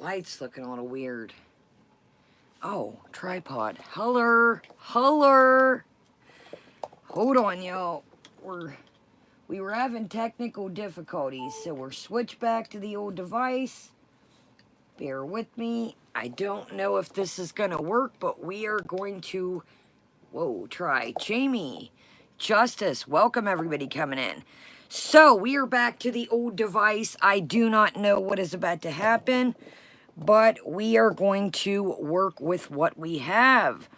Light's looking a little weird. Oh, tripod. Holler. Holler. Hold on, y'all. We were having technical difficulties, so we're switched back to the old device. Bear with me. I don't know if this is going to work, but we are going to... Whoa, try. Jamie. Justice. Welcome, everybody coming in. So, we are back to the old device. I do not know what is about to happen, but we are going to work with what we have.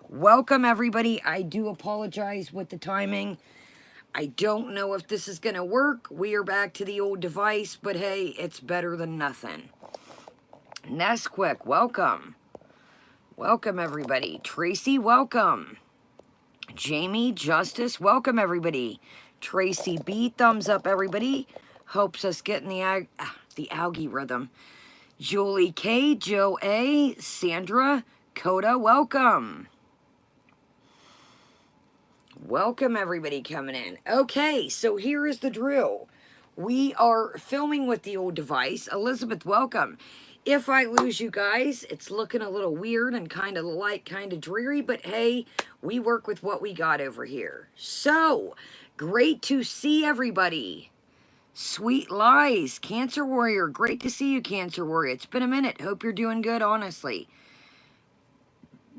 Welcome, everybody. I do apologize with the timing. I don't know if this is going to work. We are back to the old device, but hey, it's better than nothing. Nesquick, welcome. Welcome, everybody. Tracy, welcome. Jamie, Justice, welcome, everybody. Tracy B, thumbs up, everybody. Helps us get in the algae rhythm. Julie K, Joe A, Sandra, Coda, welcome. Welcome, everybody coming in. Okay, so here is the drill. We are filming with the old device. Elizabeth, welcome. If I lose you guys, it's looking a little weird and kind of light, kind of dreary, but hey, we work with what we got over here. So, great to see everybody. Sweet Lies, Cancer Warrior, great to see you, Cancer Warrior. It's been a minute. Hope you're doing good, honestly.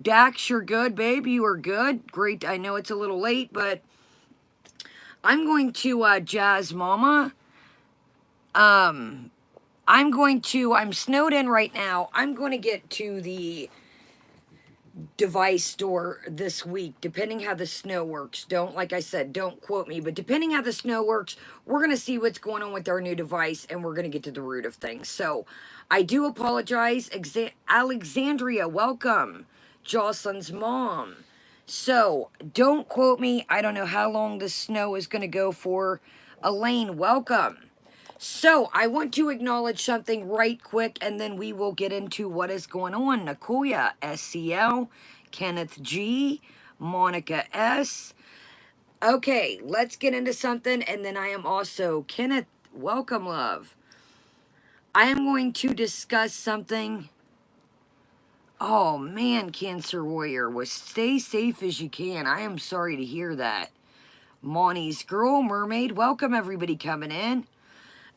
Dax, you're good, babe. You are good. Great. I know it's a little late, but I'm going to Jazz Mama. I'm snowed in right now. I'm going to get to the device store this week, depending how the snow works. Like I said, don't quote me, but depending how the snow works, we're going to see what's going on with our new device, and we're going to get to the root of things. So, I do apologize. Alexandria, welcome. Jocelyn's mom. So, don't quote me. I don't know how long the snow is going to go for. Elaine, welcome. So, I want to acknowledge something right quick, and then we will get into what is going on. Nakoya, SCL, Kenneth G, Monica S. Okay, let's get into something, and then I am also... Kenneth, welcome, love. I am going to discuss something... Oh, man, Cancer Warrior, stay safe as you can. I am sorry to hear that. Monty's Girl, Mermaid, welcome, everybody coming in.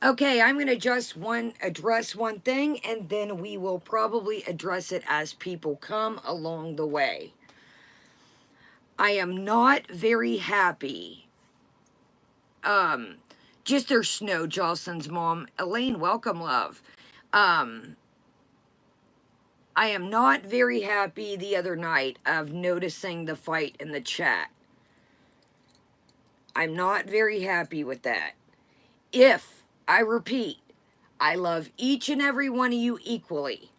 Okay, I'm going to address one thing, and then we will probably address it as people come along the way. I am not very happy. Just there's snow, Jocelyn's mom. Elaine, welcome, love. I am not very happy the other night of noticing the fight in the chat. I'm not very happy with that. I repeat, I love each and every one of you equally.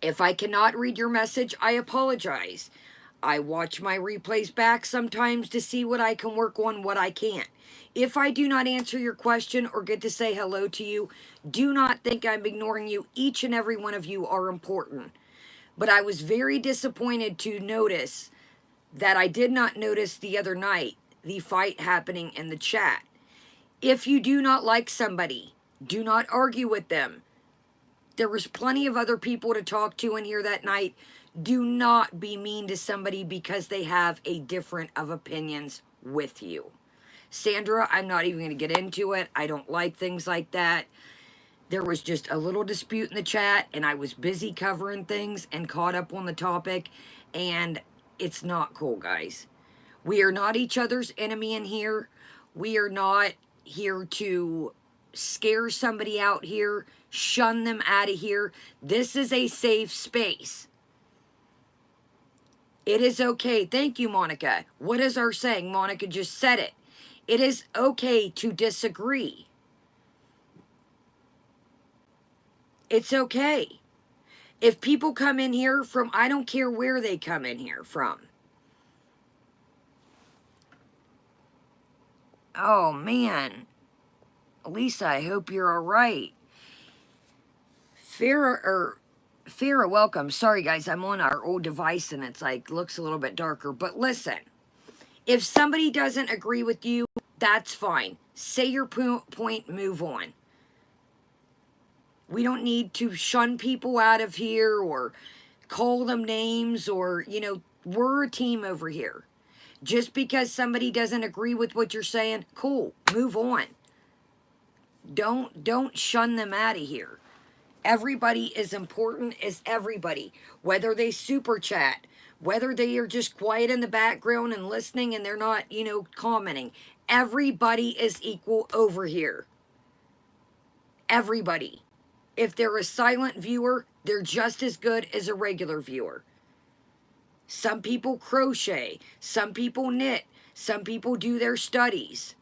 If I cannot read your message, I apologize. I watch my replays back sometimes to see what I can work on, what I can't. If I do not answer your question or get to say hello to you, do not think I'm ignoring you. Each and every one of you are important. But I was very disappointed to notice that I did not notice the other night the fight happening in the chat. If you do not like somebody, do not argue with them. There was plenty of other people to talk to in here that night. Do not be mean to somebody because they have a different of opinions with you. Sandra, I'm not even going to get into it. I don't like things like that. There was just a little dispute in the chat, and I was busy covering things and caught up on the topic, and it's not cool, guys. We are not each other's enemy in here. We are not here to scare somebody out here, shun them out of here. This is a safe space. It is okay. Thank you, Monica. What is our saying? Monica just said it. It is okay to disagree. It's okay. If people come in here from, I don't care where they come in here from. Oh, man. Lisa, I hope you're all right. Farrah, welcome. Sorry, guys, I'm on our old device, and it's like, looks a little bit darker. But listen, if somebody doesn't agree with you, that's fine. Say your point, move on. We don't need to shun people out of here or call them names or, you know, we're a team over here. Just because somebody doesn't agree with what you're saying, cool, move on. Don't shun them out of here. Everybody is important as everybody. Whether they super chat, whether they are just quiet in the background and listening and they're not, you know, commenting. Everybody is equal over here. Everybody. If they're a silent viewer, they're just as good as a regular viewer. Some people crochet, some people knit, some people do their studies.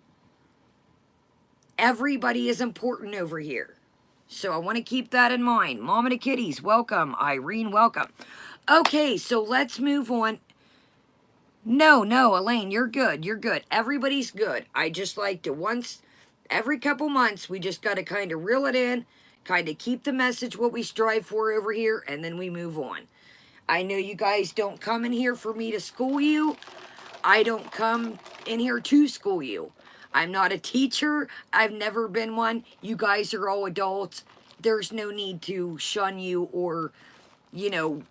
Everybody is important over here. So I want to keep that in mind. Mama to Kitties, welcome. Irene, welcome. Okay, so let's move on. No, Elaine, you're good. You're good. Everybody's good. I just like to once, every couple months, we just got to kind of reel it in, kind of keep the message what we strive for over here, and then we move on. I know you guys don't come in here for me to school you. I don't come in here to school you. I'm not a teacher. I've never been one. You guys are all adults. There's no need to shun you or, you know,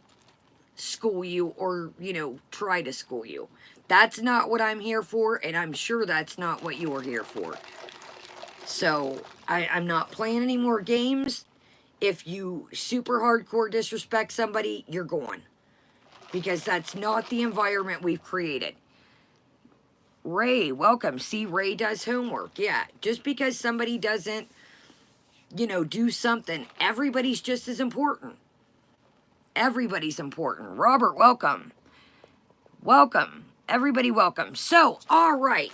school you or, you know, try to school you. That's not what I'm here for, and I'm sure that's not what you are here for. So, I'm not playing any more games. If you super hardcore disrespect somebody, you're gone. Because that's not the environment we've created. Ray, welcome. See, Ray does homework. Yeah, just because somebody doesn't, you know, do something, everybody's just as important. Everybody's important. Robert, welcome. Welcome. Everybody welcome. So, all right.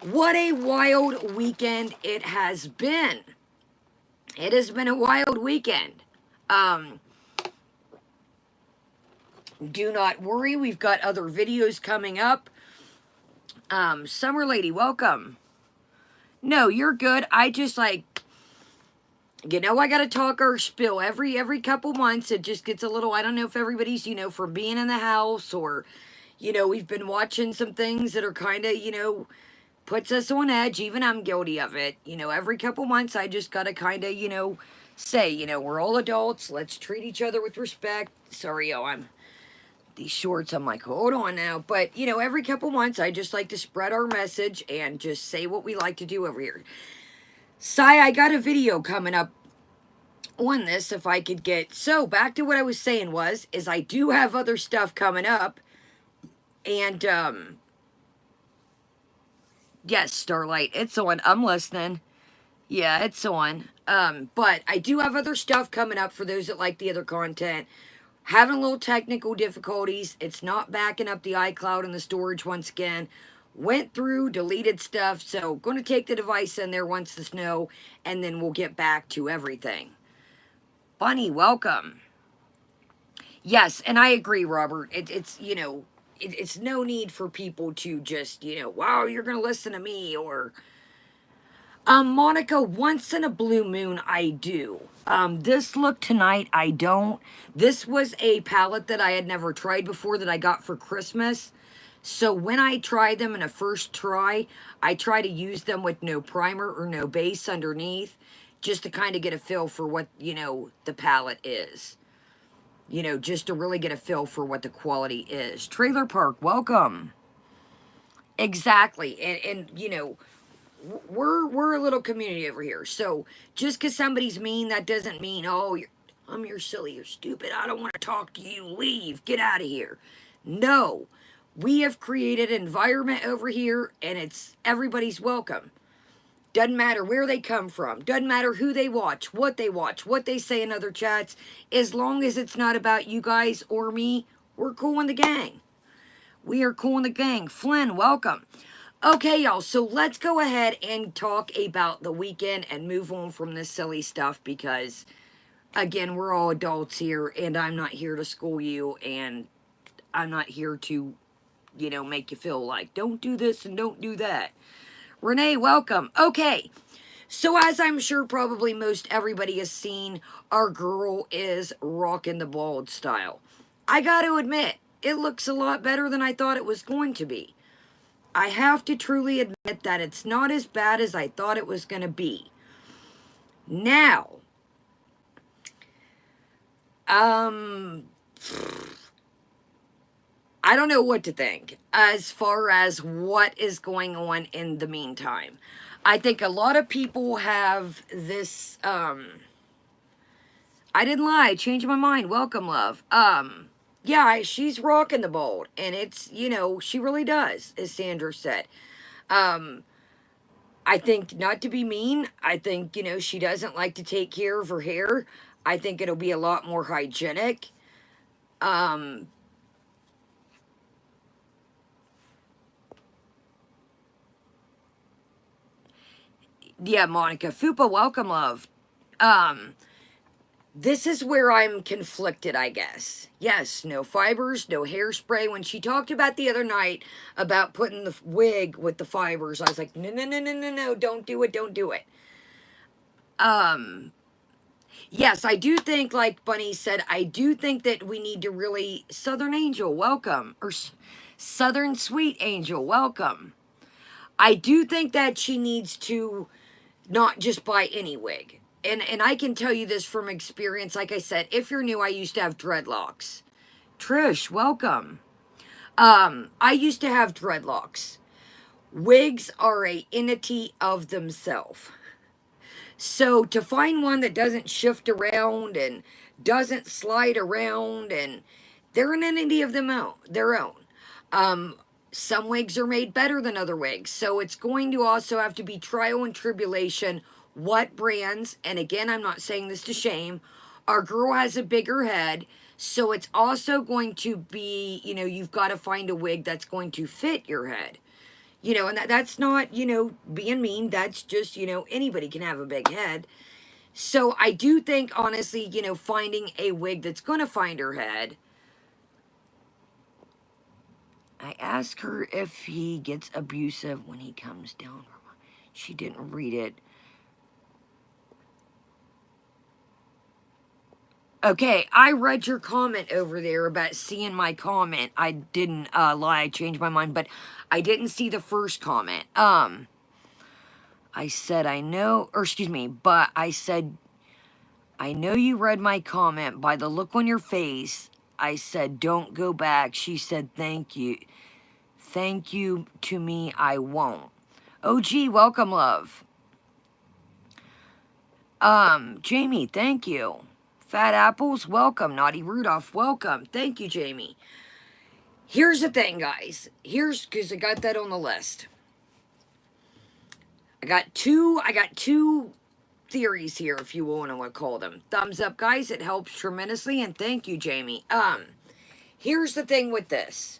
What a wild weekend it has been. It has been a wild weekend. Do not worry. We've got other videos coming up. Summer Lady, welcome. No, you're good. I just like, you know, I got to talk our spill every couple months. It just gets a little, I don't know if everybody's, you know, from being in the house or, you know, we've been watching some things that are kind of, you know, puts us on edge. Even I'm guilty of it. You know, every couple months I just got to kind of, you know, say, you know, we're all adults. Let's treat each other with respect. Sorry, I'm these shorts. I'm like, hold on now. But, you know, every couple months I just like to spread our message and just say what we like to do over here. Sai, I got a video coming up on this if I could get. So back to what I was saying is I do have other stuff coming up. And, yes, Starlight, it's on. I'm listening. Yeah, it's on. But I do have other stuff coming up for those that like the other content. Having a little technical difficulties. It's not backing up the iCloud and the storage once again. Went through, deleted stuff. So, going to take the device in there once the snow, and then we'll get back to everything. Bunny, welcome. Yes, and I agree, Robert. It's, you know, it's no need for people to just, you know, wow, you're going to listen to me, or... Monica, once in a blue moon, I do. This look tonight, I don't. This was a palette that I had never tried before that I got for Christmas. So when I try them in a first try, I try to use them with no primer or no base underneath, just to kind of get a feel for what, you know, the palette is. You know, just to really get a feel for what the quality is. Trailer Park, welcome. Exactly. And you know, we're a little community over here. So just because somebody's mean, that doesn't mean, oh, you're silly, you're stupid, I don't want to talk to you, leave, get out of here. No, we have created an environment over here, and it's everybody's welcome. Doesn't matter where they come from, doesn't matter who they watch, what they say in other chats. As long as it's not about you guys or me, we're cool in the gang. We are cool in the gang. Flynn, welcome. Okay, y'all, so let's go ahead and talk about the weekend and move on from this silly stuff because, again, we're all adults here, and I'm not here to school you, and I'm not here to, you know, make you feel like, don't do this and don't do that. Renee, welcome. Okay, so as I'm sure probably most everybody has seen, our girl is rocking the bald style. I got to admit, it looks a lot better than I thought it was going to be. I have to truly admit that it's not as bad as I thought it was going to be. Now, Um, I don't know what to think as far as what is going on in the meantime. I think a lot of people have this, I didn't lie, changed my mind, welcome love. Yeah, she's rocking the boat, and it's, you know, she really does, as Sandra said. Um, I think, not to be mean, I think, you know, she doesn't like to take care of her hair. I think it'll be a lot more hygienic. Um, yeah, Monica. Fupa, welcome, love. Um, this is where I'm conflicted, I guess. Yes, no fibers, no hairspray. When she talked about the other night about putting the wig with the fibers, I was like, no, no, no, no, no, no, don't do it, don't do it. Um, yes, I do think, like Bunny said, I do think that we need to really, Southern Angel, welcome, or Southern Sweet Angel, welcome. I do think that she needs to not just buy any wig. And I can tell you this from experience. Like I said, if you're new, I used to have dreadlocks. Trish, welcome. I used to have dreadlocks. Wigs are a entity of themselves. So to find one that doesn't shift around and doesn't slide around, and they're an entity of their own. Um, some wigs are made better than other wigs. So it's going to also have to be trial and tribulation. What brands, and again, I'm not saying this to shame, our girl has a bigger head. So it's also going to be, you know, you've got to find a wig that's going to fit your head. You know, and that's not, you know, being mean. That's just, you know, anybody can have a big head. So I do think, honestly, you know, finding a wig that's going to find her head. I asked her if he gets abusive when he comes down. She didn't read it. Okay, I read your comment over there about seeing my comment. I didn't lie, I changed my mind, but I didn't see the first comment. I said I know, or excuse me, but I said, I know you read my comment. By the look on your face, I said, don't go back. She said, thank you. Thank you to me, I won't. OG, welcome, love. Jamie, thank you. Fat Apples, welcome. Naughty Rudolph, welcome. Thank you, Jamie. Here's the thing, guys. Here's, because I got that on the list. I got two theories here, if you want to call them. Thumbs up, guys. It helps tremendously, and thank you, Jamie. Here's the thing with this.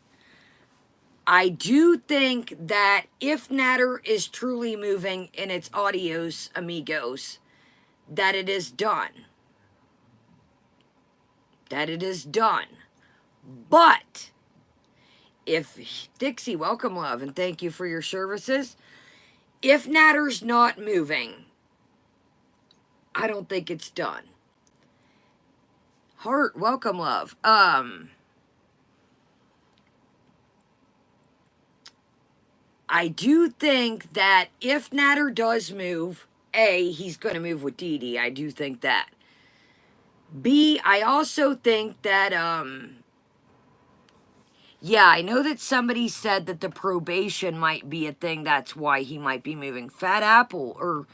I do think that if Natter is truly moving in its adios, amigos, that it is done. That it is done. But if Dixie, welcome, love, and thank you for your services. If Natter's not moving, I don't think it's done. Heart, welcome, love. I do think that if Natter does move, A, he's going to move with Dee Dee. I do think that. B, I also think that, yeah, I know that somebody said that the probation might be a thing. That's why he might be moving. Fat Apple, or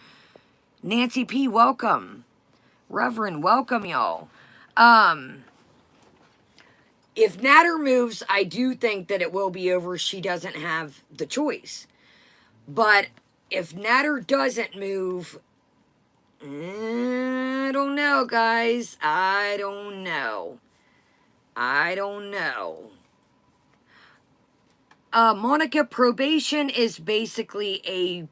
Nancy P., welcome. Reverend, welcome, y'all. If Natter moves, I do think that it will be over. She doesn't have the choice. But if Natter doesn't move, I don't know, guys. I don't know. I don't know. Monica, probation is basically a,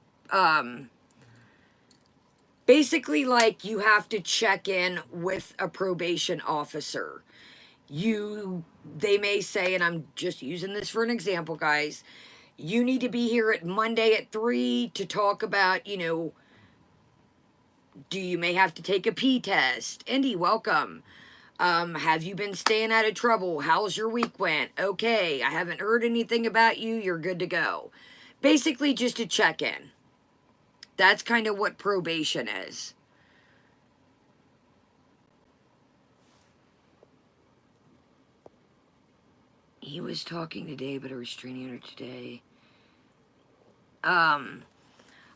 basically like you have to check in with a probation officer. They may say, and I'm just using this for an example, guys, you need to be here at Monday at 3 to talk about, you know, you may have to take a P test. Indy, welcome. Have you been staying out of trouble? How's your week went? Okay, I haven't heard anything about you. You're good to go. Basically, just a check-in. That's kind of what probation is. He was talking today, but a restraining order today. I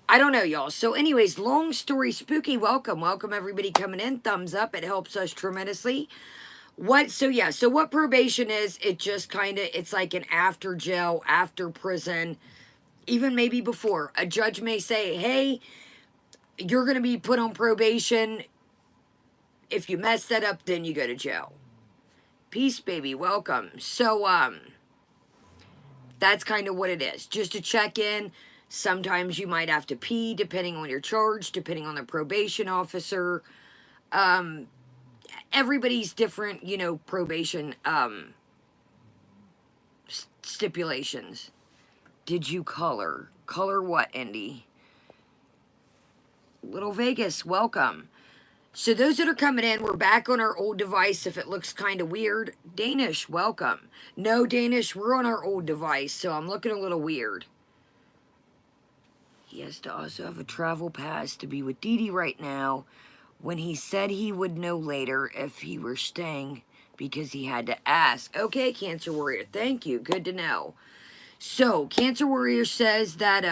don't know, y'all. So anyways, long story spooky, welcome everybody coming in. Thumbs up, it helps us tremendously. So what probation is, it just kind of, it's like an after jail, after prison, even maybe before. A judge may say, hey, you're going to be put on probation. If you mess that up, then you go to jail. Peace, baby, welcome. So, that's kind of what it is. Just to check in. Sometimes you might have to pee, depending on your charge, depending on the probation officer. Everybody's different, you know, probation stipulations. Did you color? Color what, Indy? Little Vegas, welcome. So those that are coming in, we're back on our old device if it looks kind of weird. Danish, welcome. No, Danish, we're on our old device, so I'm looking a little weird. He has to also have a travel pass to be with Dee Dee right now when he said he would know later if he were staying because he had to ask. Okay, Cancer Warrior, thank you. Good to know. So, Cancer Warrior says that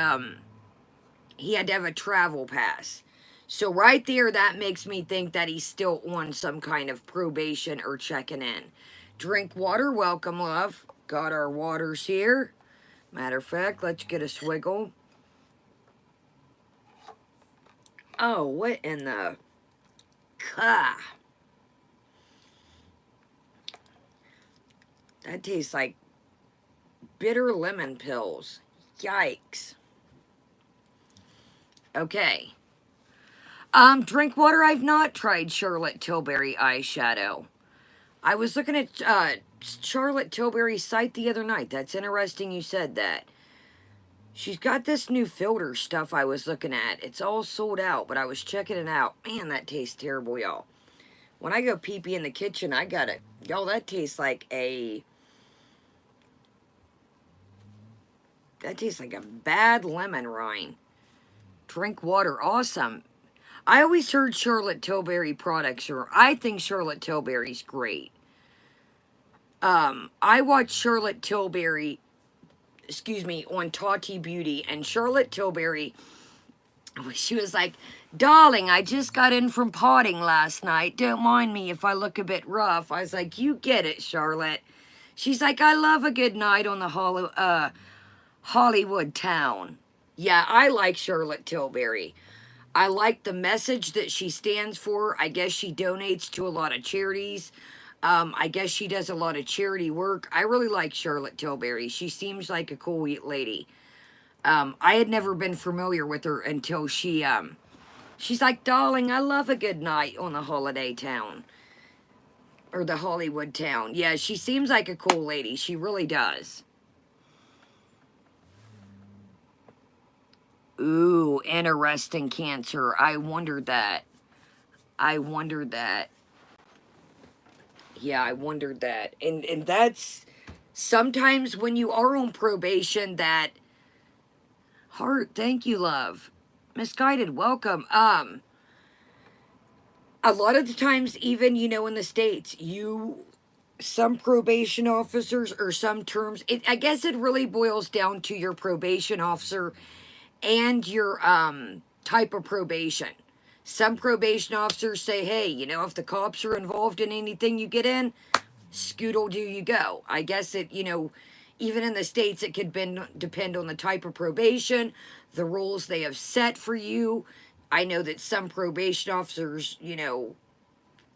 he had to have a travel pass. So right there, that makes me think that he's still on some kind of probation or checking in. Drink water, welcome, love. Got our waters here. Matter of fact, let's get a swiggle. Oh, what in the... That tastes like bitter lemon pills. Yikes. Okay. Drink water. I've not tried Charlotte Tilbury eyeshadow. I was looking at Charlotte Tilbury's site the other night. That's interesting you said that. She's got this new filter stuff I was looking at. It's all sold out, but I was checking it out. Man, that tastes terrible, y'all. When I go pee-pee in the kitchen, I got it. Y'all, that tastes like a... That tastes like a bad lemon rind. Drink water. Awesome. I always heard Charlotte Tilbury products are... I think Charlotte Tilbury's great. I watched Charlotte Tilbury... Excuse me, on Tati Beauty, and Charlotte Tilbury, she was like, darling, I just got in from potting last night. Don't mind me if I look a bit rough. I was like, you get it, Charlotte. She's like, I love a good night on the Hollywood town. Yeah, I like Charlotte Tilbury. I like the message that she stands for. I guess she donates to a lot of charities. I guess she does a lot of charity work. I really like Charlotte Tilbury. She seems like a cool lady. I had never been familiar with her until she's like, darling, I love a good night on the holiday town. Or the Hollywood town. Yeah, she seems like a cool lady. She really does. Ooh, interesting, Cancer. I wondered that. Yeah, I wondered that. And that's sometimes when you are on probation that... Heart, thank you, love. Misguided, welcome. A lot of the times, even, you know, in the States, some probation officers or some terms, I guess it really boils down to your probation officer and your type of probation. Some probation officers say, hey, you know, if the cops are involved in anything you get in, scoodle do you go. I guess it, you know, even in the States, it could depend on the type of probation, the rules they have set for you. I know that some probation officers, you know,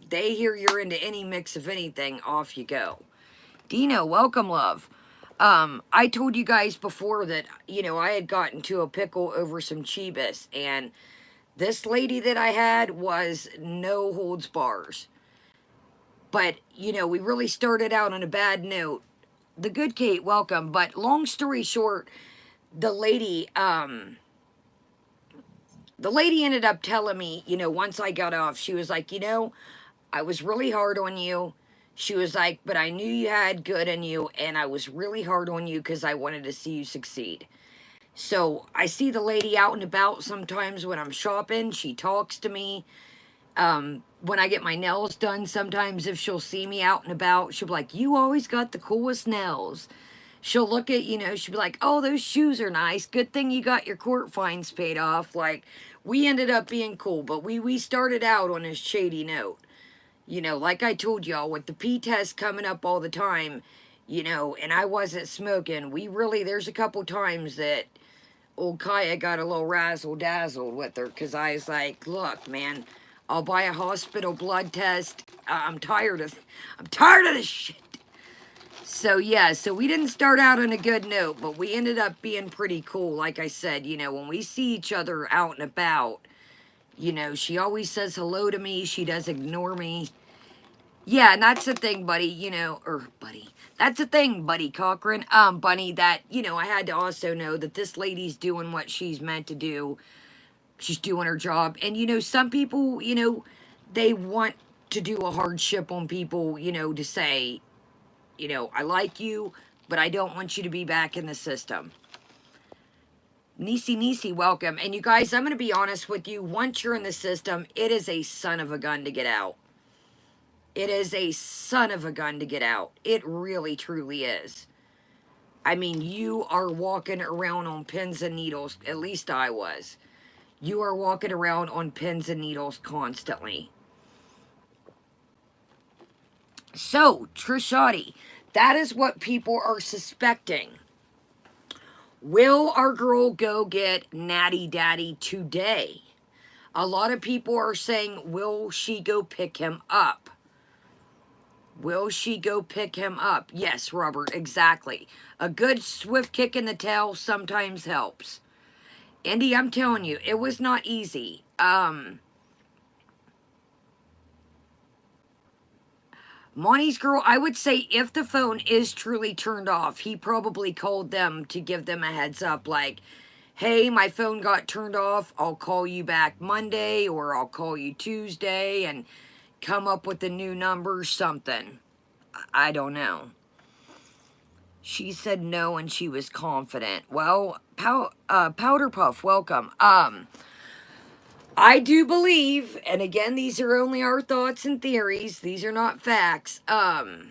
they hear you're into any mix of anything, off you go. Dino, welcome, love. I told you guys before that, you know, I had gotten to a pickle over some Chibis, and this lady that I had was no holds bars. But, you know, we really started out on a bad note. The good Kate, welcome. But long story short, the lady ended up telling me, you know, once I got off, she was like, you know, I was really hard on you. She was like, but I knew you had good in you, and I was really hard on you because I wanted to see you succeed. So I see the lady out and about sometimes when I'm shopping. She talks to me. When I get my nails done, sometimes if she'll see me out and about, she'll be like, you always got the coolest nails. She'll look at, she'll be like, oh, those shoes are nice. Good thing you got your court fines paid off. Like, we ended up being cool, but we started out on a shady note. Like I told y'all, with the P test coming up all the time, and I wasn't smoking, there's a couple times that old Kaya got a little razzle-dazzled with her, because I was like, look, man, I'll buy a hospital blood test. I'm tired of this shit. So, yeah, so we didn't start out on a good note, but we ended up being pretty cool. Like I said, when we see each other out and about, she always says hello to me. She does ignore me. Yeah, and that's the thing, buddy, buddy. That's the thing, Buddy Cochran, Bunny, that, I had to also know that this lady's doing what she's meant to do. She's doing her job. And, some people, they want to do a hardship on people, to say, I like you, but I don't want you to be back in the system. Nisi, welcome. And you guys, I'm going to be honest with you. Once you're in the system, it is a son of a gun to get out. It is a son of a gun to get out. It really, truly is. I mean, you are walking around on pins and needles. At least I was. You are walking around on pins and needles constantly. So, Trishati, that is what people are suspecting. Will our girl go get Natty Daddy today? A lot of people are saying, will she go pick him up? Will she go pick him up? Yes, Robert, exactly. A good swift kick in the tail sometimes helps. Indy, I'm telling you, it was not easy. Monty's girl, I would say if the phone is truly turned off, he probably called them to give them a heads up, like, hey, my phone got turned off. I'll call you back Monday, or I'll call you Tuesday, and come up with a new number, something. I don't know. She said no, and she was confident. Well, Powder Puff, welcome. I do believe, and again, these are only our thoughts and theories. These are not facts. I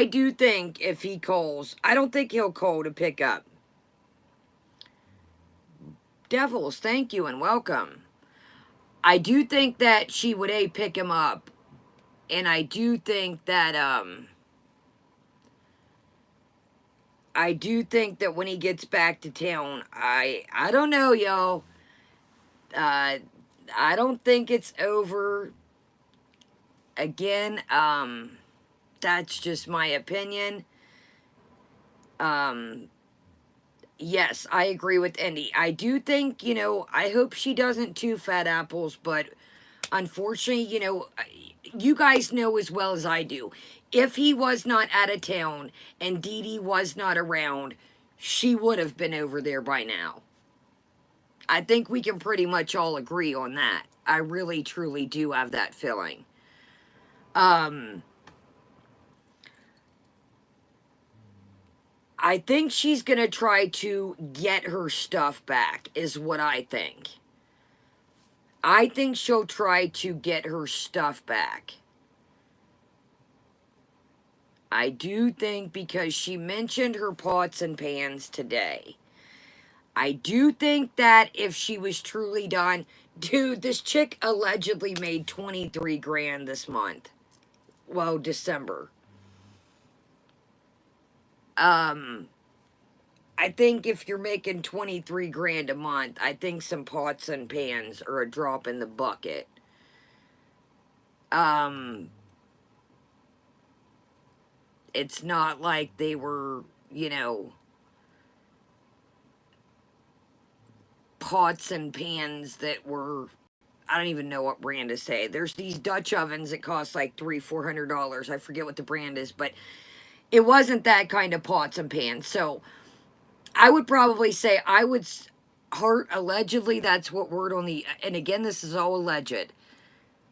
do think if he calls, I don't think he'll call to pick up. Devils, thank you and welcome. I do think that she would pick him up, and I do think that when he gets back to town, I don't know, y'all. I don't think it's over. Again, that's just my opinion. Yes, I agree with Indy. I do think, I hope she doesn't too fat apples, but unfortunately, you guys know as well as I do, if he was not out of town and Dee Dee was not around, she would have been over there by now. I think we can pretty much all agree on that. I really, truly do have that feeling. I think she's going to try to get her stuff back, is what I think. I think she'll try to get her stuff back. I do think, because she mentioned her pots and pans today. I do think that if she was truly done, dude, this chick allegedly made 23 grand this month. Well, December. I think if you're making 23 grand a month, I think some pots and pans are a drop in the bucket. It's not like they were, pots and pans that were, I don't even know what brand to say. There's these Dutch ovens that cost like $300-400. I forget what the brand is, but it wasn't that kind of pots and pans. So I would probably say allegedly, that's what word on the, and again, this is all alleged.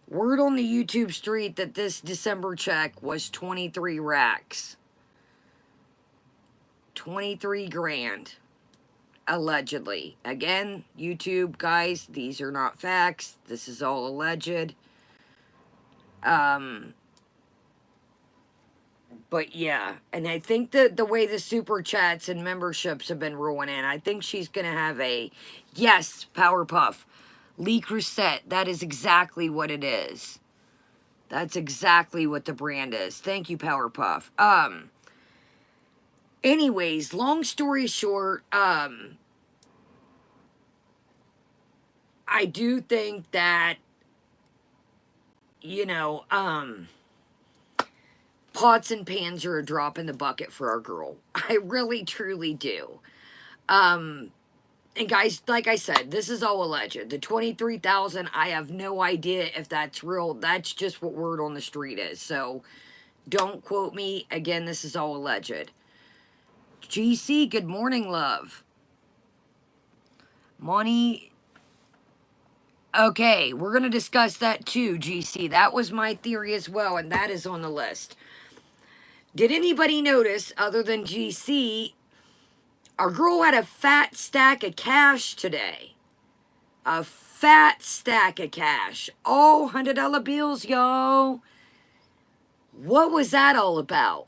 Word on the YouTube street that this December check was 23 racks. 23 grand. allegedly. Again, YouTube guys, these are not facts. This is all alleged. But yeah, and I think that the way the super chats and memberships have been rolling in, I think she's going to have a, yes, Powerpuff, Lee Crusette. That is exactly what it is. That's exactly what the brand is. Thank you, Powerpuff. Anyways, long story short, I do think that, you know, pots and pans are a drop in the bucket for our girl. I really, truly do. And guys, like I said, this is all alleged. The 23,000, I have no idea if that's real. That's just what word on the street is. So don't quote me. Again, this is all alleged. GC, good morning, love. Money. Okay, we're going to discuss that too, GC. That was my theory as well, and that is on the list. Did anybody notice, other than GC, our girl had a fat stack of cash today? A fat stack of cash. Oh, $100 bills, y'all. What was that all about?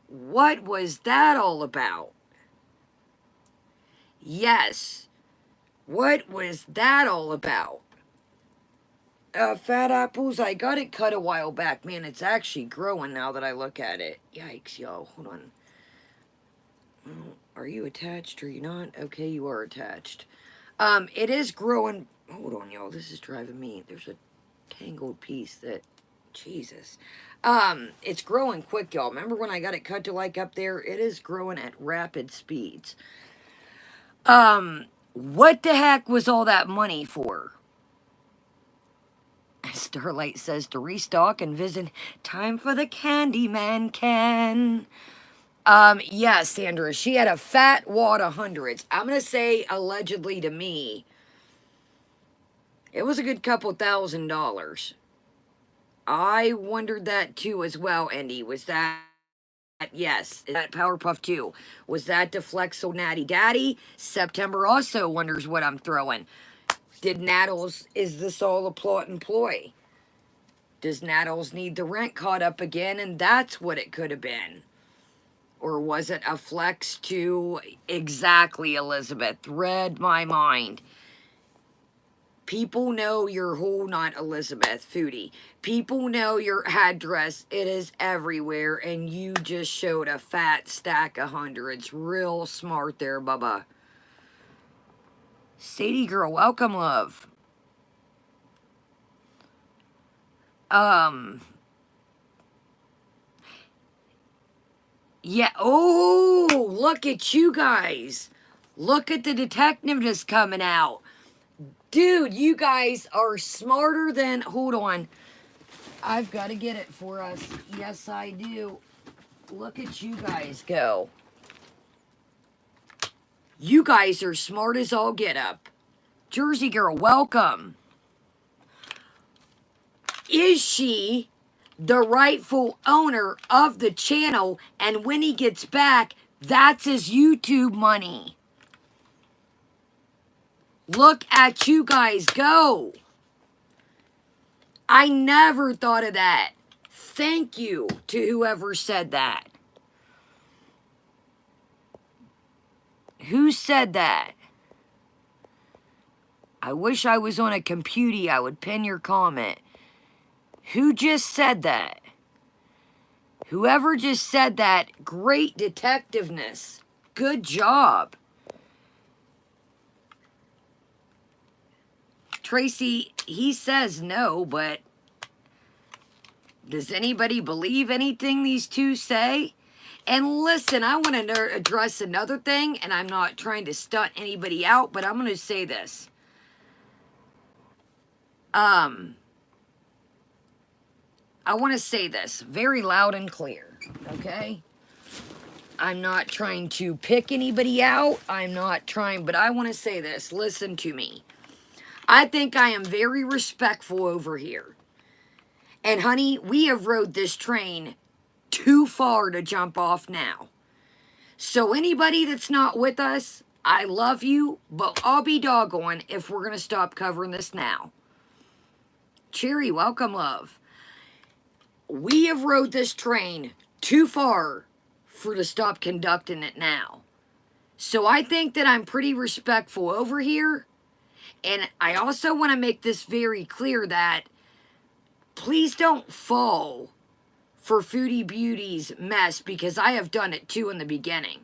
What was that all about? Yes. What was that all about? Fat apples, I got it cut a while back. Man, it's actually growing now that I look at it. Yikes, y'all. Hold on. Are you attached or you not? Okay, you are attached. It is growing. Hold on, y'all. This is driving me. There's a tangled piece that... Jesus. It's growing quick, y'all. Remember when I got it cut to like up there? It is growing at rapid speeds. What the heck was all that money for? Starlight says to restock and visit. Time for the Candyman can. Yeah, Sandra, she had a fat wad of hundreds. I'm going to say, allegedly to me, it was a good couple $1,000s. I wondered that too as well, Andy. Was that, yes, that Powerpuff 2? Was that Deflexo Natty Daddy? September also wonders what I'm throwing. Did Nattles, is this all a plot and ploy? Does Nattles need the rent caught up again? And that's what it could have been. Or was it a flex to... Exactly, Elizabeth. Read my mind. People know your whole... Not Elizabeth, Foodie. People know your address. It is everywhere. And you just showed a fat stack of hundreds. Real smart there, Bubba. Sadie girl, welcome, love. Yeah, oh, look at you guys. Look at the detectiveness coming out. Dude, you guys are smarter than... Hold on. I've got to get it for us. Yes, I do. Look at you guys go. You guys are smart as all get up. Jersey girl, welcome. Is she the rightful owner of the channel? And when he gets back, that's his YouTube money. Look at you guys go. I never thought of that. Thank you to whoever said that. Who said that? I wish I was on a computer. I would pin your comment. Who just said that? Whoever just said that, great detectiveness. Good job. Tracy, he says no, but does anybody believe anything these two say? And listen, I want to address another thing, and I'm not trying to stunt anybody out, but I'm going to say this. I want to say this very loud and clear, okay? I'm not trying to pick anybody out. I'm not trying, but I want to say this. Listen to me. I think I am very respectful over here. And honey, we have rode this train too far to jump off now. So anybody that's not with us, I love you, but I'll be doggone if we're going to stop covering this now. Cherry, welcome, love. We have rode this train too far for to stop conducting it now. So I think that I'm pretty respectful over here. And I also want to make this very clear that please don't fall for Foodie Beauty's mess, because I have done it too in the beginning.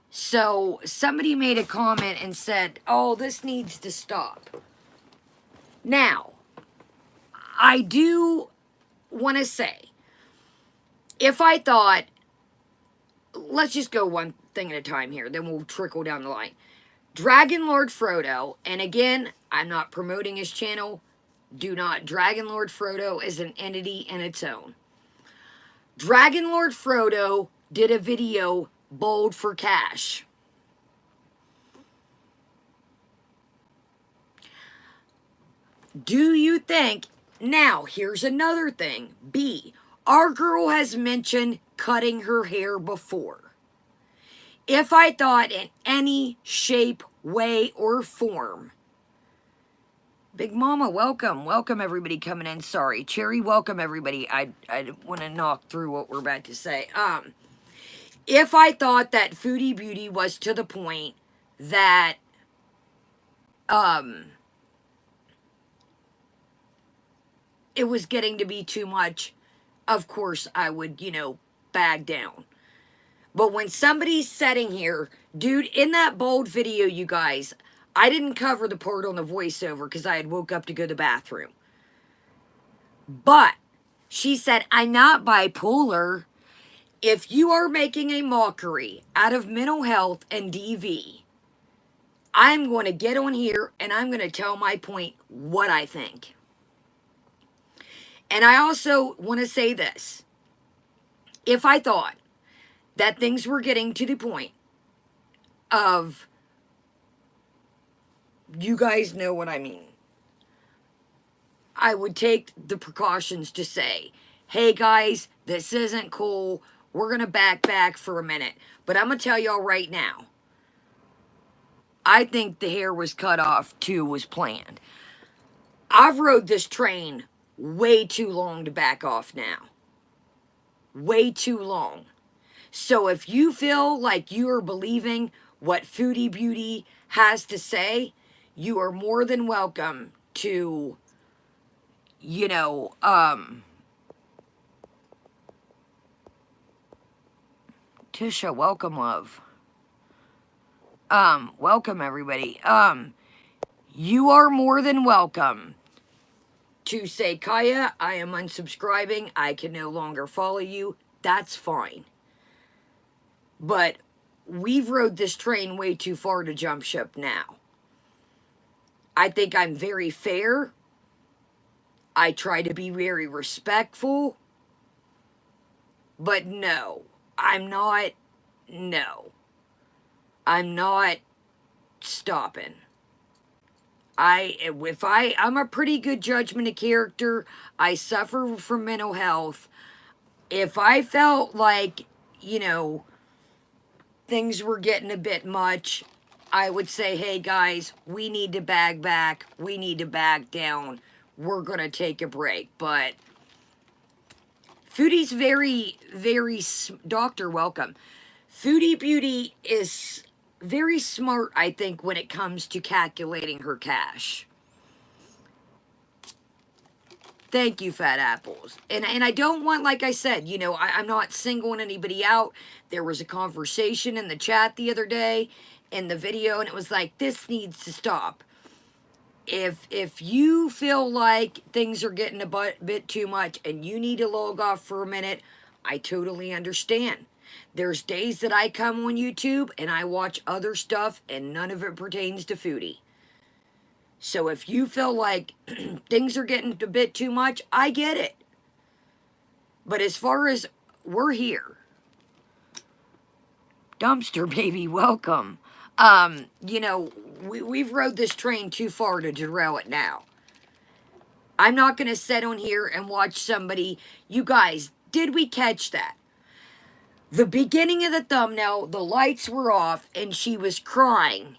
So somebody made a comment and said, oh, this needs to stop. Now, I do want to say, if I thought, let's just go one thing at a time here, then we'll trickle down the line. Dragon Lord Frodo, and again, I'm not promoting his channel. Do not. Dragon Lord Frodo is an entity in its own. Dragon Lord Frodo did a video, Bold for Cash. Do you think, now here's another thing, B, our girl has mentioned cutting her hair before. If I thought in any shape, way, or form, Big Mama, welcome. Welcome, everybody coming in. Sorry. Cherry, welcome, everybody. I want to knock through what we're about to say. If I thought that Foodie Beauty was to the point that, it was getting to be too much, of course I would, bag down. But when somebody's sitting here, dude, in that bold video, you guys, I didn't cover the part on the voiceover because I had woke up to go to the bathroom. But she said, I'm not bipolar. If you are making a mockery out of mental health and DV, I'm going to get on here and I'm going to tell my point what I think. And I also want to say this. If I thought that things were getting to the point of, you guys know what I mean, I would take the precautions to say, hey guys, this isn't cool. We're going to back for a minute. But I'm going to tell y'all right now, I think the hair was cut off too, was planned. I've rode this train way too long to back off now. Way too long. So if you feel like you are believing what Foodie Beauty has to say, you are more than welcome to, Tisha, welcome, love. Welcome, everybody. You are more than welcome to say, Kaya, I am unsubscribing. I can no longer follow you. That's fine. But we've rode this train way too far to jump ship now. I think I'm very fair. I try to be very respectful. But no, I'm not. No. I'm not stopping. I'm a pretty good judgment of character. I suffer from mental health. If I felt like, things were getting a bit much, I would say, hey guys, we need to bag back. We need to back down. We're going to take a break. But Foodie's very, Doctor, welcome. Foodie Beauty is very smart, I think, when it comes to calculating her cash. Thank you, Fat Apples. And I don't want, like I said, I'm not singling anybody out. There was a conversation in the chat the other day in the video, and it was like, this needs to stop. If you feel like things are getting a bit too much and you need to log off for a minute, I totally understand. There's days that I come on YouTube and I watch other stuff and none of it pertains to Foodie. So if you feel like things are getting a bit too much, I get it. But as far as we're here, Dumpster Baby, welcome. We've rode this train too far to derail it now. I'm not going to sit on here and watch somebody. You guys, did we catch that? The beginning of the thumbnail, the lights were off and she was crying.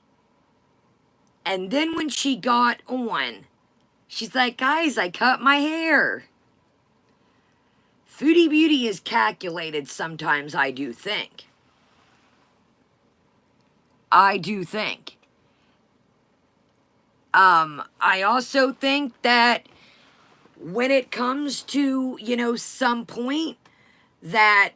And then when she got on, she's like, guys, I cut my hair. Foodie Beauty is calculated sometimes, I do think. I do think. I also think that when it comes to, some point that,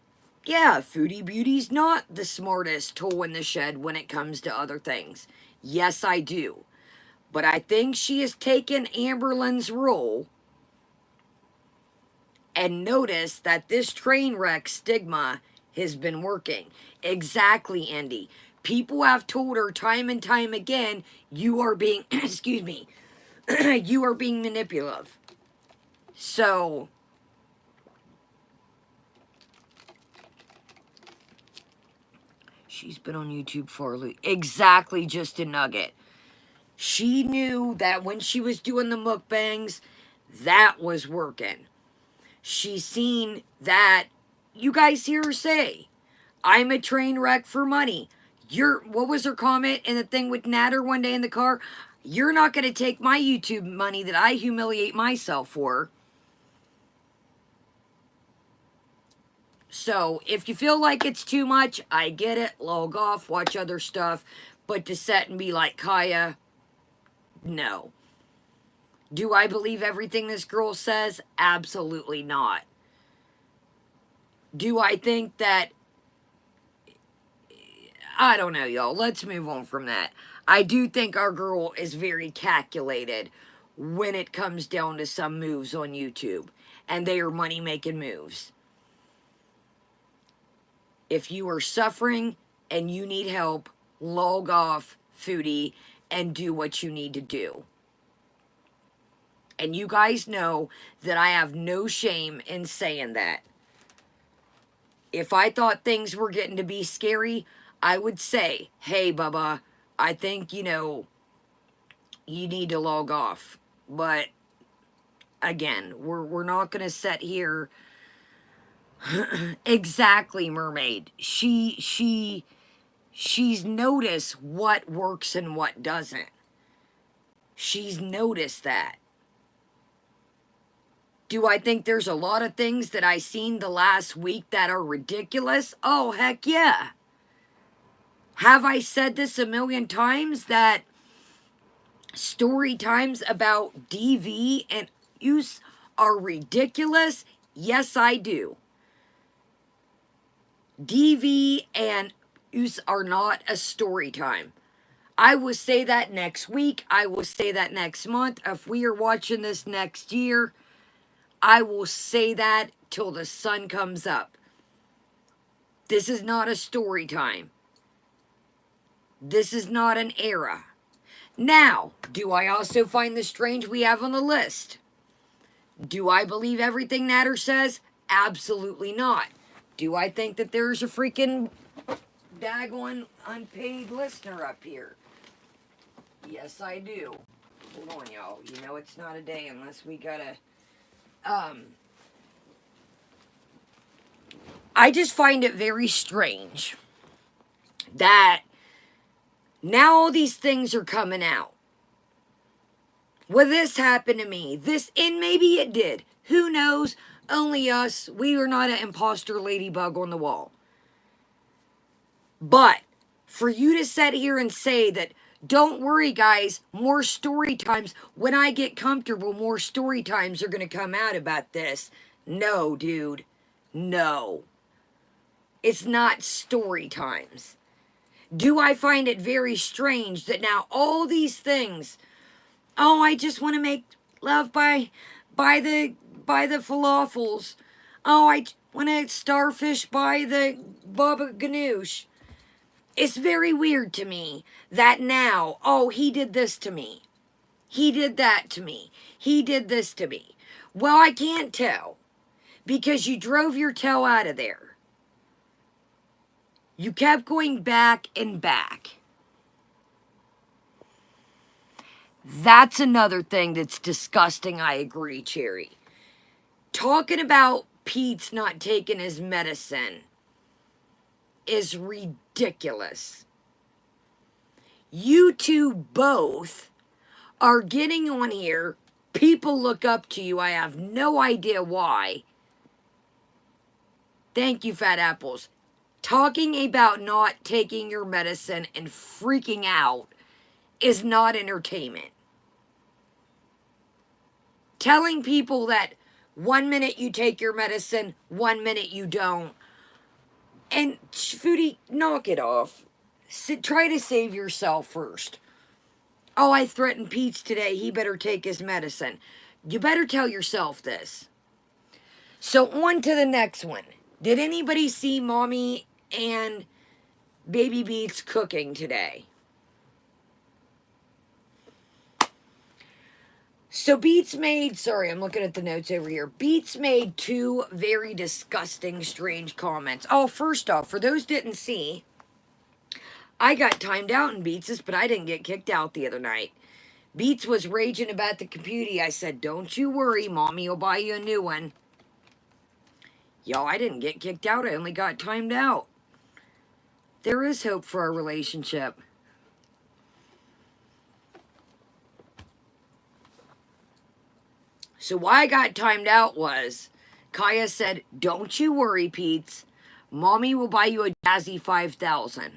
yeah, Foodie Beauty's not the smartest tool in the shed when it comes to other things. Yes, I do. But I think she has taken Amberlynn's role and noticed that this train wreck stigma has been working. Exactly, Andy. People have told her time and time again, you are being, excuse me, you are being manipulative. So, she's been on YouTube for exactly just a nugget. She knew that when she was doing the mukbangs, that was working. She's seen that, you guys hear her say, I'm a train wreck for money. What was her comment in the thing with Natter one day in the car? You're not going to take my YouTube money that I humiliate myself for. So, if you feel like it's too much, I get it. Log off, watch other stuff. But to sit and be like Kaya, no. Do I believe everything this girl says? Absolutely not. Do I think that... I don't know, y'all. Let's move on from that. I do think our girl is very calculated when it comes down to some moves on YouTube. And they are money-making moves. If you are suffering and you need help, log off, Foodie, and do what you need to do. And you guys know that I have no shame in saying that. If I thought things were getting to be scary, I would say, hey, Bubba, I think, you need to log off. But, again, we're not going to sit here. Exactly, Mermaid. She's noticed what works and what doesn't. She's noticed that. Do I think there's a lot of things that I seen the last week that are ridiculous? Oh, heck yeah. Have I said this a million times that story times about DV and use are ridiculous? Yes, I do. DV and use are not a story time. I will say that next week. I will say that next month. If we are watching this next year, I will say that till the sun comes up. This is not a story time. This is not an era. Now, do I also find the strange we have on the list? Do I believe everything Natter says? Absolutely not. Do I think that there's a freaking daggone unpaid listener up here? Yes, I do. Hold on, y'all. You know it's not a day unless we gotta... I just find it very strange that now all these things are coming out. Well, this happened to me. And maybe it did. Who knows? Only us. We are not an imposter ladybug on the wall. But for you to sit here and say that, don't worry, guys, more story times. When I get comfortable, more story times are going to come out about this. No, dude. No. It's not story times. Do I find it very strange that now all these things, oh, I just want to make love by the falafels. Oh, I want to starfish by the baba ganoush. It's very weird to me that now, oh, he did this to me. He did that to me. He did this to me. Well, I can't tell because you drove your tail out of there. You kept going back and back. That's another thing that's disgusting, I agree, Cherry. Talking about Pete's not taking his medicine. is ridiculous. You two both are getting on here. People look up to you. I have no idea why. Thank you, Fat Apples. Talking about not taking your medicine and freaking out is not entertainment. Telling people that 1 minute you take your medicine, 1 minute you don't. And Foodie, knock it off. Try to save yourself first. Oh, I threatened Pete's today. He better take his medicine. You better tell yourself this. So on to the next one. Did anybody see Mommy and Baby Beats cooking today? So Beats made, sorry, I'm looking at the notes over here. Beats made 2 very disgusting, strange comments. Oh, first off, for those didn't see, I got timed out in Beats's, but I didn't get kicked out the other night. Beats was raging about the computer. I said, don't you worry, Mommy will buy you a new one. Yo, I didn't get kicked out. I only got timed out. There is hope for our relationship. So why I got timed out was, Kaya said, don't you worry, Pete's. Mommy will buy you a Jazzy 5000.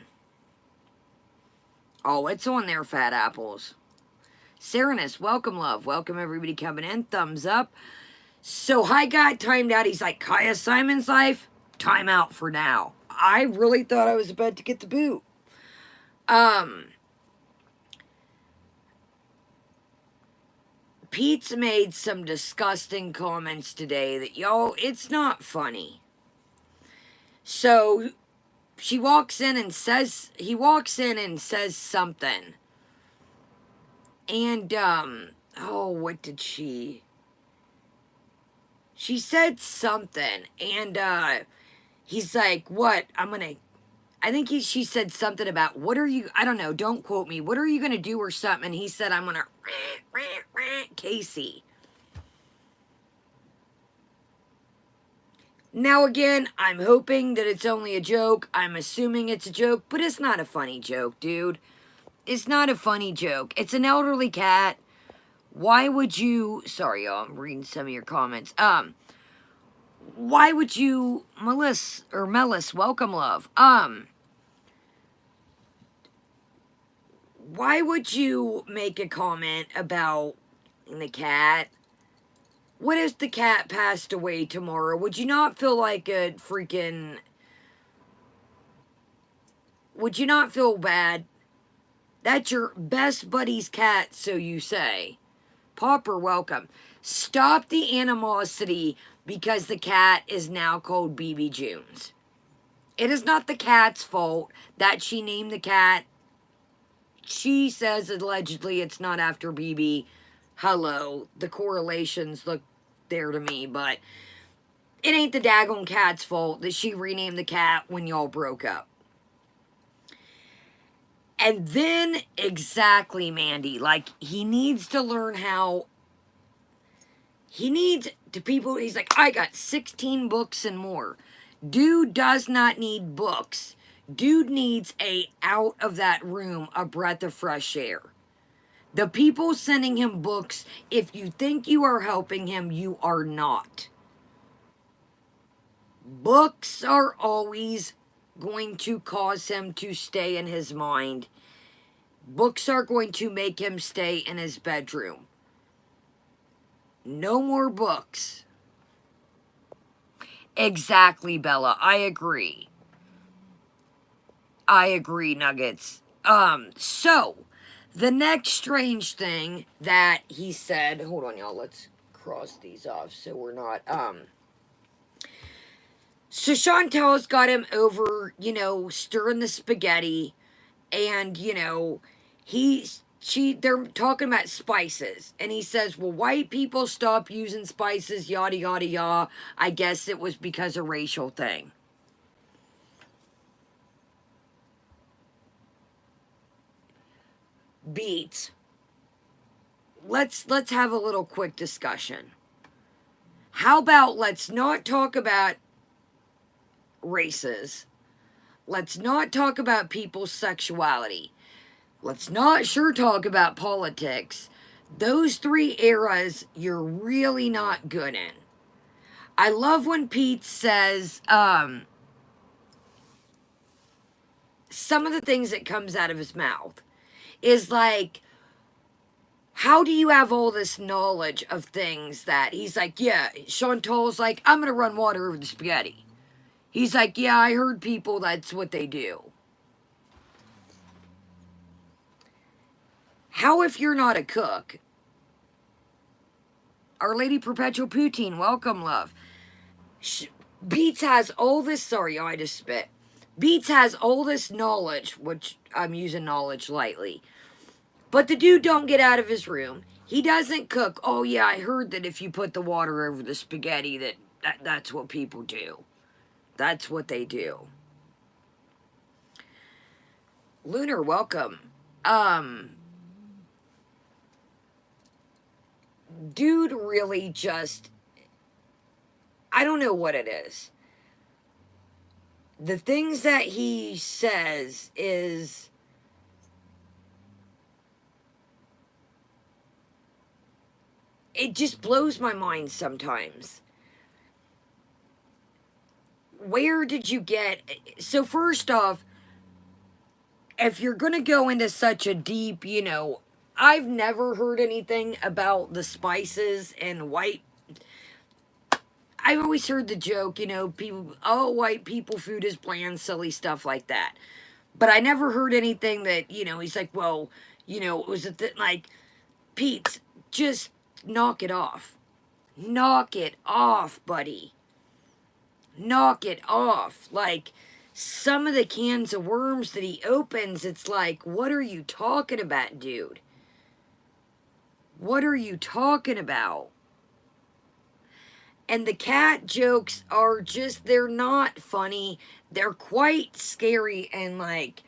Oh, it's on there, Fat Apples. Serenus, welcome, love. Welcome, everybody coming in. Thumbs up. So I got timed out. He's like, Kaya Simon's life, time out for now. I really thought I was about to get the boot. Pete's made some disgusting comments today that, yo, it's not funny. So he walks in and says something. And, oh, what did she? She said something. And, he's like, what? I think she said something about, what are you, I don't know, don't quote me. What are you going to do or something? And he said, I'm going to, Casey. Now again, I'm hoping that it's only a joke. I'm assuming it's a joke, but it's not a funny joke, dude. It's not a funny joke. It's an elderly cat. Why would you, sorry y'all, I'm reading some of your comments. Why would you, Melis, welcome, love. Why would you make a comment about the cat? What if the cat passed away tomorrow? Would you not feel like a freaking... Would you not feel bad? That's your best buddy's cat, so you say. Popper, welcome. Stop the animosity because the cat is now called BB Junes. It is not the cat's fault that she named the cat. She says allegedly it's not after BB. Hello, the correlations look there to me, but it ain't the daggone cat's fault that she renamed the cat when y'all broke up. And then, exactly, Mandy, like, he needs to learn how, he needs to people, he's like, I got 16 books and more. Dude does not need books. Dude needs out of that room, a breath of fresh air. The people sending him books, if you think you are helping him, you are not. Books are always going to cause him to stay in his mind. Books are going to make him stay in his bedroom. No more books. Exactly, Bella. I agree. I agree, Nuggets. So, the next strange thing that he said, hold on, y'all, let's cross these off so we're not, so Chantel's got him over, you know, stirring the spaghetti, and, you know, they're talking about spices, and he says, well, white people stop using spices, yada, yada, yada. I guess it was because of racial thing. Beats. Let's have a little quick discussion. How about let's not talk about races. Let's not talk about people's sexuality. Let's not sure talk about politics. Those three eras you're really not good in. I love when Pete says, some of the things that comes out of his mouth is like, how do you have all this knowledge of things that he's like, yeah, Chantal's like, I'm going to run water over the spaghetti. He's like, yeah, I heard people, that's what they do. How if you're not a cook? Our Lady Perpetual Poutine, welcome, love. Beats has all this, sorry, I just spit. Beats has all this knowledge, which I'm using knowledge lightly. But the dude don't get out of his room. He doesn't cook. Oh yeah, I heard that if you put the water over the spaghetti, that's what people do. That's what they do. Lunar, welcome. Dude really just, I don't know what it is. The things that he says is, it just blows my mind sometimes. Where did you get, so first off, if you're going to go into such a deep, you know, I've never heard anything about the spices and white. I've always heard the joke, you know, people, oh, white people food is bland, silly stuff like that. But I never heard anything that, you know, he's like, well, you know, it was like, Pete, just knock it off. Knock it off, buddy. Knock it off. Like, some of the cans of worms that he opens, it's like, what are you talking about, dude? What are you talking about? And the cat jokes are just, they're not funny. They're quite scary and like,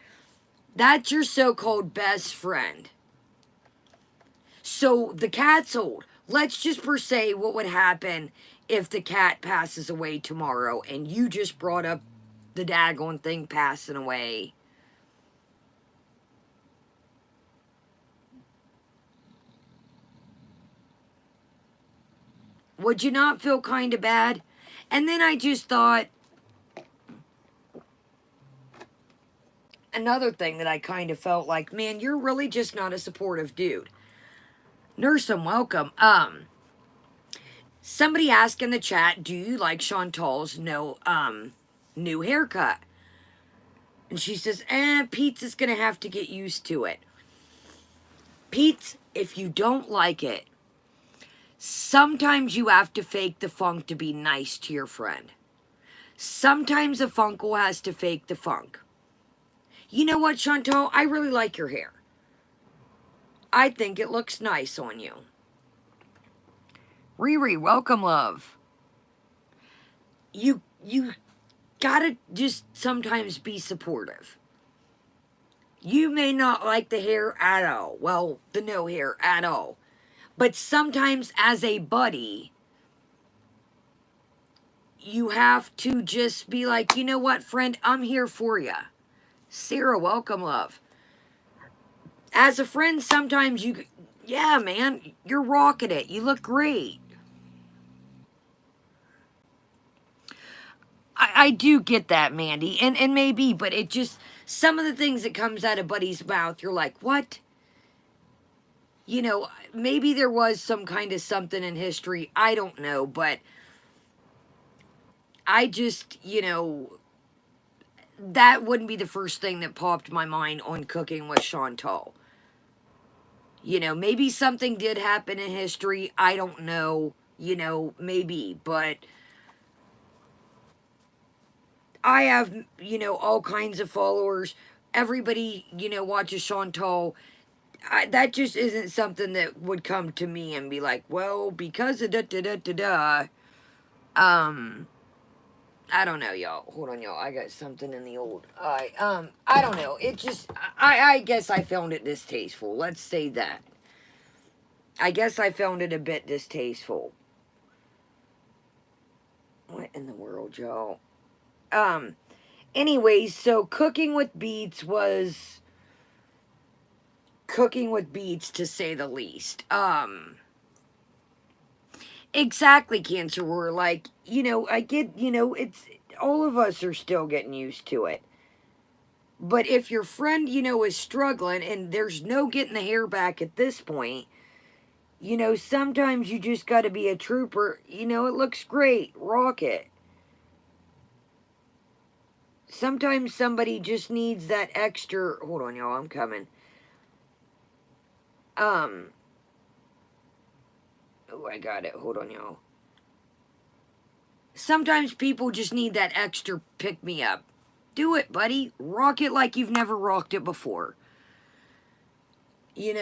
that's your so-called best friend. So the cat's old. Let's just per se what would happen if the cat passes away tomorrow and you just brought up the daggone thing passing away. Would you not feel kind of bad? And then I just thought, another thing that I kind of felt like, man, you're really just not a supportive dude. Nursem, welcome. Somebody asked in the chat, do you like Chantal's new haircut? And she says, Pete's is gonna have to get used to it. Pete's, if you don't like it, sometimes you have to fake the funk to be nice to your friend. Sometimes a funkle has to fake the funk. You know what, Chantal? I really like your hair. I think it looks nice on you. Riri, welcome, love. You gotta just sometimes be supportive. You may not like the hair at all. Well, the no hair at all. But sometimes as a buddy, you have to just be like, you know what, friend, I'm here for you. Sarah, welcome, love. As a friend, sometimes yeah, man, you're rocking it. You look great. I do get that, Mandy, and maybe, but it just, some of the things that comes out of Buddy's mouth, you're like, what? You know, maybe there was some kind of something in history, I don't know, but I just, you know, that wouldn't be the first thing that popped my mind on cooking with Chantal. You know, maybe something did happen in history, I don't know, you know, maybe, but I have, you know, all kinds of followers. Everybody, you know, watches Chantal. That just isn't something that would come to me and be like, well, because of da-da-da-da-da. I don't know, y'all. Hold on, y'all. I got something in the old eye. I don't know. It just, I guess I found it distasteful. Let's say that. I guess I found it a bit distasteful. What in the world, y'all? Anyways, so cooking with beets to say the least. Exactly, Cancer. We're like, I get, it's all of us are still getting used to it. But if your friend, is struggling and there's no getting the hair back at this point, sometimes you just got to be a trooper. It looks great. Rock it. Sometimes somebody just needs that extra. Hold on, y'all. I'm coming. Oh, I got it. Hold on, y'all. Sometimes people just need that extra pick me up. Do it, buddy. Rock it like you've never rocked it before.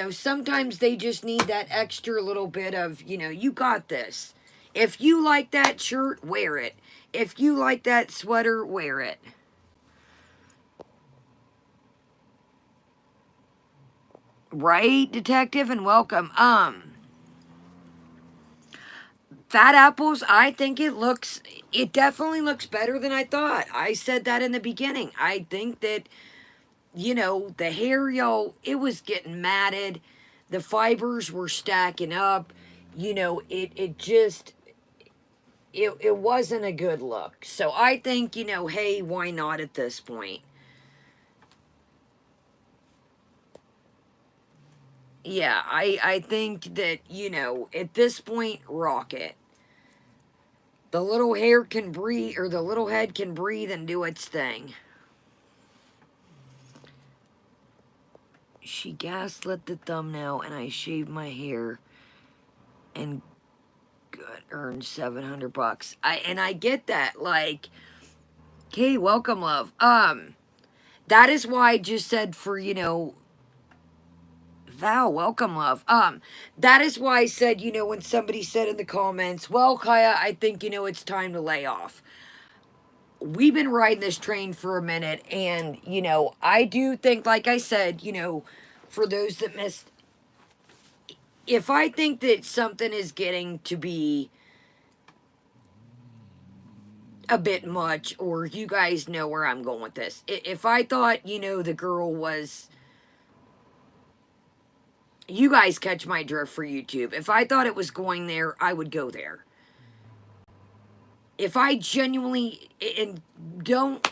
Sometimes they just need that extra little bit of, you got this. If you like that shirt, wear it. If you like that sweater, wear it. Right, detective, and welcome. Fat apples, I think it definitely looks better than I thought. I said that in the beginning. I think that, the hair, y'all, it was getting matted. The fibers were stacking up. It wasn't a good look. So I think, hey, why not at this point? Yeah, I think that, at this point, rock it. The little hair can breathe, or the little head can breathe and do its thing. She gaslit the thumbnail, and I shaved my hair, and good, earned $700. I get that, like, okay, welcome, love. That is why I just said for, Val, welcome, love. That is why I said, when somebody said in the comments, well, Kaya, I think, it's time to lay off. We've been riding this train for a minute, and, I do think, like I said, for those that missed, if I think that something is getting to be a bit much, or you guys know where I'm going with this. If I thought, the girl was, you guys catch my drift for YouTube. If I thought it was going there, I would go there. If I genuinely, and don't,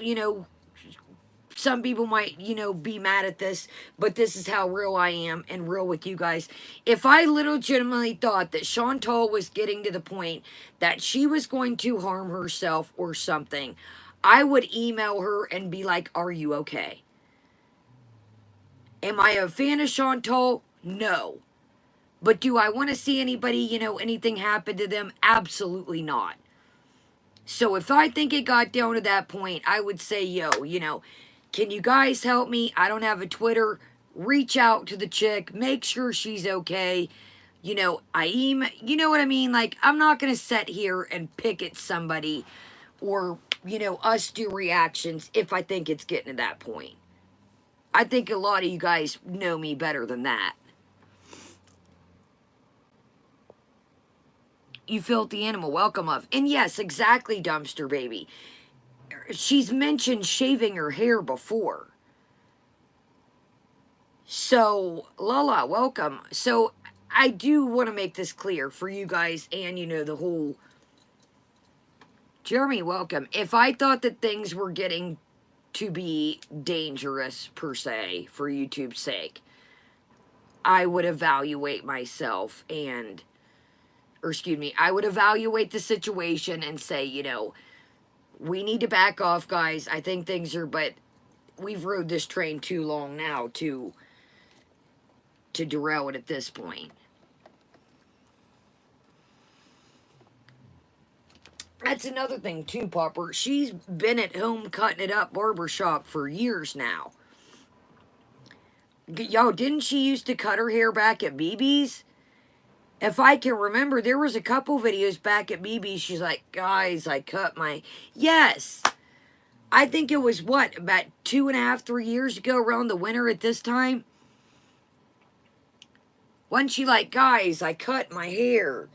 some people might, be mad at this, but this is how real I am and real with you guys. If I legitimately thought that Chantal was getting to the point that she was going to harm herself or something, I would email her and be like, are you okay? Am I a fan of Chantal? No. But do I want to see anybody, anything happen to them? Absolutely not. So if I think it got down to that point, I would say, yo, can you guys help me? I don't have a Twitter. Reach out to the chick. Make sure she's okay. You know what I mean? Like, I'm not going to sit here and pick at somebody or, us do reactions if I think it's getting to that point. I think a lot of you guys know me better than that. You filthy animal, welcome, love. And yes, exactly, dumpster baby. She's mentioned shaving her hair before. So, Lala, welcome. So, I do want to make this clear for you guys and, the whole... Jeremy, welcome. If I thought that things were getting to be dangerous, per se, for YouTube's sake, I would evaluate myself and... Or, excuse me, I would evaluate the situation and say, we need to back off, guys. I think things are... But we've rode this train too long now to derail it at this point. That's another thing too, Popper. She's been at home cutting it up barbershop for years now. Yo, didn't she used to cut her hair back at BB's? If I can remember, there was a couple videos back at BB's. She's like, guys, I cut my... Yes! I think it was, what, about 2.5, 3 years ago around the winter at this time? Wasn't she like, guys, I cut my hair?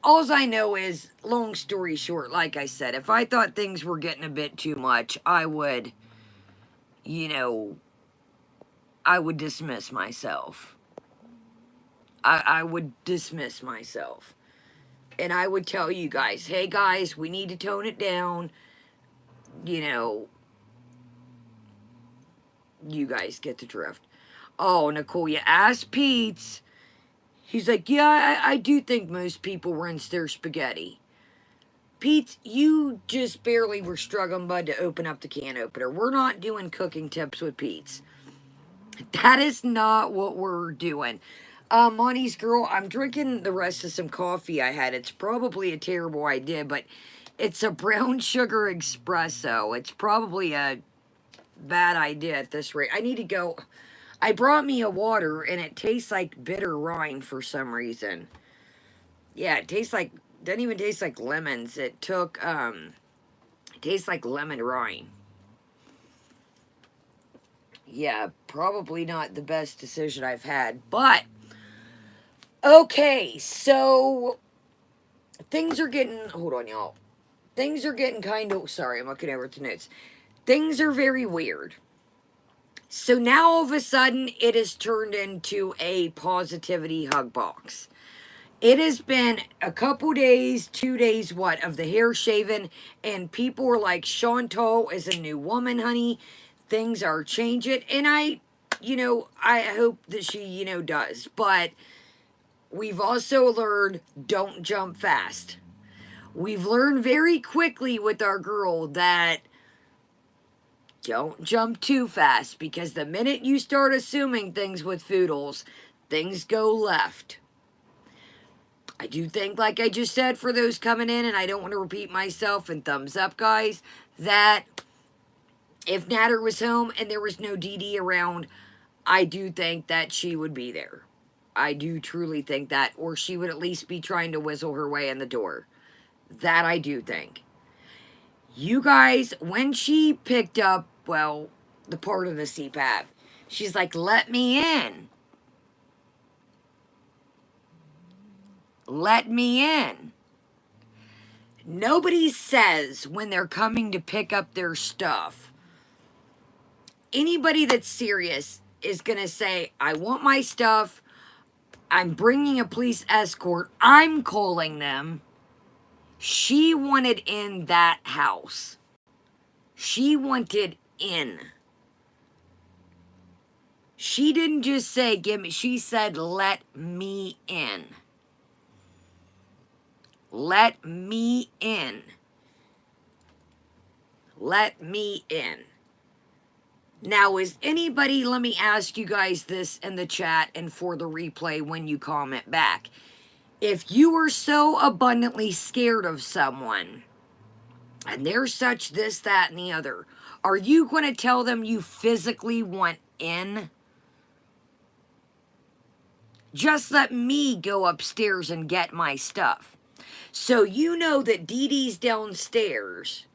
all I know is, long story short, like I said, if I thought things were getting a bit too much, I would, you know, I would dismiss myself. I would dismiss myself. And I would tell you guys, hey guys, we need to tone it down. You know, you guys get the drift. Oh, Nicole, you asked Pete's. He's like, yeah, I do think most people rinse their spaghetti. Pete, you just barely were struggling, bud, to open up the can opener. We're not doing cooking tips with Pete's. That is not what we're doing. Monty's girl, I'm drinking the rest of some coffee I had. It's probably a terrible idea, but it's a brown sugar espresso. It's probably a bad idea at this rate. I need to go. I brought me a water, and it tastes like bitter rind for some reason. Yeah, it tastes like, doesn't even taste like lemons. It tastes like lemon rind. Yeah, probably not the best decision I've had, but okay, so things are getting, hold on, y'all. Things are getting kind of, sorry, I'm looking over at the notes. Things are very weird. So now all of a sudden, it has turned into a positivity hug box. It has been a couple days, 2 days, what, of the hair shaven, and people were like, Chantal is a new woman, honey. Things are changing, and I hope that she, does. But we've also learned, don't jump fast. We've learned very quickly with our girl that don't jump too fast, because the minute you start assuming things with Foodles, things go left. I do think, like I just said, for those coming in, and I don't want to repeat myself, and thumbs up, guys, that if Natter was home and there was no Dee Dee around, I do think that she would be there. I do truly think that, or she would at least be trying to whistle her way in the door. That I do think. You guys, when she picked up, well, the part of the CPAP, she's like, let me in. Let me in. Nobody says when they're coming to pick up their stuff. Anybody that's serious is going to say, I want my stuff. I'm bringing a police escort. I'm calling them. She wanted in that house. She wanted in. She didn't just say, give me. She said, let me in. Let me in. Let me in. Now, is anybody, let me ask you guys this in the chat and for the replay when you comment back. If you are so abundantly scared of someone, and they're such this, that, and the other, are you going to tell them you physically want in? Just let me go upstairs and get my stuff. So you know that Dee Dee's downstairs,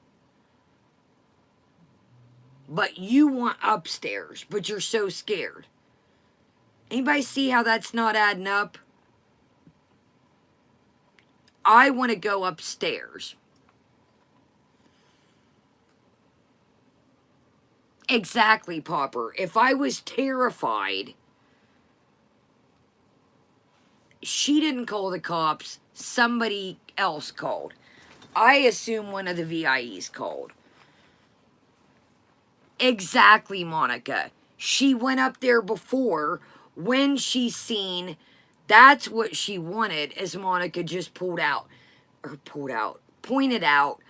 but you want upstairs, but you're so scared. Anybody see how that's not adding up? I want to go upstairs. Exactly, Popper. If I was terrified, she didn't call the cops. Somebody else called. I assume one of the VIEs called. Exactly, Monica. She went up there before when she seen that's what she wanted, as Monica just pointed out.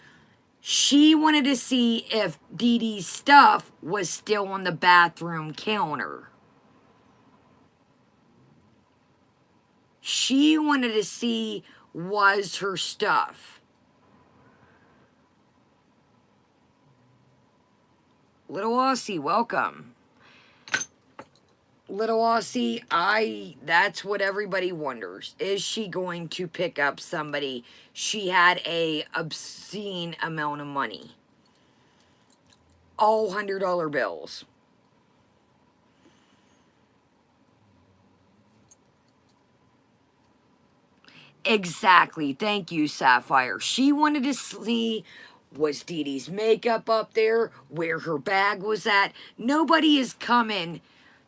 She wanted to see if Dee Dee's stuff was still on the bathroom counter. She wanted to see was her stuff. Little Aussie, welcome. Little Aussie, that's what everybody wonders. Is she going to pick up somebody? She had a obscene amount of money. All $100 bills. Exactly. Thank you, Sapphire. She wanted to see, was Dee Dee's makeup up there, where her bag was at. Nobody is coming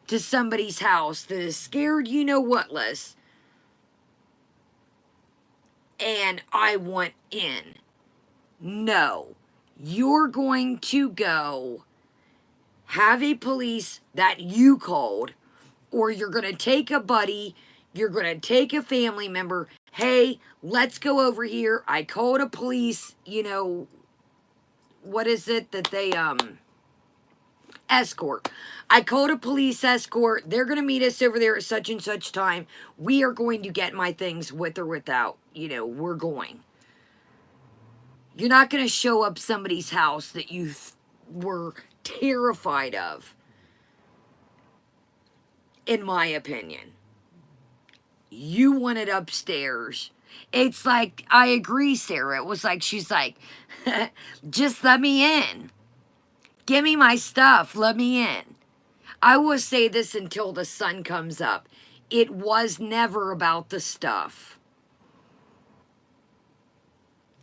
to somebody's house that is scared you know what less. And I want in. No. You're going to go have a police that you called, or you're going to take a buddy, you're going to take a family member. Hey, let's go over here. I called a police, what is it that they, escort. I called a police escort. They're going to meet us over there at such and such time. We are going to get my things with or without. We're going. You're not going to show up somebody's house that you were terrified of, in my opinion. You want it upstairs. It's like, I agree, Sarah. It was like, she's like, just let me in. Give me my stuff. Let me in. I will say this until the sun comes up. It was never about the stuff.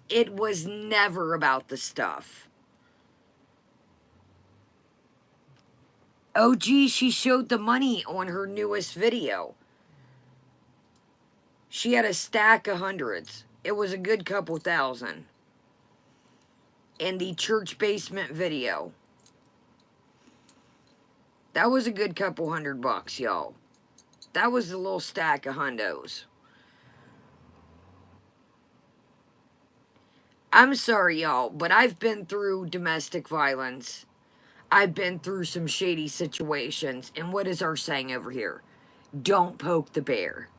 It was never about the stuff. Oh, gee, she showed the money on her newest video. She had a stack of hundreds. It was a good couple thousand. In the church basement video. That was a good couple $100, y'all. That was a little stack of hundos. I'm sorry, y'all, but I've been through domestic violence. I've been through some shady situations. And what is our saying over here? Don't poke the bear.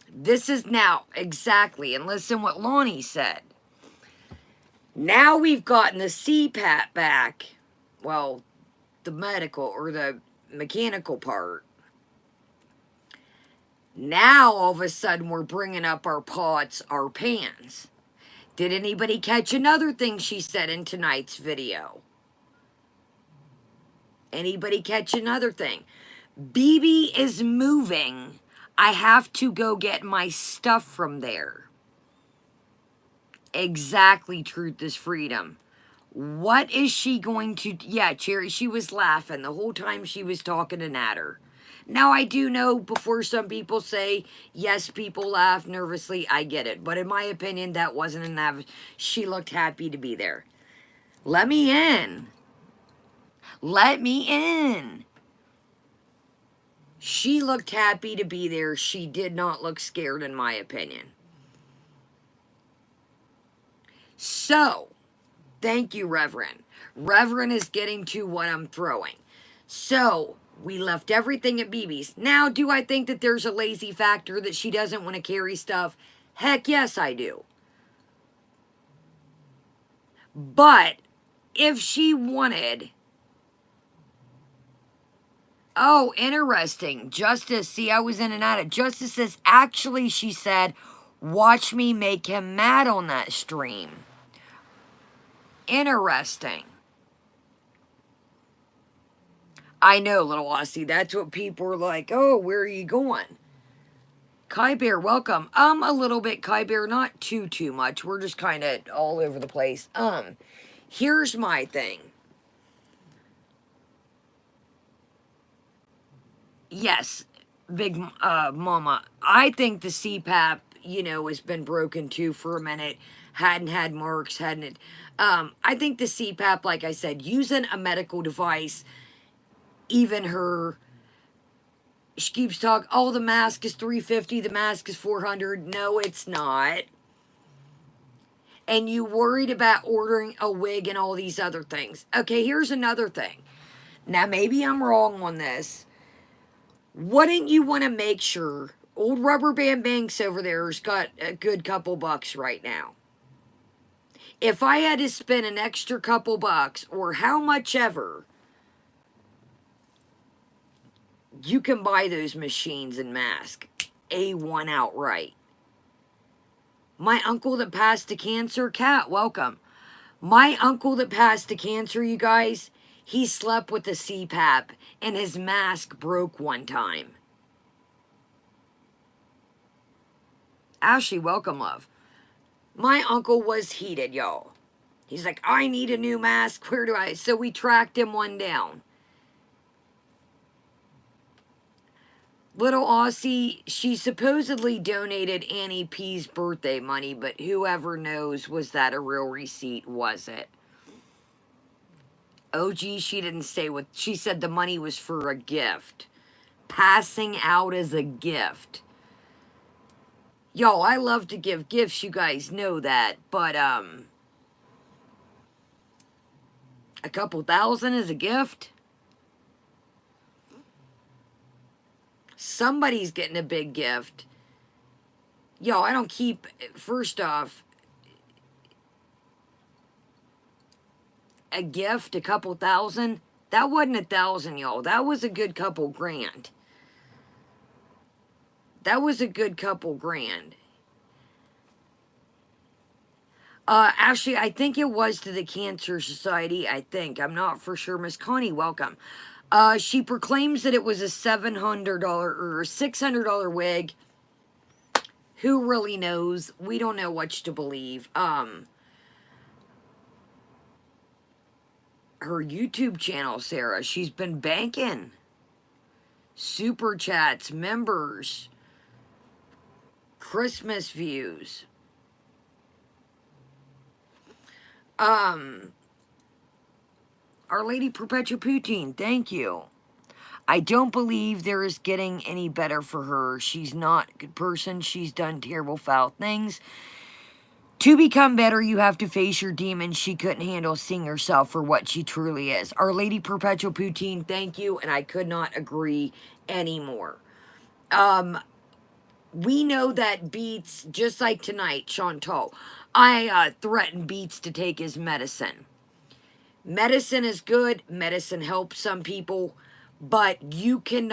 This is now, exactly, and listen what Lonnie said. Now we've gotten the CPAP back. Well, the medical or the mechanical part. Now, all of a sudden, we're bringing up our pots, our pans. Did anybody catch another thing she said in tonight's video? Anybody catch another thing? BB is moving. I have to go get my stuff from there. Exactly, truth is freedom. What is she going to... Yeah, Cherry, she was laughing the whole time she was talking to Natter. Now, I do know before some people say, yes, people laugh nervously, I get it. But in my opinion, that wasn't enough. She looked happy to be there. Let me in. Let me in. She looked happy to be there. She did not look scared, in my opinion. So, thank you, Reverend. Reverend is getting to what I'm throwing. So, we left everything at BB's. Now, do I think that there's a lazy factor that she doesn't want to carry stuff? Heck yes, I do. But, if she wanted... Oh, interesting. Justice, see, I was in and out of... Justice says, actually, she said, watch me make him mad on that stream. Interesting. I know, little Aussie. That's what people are like. Oh, where are you going? Kai Bear, welcome. A little bit, Kai Bear. Not too much. We're just kind of all over the place. Here's my thing. Yes, Big Mama. I think the CPAP, has been broken too for a minute. Hadn't had marks, hadn't. I think the CPAP, like I said, using a medical device, even her, she keeps talking, oh, the mask is $350, the mask is $400. No, it's not. And you worried about ordering a wig and all these other things. Okay, here's another thing. Now, maybe I'm wrong on this. Wouldn't you want to make sure old Rubber Band Banks over there has got a good couple bucks right now? If I had to spend an extra couple bucks, or how much ever, you can buy those machines and masks. A1 outright. My uncle that passed to cancer, Cat, welcome. My uncle that passed to cancer, you guys, he slept with a CPAP and his mask broke one time. Ashley, welcome, love. My uncle was heated, y'all. He's like, I need a new mask. Where do I? So we tracked him one down. Little Aussie, she supposedly donated Annie P's birthday money, but whoever knows, was that a real receipt? Was it? Oh, gee, she didn't say what. She said the money was for a gift. Passing out as a gift. Yo, I love to give gifts, you guys know that, but, a couple thousand as a gift? Somebody's getting a big gift. Yo, I don't keep, first off, a gift, a couple thousand. That wasn't 1,000, y'all. That was a good couple grand. That was a good couple grand. Actually, I think it was to the Cancer Society. I think. I'm not for sure. Miss Connie, welcome. She proclaims that it was a $700 or $600 wig. Who really knows? We don't know which to believe. Her YouTube channel, Sarah, she's been banking. Super chats, members, Christmas views. Our Lady Perpetua Poutine, thank you. I don't believe there is getting any better for her. She's not a good person. She's done terrible, foul things. To become better, you have to face your demons. She couldn't handle seeing herself for what she truly is. Our Lady Perpetual Poutine, thank you, and I could not agree anymore. We know that Beats, just like tonight, Chantal, I threatened Beats to take his medicine. Medicine is good. Medicine helps some people, but you can't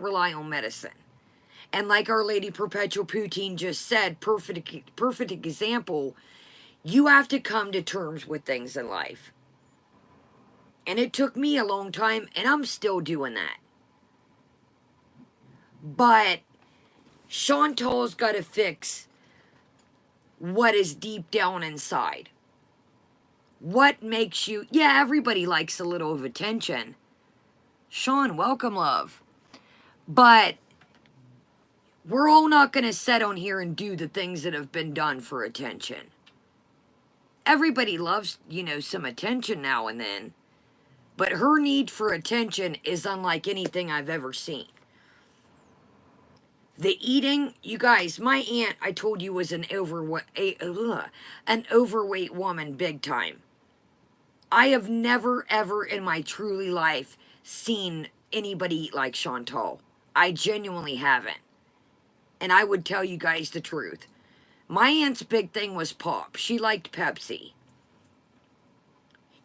rely on medicine. And like Our Lady Perpetual Poutine just said, perfect example, you have to come to terms with things in life. And it took me a long time, and I'm still doing that. But Chantal's got to fix what is deep down inside. What makes you... Yeah, everybody likes a little of attention. Sean, welcome, love. But we're all not going to sit on here and do the things that have been done for attention. Everybody loves, some attention now and then. But her need for attention is unlike anything I've ever seen. The eating, you guys, my aunt, I told you, was an overweight woman big time. I have never, ever in my truly life seen anybody eat like Chantal. I genuinely haven't. And I would tell you guys the truth. My aunt's big thing was pop. She liked Pepsi.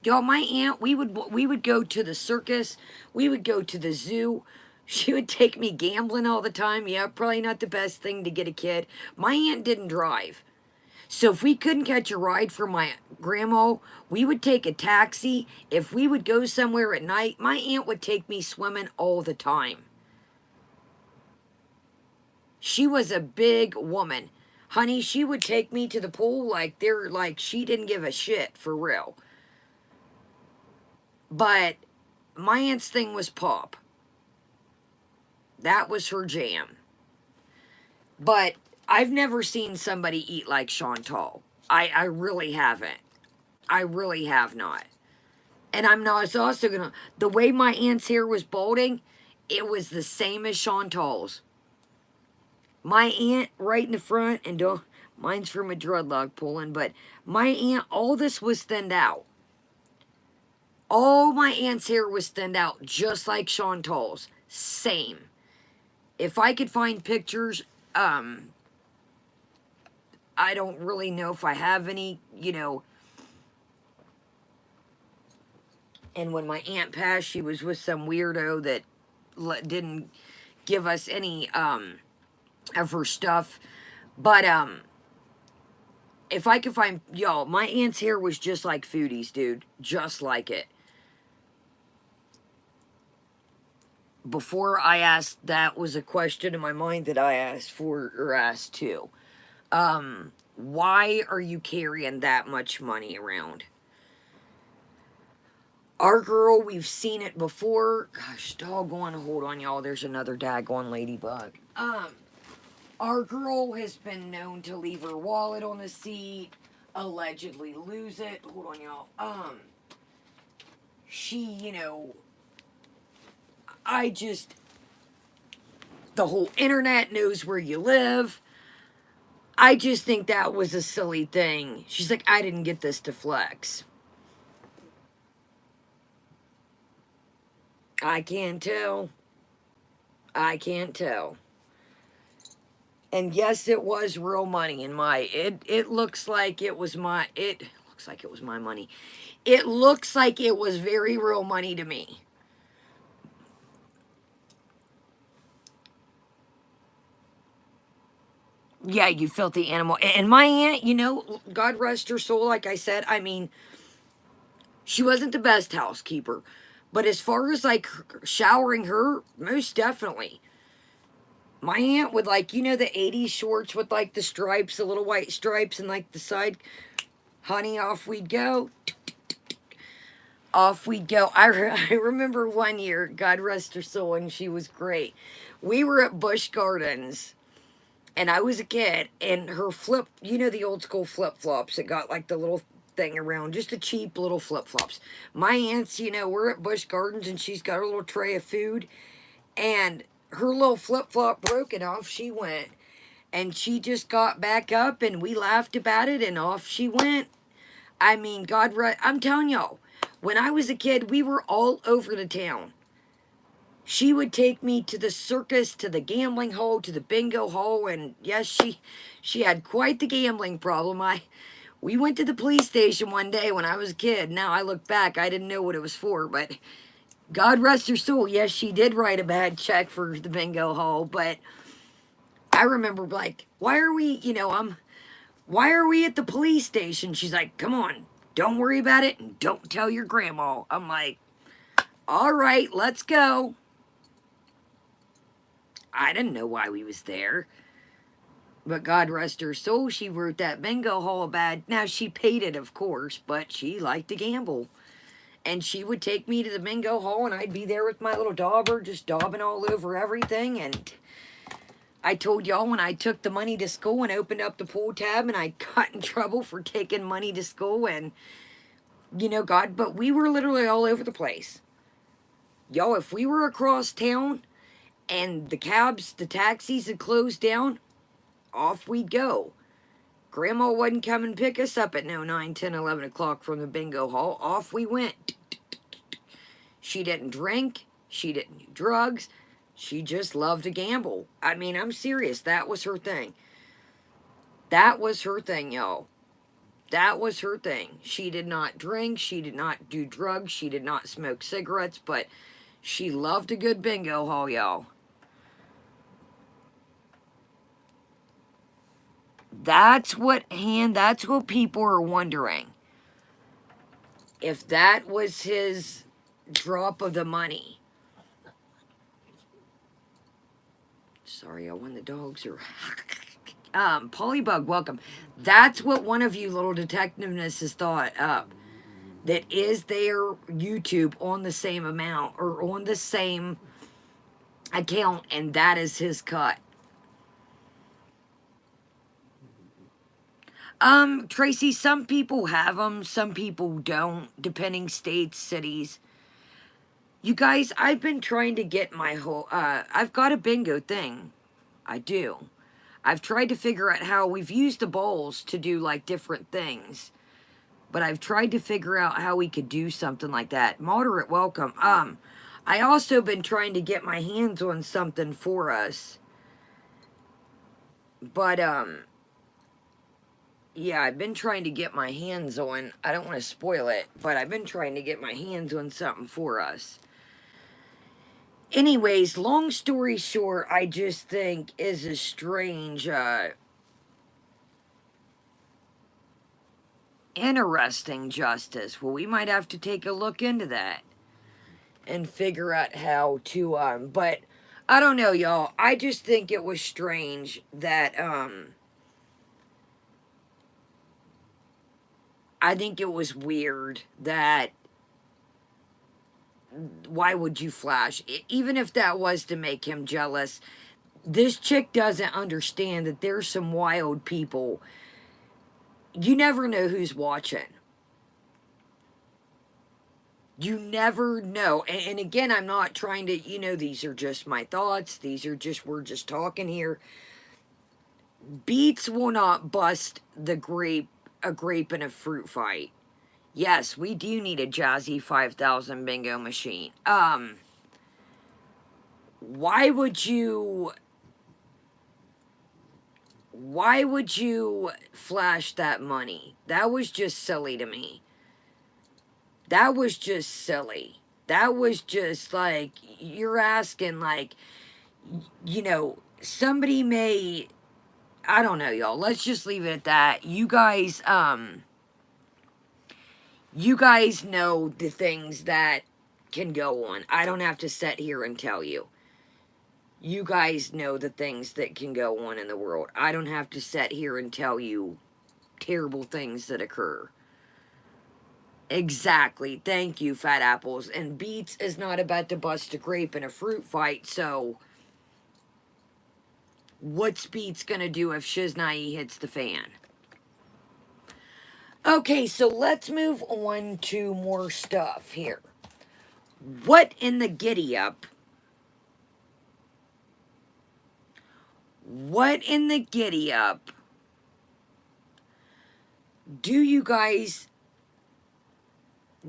Y'all, my aunt, we would go to the circus. We would go to the zoo. She would take me gambling all the time. Yeah, probably not the best thing to get a kid. My aunt didn't drive. So if we couldn't catch a ride for my grandma, we would take a taxi. If we would go somewhere at night, my aunt would take me swimming all the time. She was a big woman. Honey, she would take me to the pool like she didn't give a shit, for real. But my aunt's thing was pop. That was her jam. But I've never seen somebody eat like Chantal. I really haven't. I really have not. And I was also going to... The way my aunt's hair was balding, it was the same as Chantal's. My aunt right in the front, and mine's from a dreadlock pulling, but my aunt, all this was thinned out. All my aunt's hair was thinned out, just like Chantal's. Same. If I could find pictures, I don't really know if I have any, And when my aunt passed, she was with some weirdo that didn't give us any, of her stuff. But, if I could find... Y'all, my aunt's hair was just like Foodie's, dude. Just like it. before I asked, that was a question in my mind that I asked for, or asked too. Why are you carrying that much money around? Our girl, we've seen it before. Gosh, doggone, hold on, y'all. There's another daggone ladybug. Our girl has been known to leave her wallet on the seat, allegedly lose it. Hold on, y'all. She, I just, the whole internet knows where you live. I just think that was a silly thing. She's like, I didn't get this to flex. I can't tell. I can't tell. And yes, it was real money in my, it looks like it was my, it looks like it was my money. It looks like it was very real money to me. Yeah, you filthy animal. And my aunt, God rest her soul, like I said, I mean, she wasn't the best housekeeper. But as far as like showering her, most definitely. My aunt would like, the 80s shorts with like the stripes, the little white stripes, and like the side. Honey, off we'd go. Off we'd go. I remember one year, God rest her soul, and she was great. We were at Busch Gardens, and I was a kid, and her the old school flip flops that got like the little thing around, just the cheap little flip flops. My aunt's, we're at Busch Gardens, and she's got her little tray of food, and her little flip flop broke, and off she went. And she just got back up, and we laughed about it, and off she went. I mean, I'm telling y'all, when I was a kid, we were all over the town. She would take me to the circus, to the gambling hall, to the bingo hall, and yes, she had quite the gambling problem. We went to the police station one day when I was a kid. Now I look back, I didn't know what it was for, but God rest her soul. Yes, she did write a bad check for the bingo hall, but I remember like, why are we at the police station? She's like, come on, don't worry about it and don't tell your grandma. I'm like, all right, let's go. I didn't know why we was there. But God rest her soul, she wrote that bingo hall bad. Now, she paid it, of course, but she liked to gamble. And she would take me to the bingo hall, and I'd be there with my little dauber, just daubing all over everything. And I told y'all when I took the money to school and opened up the pool tab, and I got in trouble for taking money to school. And, God, but we were literally all over the place. Y'all, if we were across town and the taxis had closed down, off we'd go. Grandma wouldn't come and pick us up at 9, 10, 11 o'clock from the bingo hall. Off we went. She didn't drink. She didn't do drugs. She just loved to gamble. I mean, I'm serious. That was her thing. That was her thing, y'all. That was her thing. She did not drink. She did not do drugs. She did not smoke cigarettes, but she loved a good bingo hall, y'all. That's what people are wondering. If that was his drop of the money. Sorry, when the dogs are... Polybug, welcome. That's what one of you little detectiveness has thought up. That is their YouTube on the same amount or on the same account, and that is his cut. Tracy, some people have them, some people don't, depending states, cities. You guys, I've been trying to get my whole, I've got a bingo thing. I do. I've tried to figure out how we've used the bowls to do like different things. But I've tried to figure out how we could do something like that. Moderate welcome. I also been trying to get my hands on something for us. But, yeah, I've been trying to get my hands on, I don't want to spoil it, but I've been trying to get my hands on something for us. Anyways, long story short, I just think is a strange, interesting justice. Well, we might have to take a look into that. and figure out how to, but I don't know, y'all. I just think it was strange that, I think it was weird that, why would you flash? Even if that was to make him jealous, this chick doesn't understand that there's some wild people. You never know who's watching. You never know. And again, I'm not trying to, these are just my thoughts. These are just, we're just talking here. Beats will not bust a grape in a fruit fight. Yes, we do need a Jazzy 5000 bingo machine. Why would you flash that money? That was just silly to me. That was just silly. That was just like, you're asking, like, somebody may, I don't know, y'all. Let's just leave it at that. You guys know the things that can go on. I don't have to sit here and tell you. You guys know the things that can go on in the world. I don't have to sit here and tell you terrible things that occur. Exactly. Thank you, Fat Apples. And Beats is not about to bust a grape in a fruit fight, so what's Beats gonna do if Shiznai hits the fan? Okay, so let's move on to more stuff here. What in the giddy up? What in the giddy up do you guys...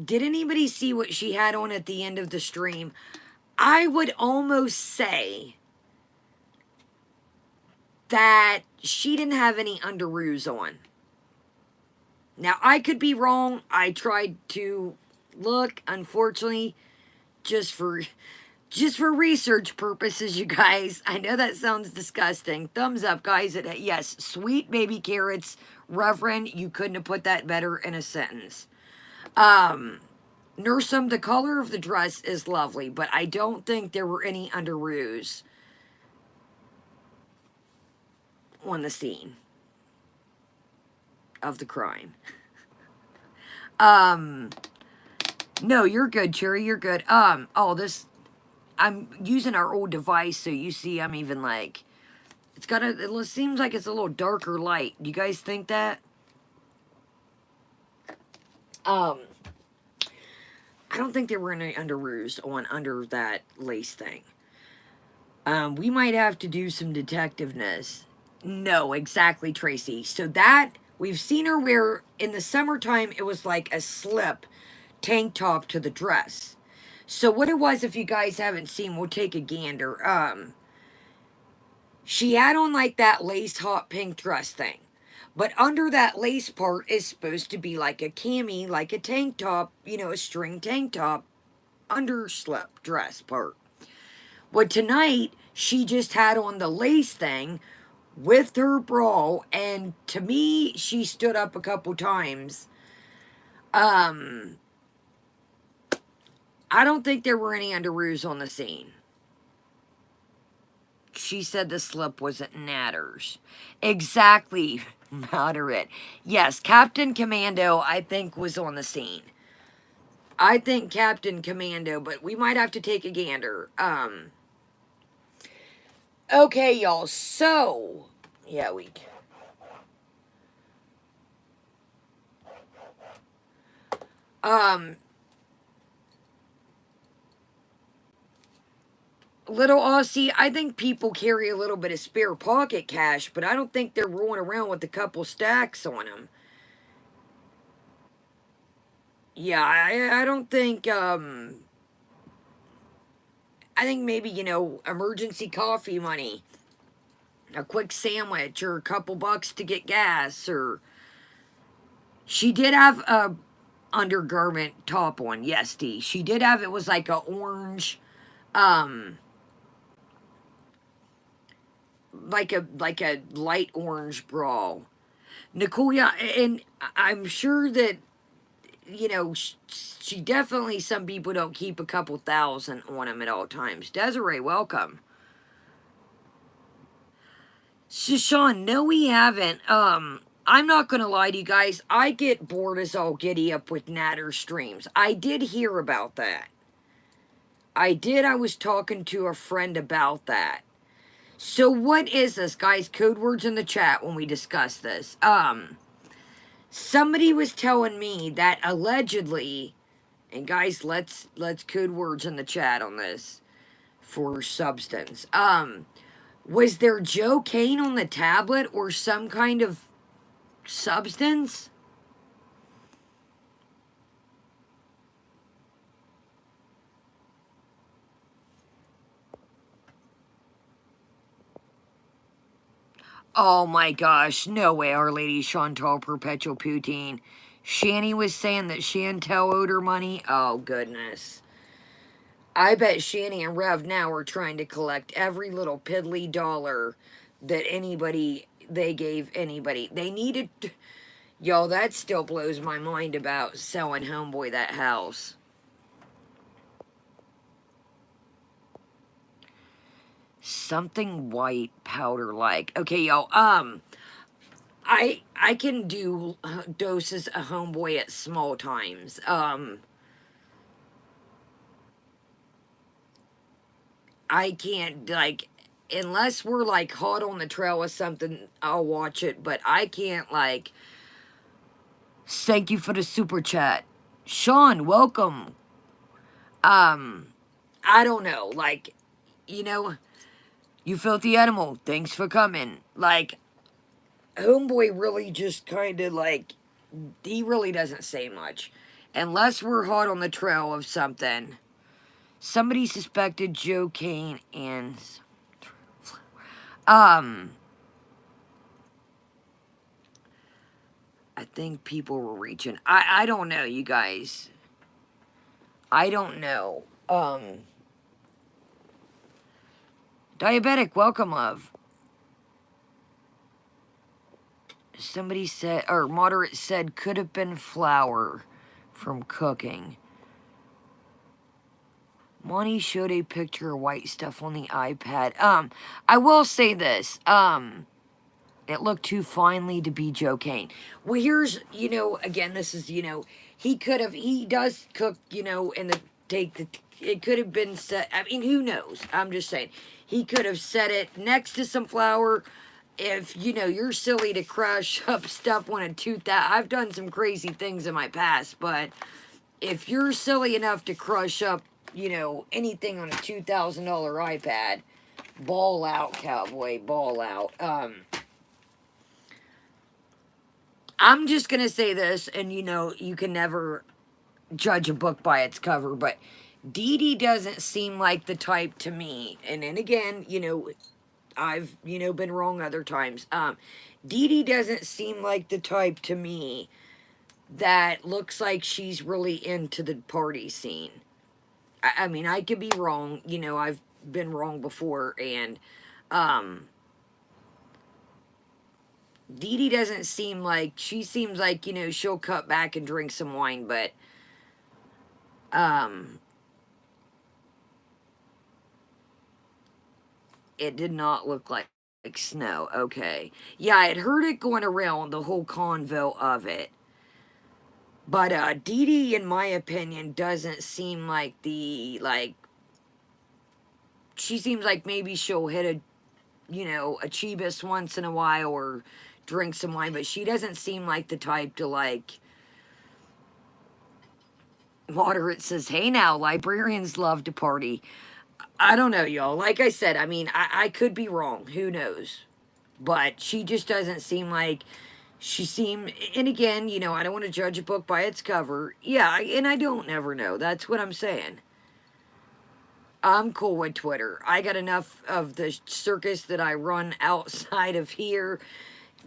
Did anybody see what she had on at the end of the stream? I would almost say that she didn't have any underoos on. Now, I could be wrong. I tried to look, unfortunately, just for research purposes, you guys. I know that sounds disgusting. Thumbs up, guys. Yes, sweet baby carrots. Reverend, you couldn't have put that better in a sentence. Nursum, the color of the dress is lovely, but I don't think there were any underoos on the scene of the crime. No, you're good, Cherry, you're good. I'm using our old device, so you see I'm even like, it seems like it's a little darker light. Do you guys think that? I don't think there were any underoos under that lace thing. We might have to do some detectiveness. No, exactly, Tracy. So that, we've seen her wear, in the summertime, it was like a slip tank top to the dress. So what it was, if you guys haven't seen, we'll take a gander. She had on like that lace hot pink dress thing. But under that lace part is supposed to be like a cami, like a tank top, a string tank top, underslip dress part. Well, tonight, she just had on the lace thing with her bra, and to me, she stood up a couple times. I don't think there were any underoos on the scene. She said the slip was at Natters. Exactly, moderate. Yes, Captain Commando, I think, was on the scene. I think Captain Commando, but we might have to take a gander. Okay, y'all, so... Yeah, Little Aussie, I think people carry a little bit of spare pocket cash, but I don't think they're rolling around with a couple stacks on them. Yeah, I don't think, I think maybe, emergency coffee money, a quick sandwich, or a couple bucks to get gas, or... She did have a undergarment top on, yes, D. She did have, it was like a orange, like a light orange bra. Nicole, yeah, and I'm sure that you know, she definitely, some people don't keep a couple thousand on them at all times. Desiree, welcome. So, Sean, no, we haven't. I'm not gonna lie to you guys. I get bored as all giddy up with Natter streams. I did hear about that. I did. I was talking to a friend about that. So, what is this, guys? Code words in the chat when we discuss this. Somebody was telling me that allegedly, and guys, let's code words in the chat on this for substance. Was there Joe Kane on the tablet or some kind of substance? Oh my gosh, no way, Our Lady Chantal Perpetual Poutine. Shanny was saying that Chantel owed her money. Oh goodness. I bet Shanny and Rev now are trying to collect every little piddly dollar that they gave anybody. They needed, yo, that still blows my mind about selling Homeboy that house. Something white powder like. Okay, yo, I can do doses of Homeboy at small times. I can't, like, unless we're like hot on the trail with something, I'll watch it, but I can't, like. Thank you for the super chat. Sean, welcome. I don't know, like, you know, you filthy animal, thanks for coming. Like, Homeboy really just kind of like, he really doesn't say much. Unless we're hot on the trail of something. Somebody suspected Joe Kane and I think people were reaching. I don't know, you guys. I don't know. Diabetic, welcome, love. Somebody said, or Moderate said, could have been flour from cooking. Monty showed a picture of white stuff on the iPad. I will say this. It looked too finely to be Joe Kane. Well, here's, you know, again, this is, you know, he does cook, you know, it could have been set, I mean, who knows? I'm just saying. He could have set it next to some flour. If, you know, you're silly to crush up stuff on a 2000, I've done some crazy things in my past, but if you're silly enough to crush up, you know, anything on a $2,000 iPad, ball out, cowboy, ball out. I'm just going to say this, and you know, you can never judge a book by its cover, but Dee Dee doesn't seem like the type to me. And then again, you know, I've, you know, been wrong other times. Dee Dee doesn't seem like the type to me that looks like she's really into the party scene. I mean, I could be wrong. You know, I've been wrong before, and Dee Dee doesn't seem like, she seems like, you know, she'll cut back and drink some wine, but, it did not look like snow. Okay. Yeah, I had heard it going around, the whole convo of it. But, Dee Dee, in my opinion, doesn't seem like she seems like maybe she'll hit you know, a Chibis once in a while or drink some wine, but she doesn't seem like the type to, like, Moderate says, hey now, librarians love to party. I don't know, y'all. Like I said, I mean, I could be wrong. Who knows? But she just doesn't seem like and again, you know, I don't want to judge a book by its cover. Yeah, and I don't never know. That's what I'm saying. I'm cool with Twitter. I got enough of the circus that I run outside of here,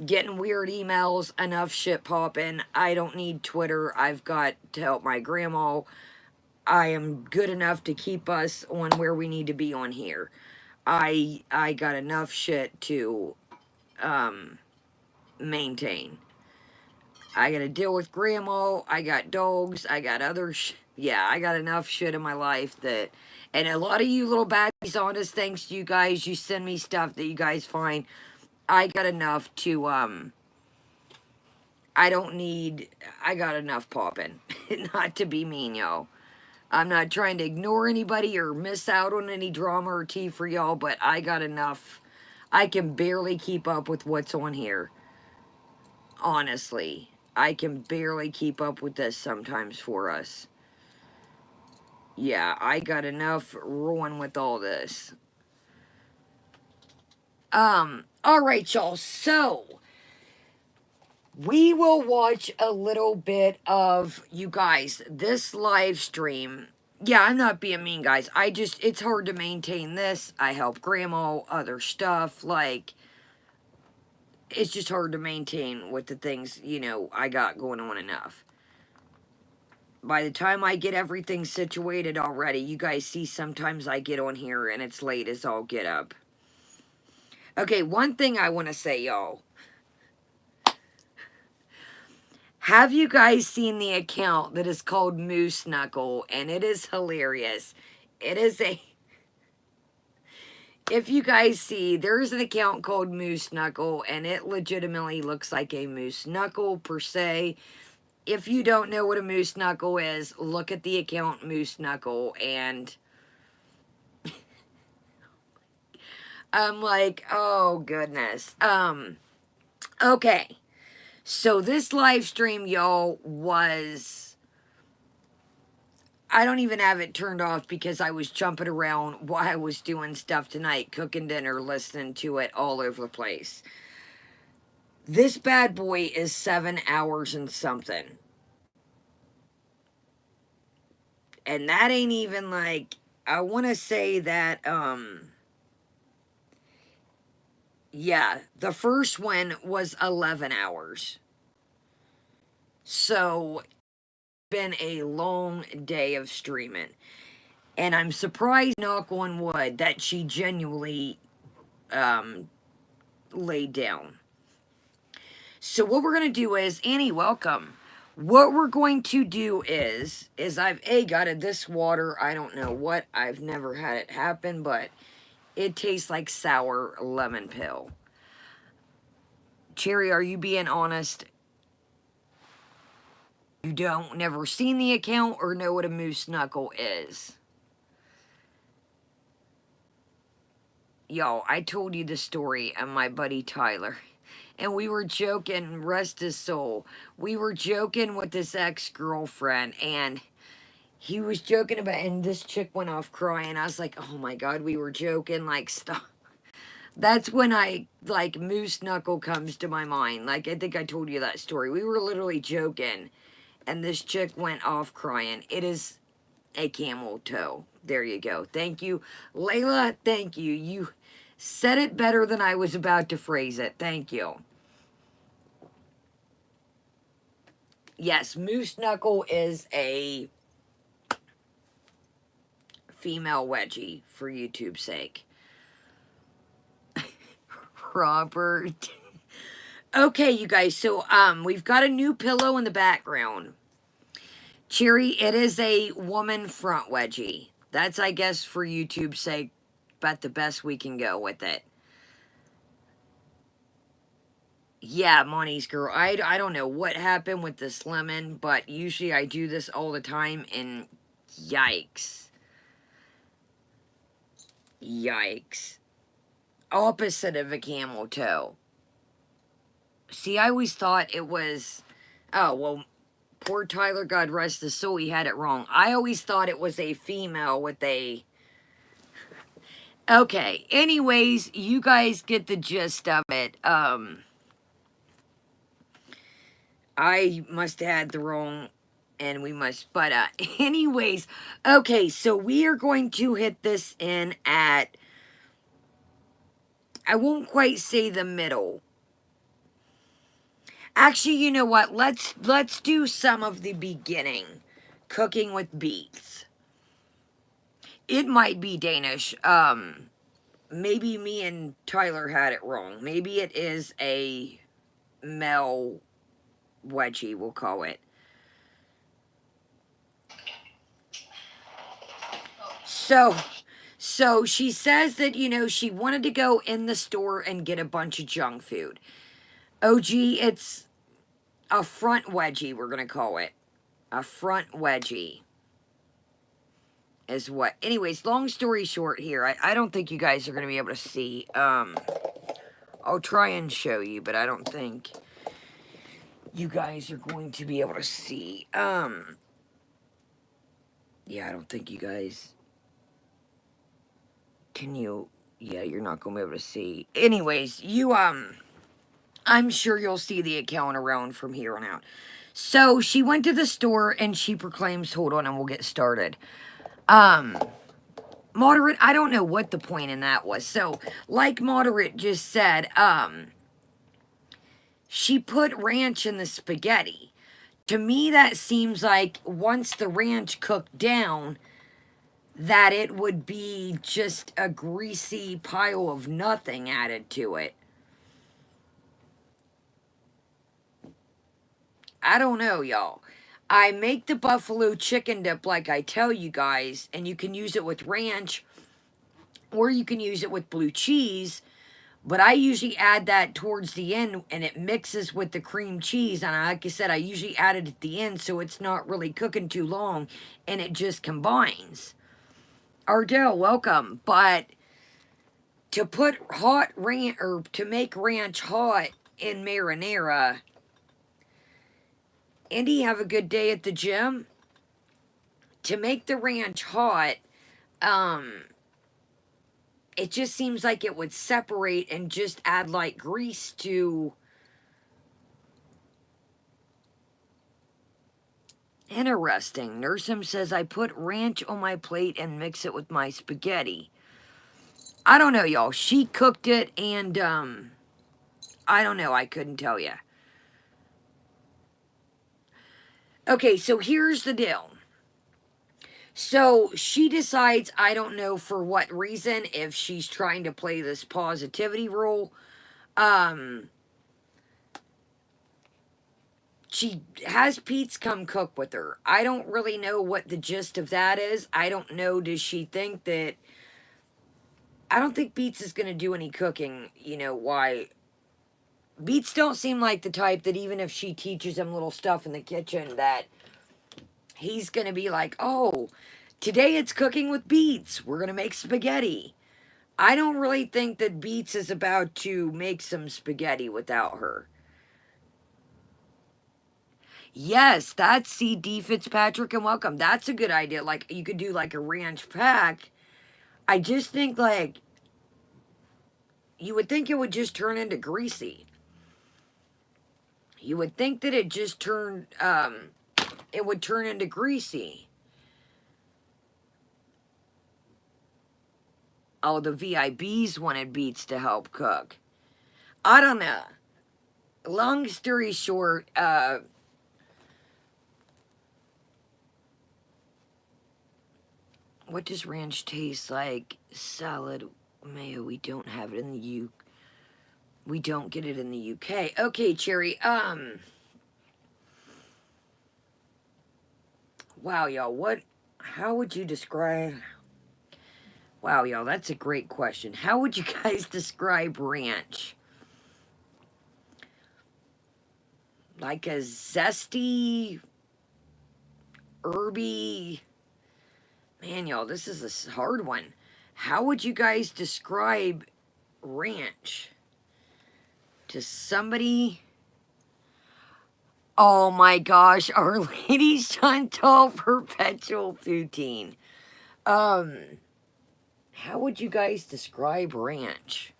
getting weird emails, enough shit popping. I don't need Twitter. I've got to help my grandma. I am good enough to keep us on where we need to be on here. I got enough shit to maintain. I gotta deal with grandma. I got dogs. I got other yeah, I got enough shit in my life that, and a lot of you little baddies, honest, thanks to you guys, you send me stuff that you guys find. I got enough to, I don't need, I got enough popping. Not to be mean, y'all. I'm not trying to ignore anybody or miss out on any drama or tea for y'all, but I got enough. I can barely keep up with what's on here. Honestly, I can barely keep up with this sometimes for us. Yeah, I got enough ruin with all this. All right, y'all. So, we will watch a little bit of, you guys, this live stream. Yeah, I'm not being mean, guys. It's hard to maintain this. I help grandma, other stuff. Like, it's just hard to maintain with the things, I got going on enough. By the time I get everything situated already, you guys see sometimes I get on here and it's late as all get up. Okay, one thing I want to say, y'all. Have you guys seen the account that is called Moose Knuckle? And it is hilarious. It is a... If you guys see, there's an account called Moose Knuckle, and it legitimately looks like a moose knuckle, per se. If you don't know what a moose knuckle is, look at the account Moose Knuckle, and... I'm like, oh, goodness. Okay. So this live stream, y'all, was... I don't even have it turned off because I was jumping around while I was doing stuff tonight, cooking dinner, listening to it all over the place. This bad boy is 7 hours and something. And that ain't even like, I want to say that, yeah, the first one was 11 hours. So, it's been a long day of streaming. And I'm surprised, knock on wood, that she genuinely laid down. So what we're going to do is, Annie, welcome. What we're going to do is I've gutted this water. I don't know what. I've never had it happen, but it tastes like sour lemon pill. Cherry, are you being honest? You don't never seen the account or know what a moose knuckle is? Y'all, I told you the story of my buddy Tyler. And we were joking, rest his soul. We were joking with this ex-girlfriend, and he was joking about, and this chick went off crying. I was like, oh my God, we were joking, like, stop. That's when Moose Knuckle comes to my mind. Like, I think I told you that story. We were literally joking, and this chick went off crying. It is a camel toe. There you go. Thank you. Layla, thank you. You said it better than I was about to phrase it. Thank you. Yes, Moose Knuckle is a female wedgie for YouTube's sake. Robert. Okay, you guys, so we've got a new pillow in the background. Cherry, it is a woman front wedgie. That's, I guess, for YouTube's sake, but the best we can go with it. Yeah, Monty's girl. I don't know what happened with this lemon, but usually I do this all the time, and yikes. Yikes. Opposite of a camel toe. See, I always thought it was... Oh, well, poor Tyler, God rest his soul, he had it wrong. I always thought it was a female with a... Okay, anyways, you guys get the gist of it. I must have had the wrong, and we must, but anyways, okay, so we are going to hit this in at, I won't quite say the middle. Actually, you know what, let's do some of the beginning, cooking with beets. It might be Danish, maybe me and Tyler had it wrong. Maybe it is a male wedgie, we'll call it. So she says that, you know, she wanted to go in the store and get a bunch of junk food. OG, it's a front wedgie, we're going to call it. A front wedgie is what. Anyways, long story short here, I don't think you guys are going to be able to see. I'll try and show you, but I don't think you guys are going to be able to see. Yeah, I don't think you guys... Can you... Yeah, you're not going to be able to see. Anyways, you, I'm sure you'll see the account around from here on out. So, she went to the store and she proclaims, hold on and we'll get started. Moderate, I don't know what the point in that was. So, like Moderate just said, she put ranch in the spaghetti. To me, that seems like once the ranch cooked down, that it would be just a greasy pile of nothing added to it. I don't know, y'all. I make the buffalo chicken dip like I tell you guys, and you can use it with ranch, or you can use it with blue cheese, but I usually add that towards the end, and it mixes with the cream cheese, and like I said, I usually add it at the end, so it's not really cooking too long, and it just combines. Ardell, welcome, but to put hot ranch, or to make ranch hot in marinara... Andy, have a good day at the gym. To make the ranch hot, it just seems like it would separate and just add like grease to... Interesting. Nursim says, I put ranch on my plate and mix it with my spaghetti. I don't know, y'all. She cooked it and, I don't know. I couldn't tell you. Okay, so here's the deal. So she decides, I don't know for what reason, if she's trying to play this positivity role, she has Pete's come cook with her. I don't really know what the gist of that is. I don't know, does she think that... I don't think Beats is going to do any cooking, you know, why... Beats don't seem like the type that even if she teaches him little stuff in the kitchen that he's going to be like, oh, today it's cooking with Beats. We're going to make spaghetti. I don't really think that Beats is about to make some spaghetti without her. Yes, that's C.D. Fitzpatrick, and welcome. That's a good idea. Like, you could do like a ranch pack. I just think, like, you would think it would just turn into greasy. You would think that it just turned, it would turn into greasy. Oh, the VIBs wanted Beats to help cook. I don't know. Long story short, what does ranch taste like? Salad mayo. We don't have it in the We don't get it in the UK. Okay, Cherry. Wow, y'all. How would you describe... Wow, y'all, that's a great question. How would you guys describe ranch? Like a zesty, herby... Man, y'all, this is a hard one. How would you guys describe ranch to somebody? Oh my gosh, Our Lady Chantal Perpetual Poutine. How would you guys describe ranch?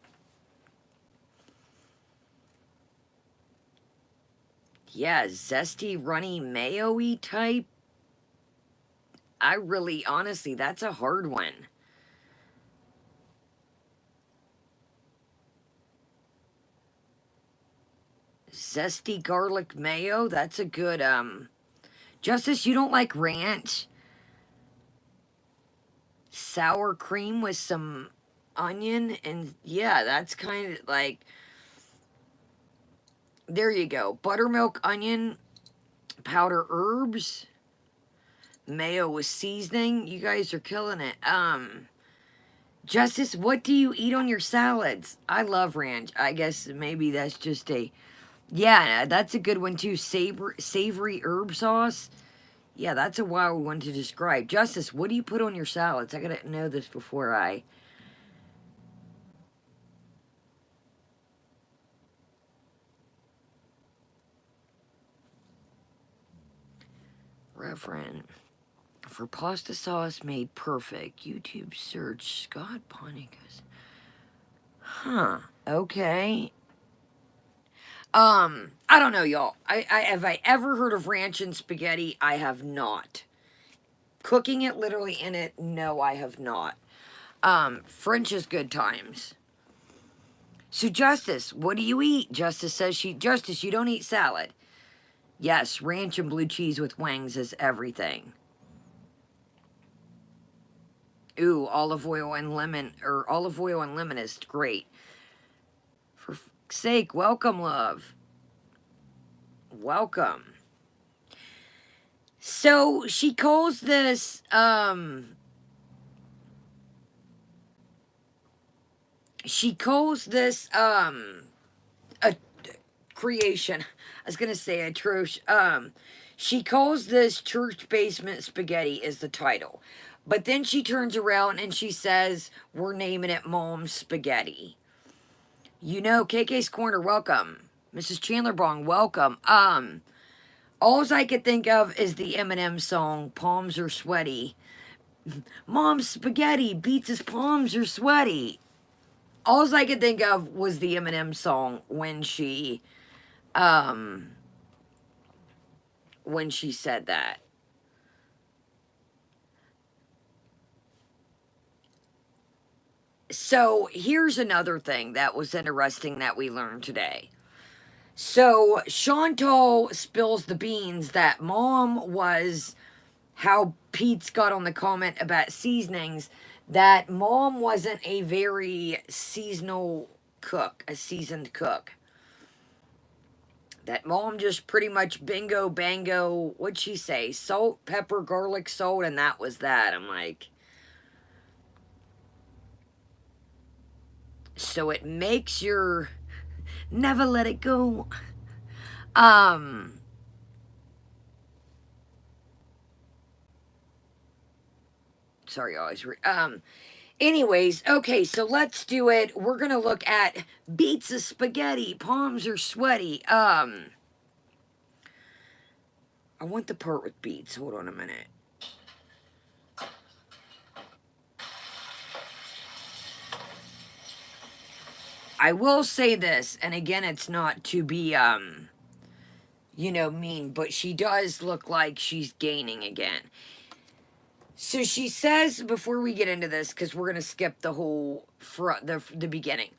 Yeah, zesty, runny, mayo-y type. I really, honestly, that's a hard one. Zesty garlic mayo, that's a good, Justice, you don't like ranch? Sour cream with some onion, and yeah, that's kind of like... There you go. Buttermilk, onion, powder, herbs, mayo with seasoning. You guys are killing it. Justice, what do you eat on your salads? I love ranch. I guess maybe that's just a... Yeah, that's a good one too. Savory herb sauce. Yeah, that's a wild one to describe. Justice, what do you put on your salads? I gotta know this before I... Reverend. For pasta sauce made perfect. YouTube search Scott Ponikas. Huh. Okay. I don't know, y'all. Have I ever heard of ranch and spaghetti? I have not. Cooking it literally in it, no, I have not. French is good times. So Justice, what do you eat? Justice says Justice, you don't eat salad. Yes, ranch and blue cheese with wings is everything. Ooh, olive oil and lemon, or olive oil and lemon is great. For fuck's sake, welcome, love. Welcome. So she calls this, a creation. I was gonna say atrocious. She calls this church basement spaghetti is the title. But then she turns around and she says, we're naming it Mom's Spaghetti. You know, KK's Corner, welcome. Mrs. Chandler Bong, welcome. Alls I could think of is the Eminem song, Palms Are Sweaty. Mom's spaghetti beats his palms are sweaty. Alls I could think of was the Eminem song when she said that. So here's another thing that was interesting that we learned today. So Chantal spills the beans that Mom was, how Pete's got on the comment about seasonings, that Mom wasn't a very seasonal cook, a seasoned cook. That Mom just pretty much bingo, bango, what'd she say? Salt, pepper, garlic, salt, and that was that. I'm like... So it makes your... Never let it go. Sorry, always... Anyways, okay, so let's do it. We're gonna look at beats of spaghetti. Palms are sweaty. I want the part with beets. Hold on a minute. I will say this, and again, it's not to be, you know, mean, but she does look like she's gaining again. So she says, before we get into this, because we're going to skip the whole, the beginning.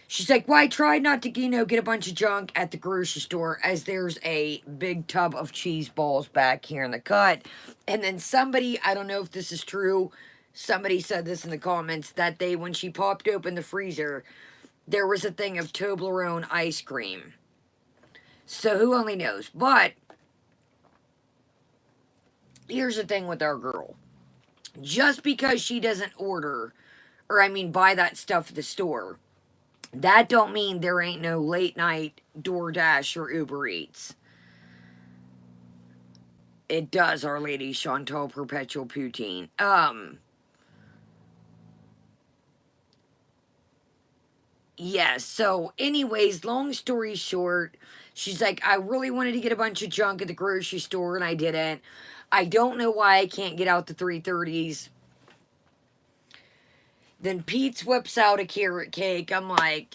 She's like, well, I tried not to, you know, get a bunch of junk at the grocery store, as there's a big tub of cheese balls back here in the cut. And then somebody, I don't know if this is true, somebody said this in the comments, that they, when she popped open the freezer, there was a thing of Toblerone ice cream. So who only knows? But here's the thing with our girl. Just because she doesn't order, or I mean buy that stuff at the store, that don't mean there ain't no late night DoorDash or Uber Eats. It does, Our Lady Chantal Perpetual Poutine. Yeah, so anyways, long story short, she's like, I really wanted to get a bunch of junk at the grocery store and I didn't. I don't know why I can't get out the 330s. Then Pete's whips out a carrot cake. I'm like...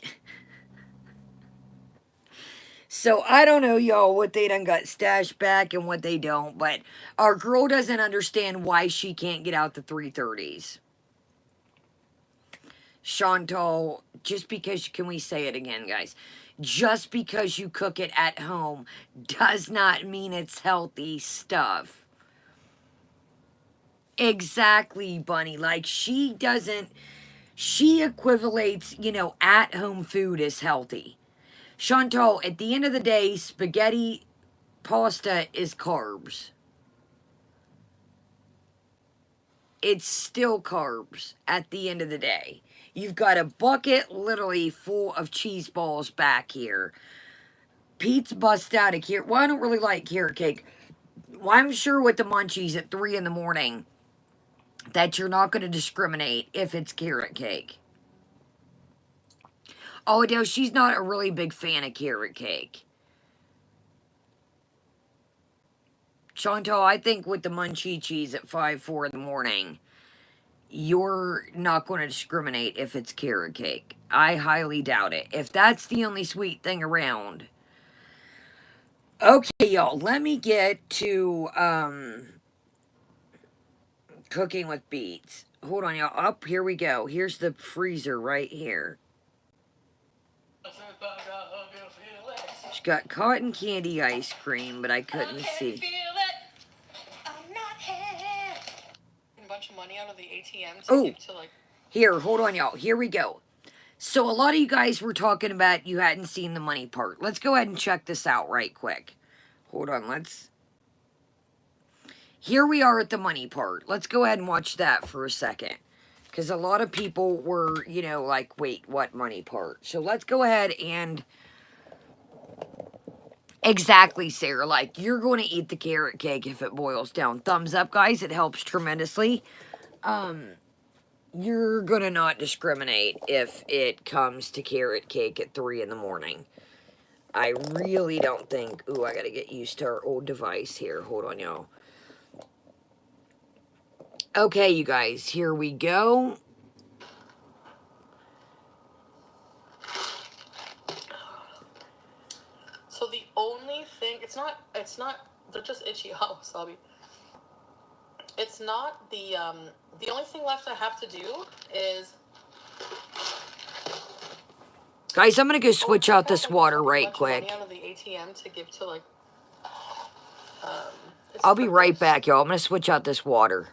So I don't know, y'all, what they done got stashed back and what they don't, but our girl doesn't understand why she can't get out the 330s. Chantal, just because, can we say it again, guys? Just because you cook it at home does not mean it's healthy stuff. Exactly, Bunny. Like, she doesn't, she equivalates, you know, at-home food as healthy. Chantal, at the end of the day, spaghetti pasta is carbs. It's still carbs at the end of the day. You've got a bucket literally full of cheese balls back here. Pete's bust out of carrot. Well, I don't really like carrot cake. Well, I'm sure with the munchies at 3 in the morning that you're not going to discriminate if it's carrot cake. Oh, no, she's not a really big fan of carrot cake. Chantal, I think with the munchie cheese at 4 in the morning, you're not going to discriminate if it's carrot cake. I highly doubt it. If that's the only sweet thing around. Okay, y'all, let me get to cooking with beets. Hold on, y'all. Up, here we go. Here's the freezer right here. She's got cotton candy ice cream, but I couldn't see. A bunch of money out of the ATM to give to like. Here, hold on, y'all. Here we go. So a lot of you guys were talking about you hadn't seen the money part. Let's go ahead and check this out right quick. Hold on, Here we are at the money part. Let's go ahead and watch that for a second. Because a lot of people were, you know, like, wait, what money part? So let's go ahead and... Exactly, Sarah. Like, you're going to eat the carrot cake if it boils down. Thumbs up, guys. It helps tremendously. You're going to not discriminate if it comes to carrot cake at 3 in the morning. I really don't think... Ooh, I got to get used to our old device here. Hold on, y'all. Okay, you guys. Here we go. So the only thing... It's not... They're just itchy. Oh, Sobby. It's not the... The only thing left I have to do is... Guys, I'm going to go switch out this water right quick. Money out of the ATM to give to, like... I'll be right back, y'all. I'm going to switch out this water.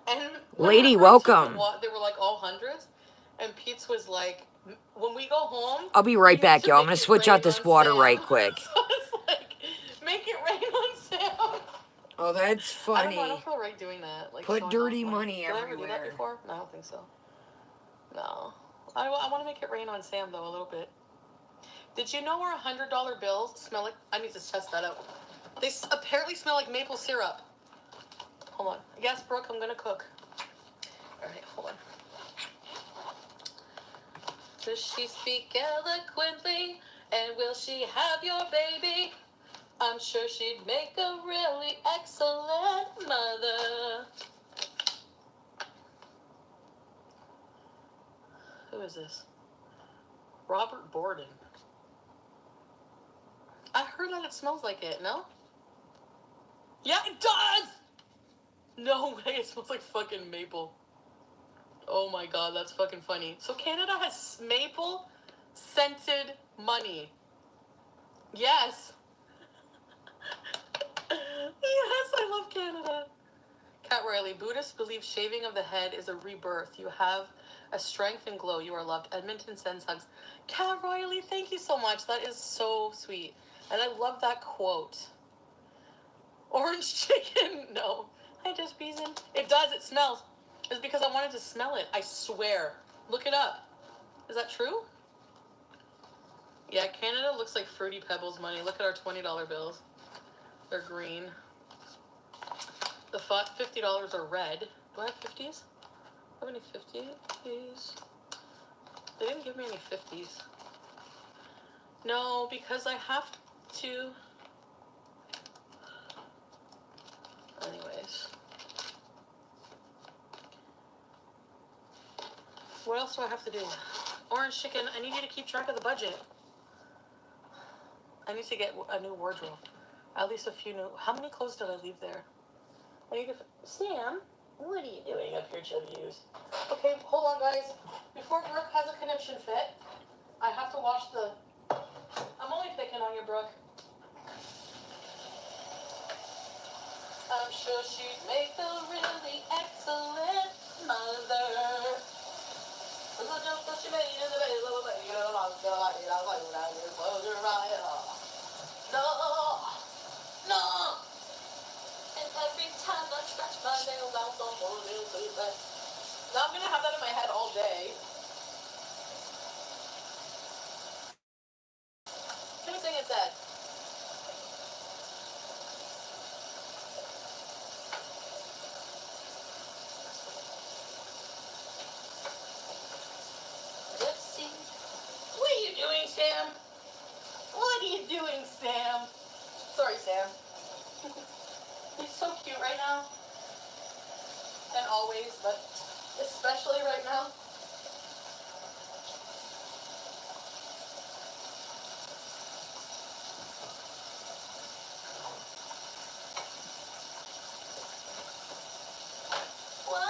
And lady, welcome. They were like all hundreds. And Pete's was like, when we go home... I'll be right back, y'all. I'm going to switch out this water right quick. So it's like, make it rain on Sam. Oh, that's funny. I don't feel right doing that. Like, put dirty money everywhere. Did I ever do that before? No, I don't think so. No. I want to make it rain on Sam, though, a little bit. Did you know our $100 bills smell like... I need to test that out. They apparently smell like maple syrup. Hold on. Yes, Brooke, I'm going to cook. All right, hold on. Does she speak eloquently? And will she have your baby? I'm sure she'd make a really excellent mother. Who is this? Robert Borden. I heard that it smells like it, no? Yeah, it does! No way, it smells like fucking maple. Oh my god, that's fucking funny. So Canada has maple scented money. Yes. Yes, I love Canada. Cat Riley, Buddhists believe shaving of the head is a rebirth. You have a strength and glow. You are loved. Edmonton sends hugs. Cat Riley, thank you so much. That is so sweet. And I love that quote. Orange chicken. No. I just beezin'. It does. It smells. It's because I wanted to smell it. I swear. Look it up. Is that true? Yeah, Canada looks like Fruity Pebbles money. Look at our $20 bills. They're green. The $50 are red. Do I have 50s? Do I have any 50s? They didn't give me any 50s. No, because I have to... Anyways. What else do I have to do? Orange chicken. I need you to keep track of the budget. I need to get a new wardrobe. At least a few new... How many clothes did I leave there? I need to... Sam, what are you doing up here, Chubbies? Okay, hold on, guys. Before Brooke has a conniption fit, I have to wash the... I'm only picking on you, Brooke. I'm sure she'd make a really excellent mother. Close your eyes. No, no. And every time I scratch my nails, I'm so little baby. Now I'm gonna have that in my head all day. Let me sing instead. Gypsy. What are you doing, Sam? What are you doing, Sam? Sorry, Sam. He's so cute right now. And always, but especially right now. Whoa.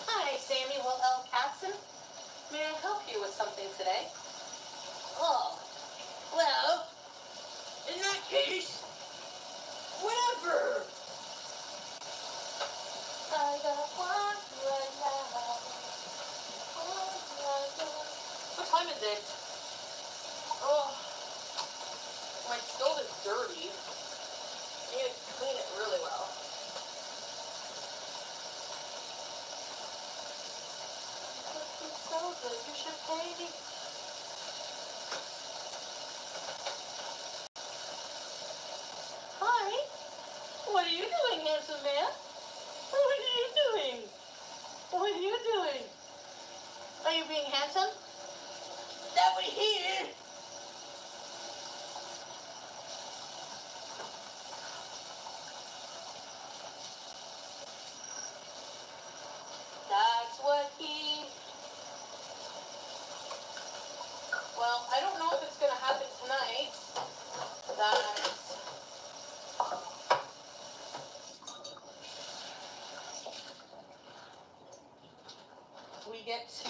Hi, Samuel L. Katzen. May I help you with something today? Oh, well, in that case, whatever. I got one right now. What time is it? Oh, my stove is dirty. I need to clean it really well. It's so good, you should pay me. Hi. What are you doing, handsome man? What are you doing? What are you doing? Are you being handsome? That way here. That's what he... Well, I don't know if it's going to happen tonight. That's... We get to...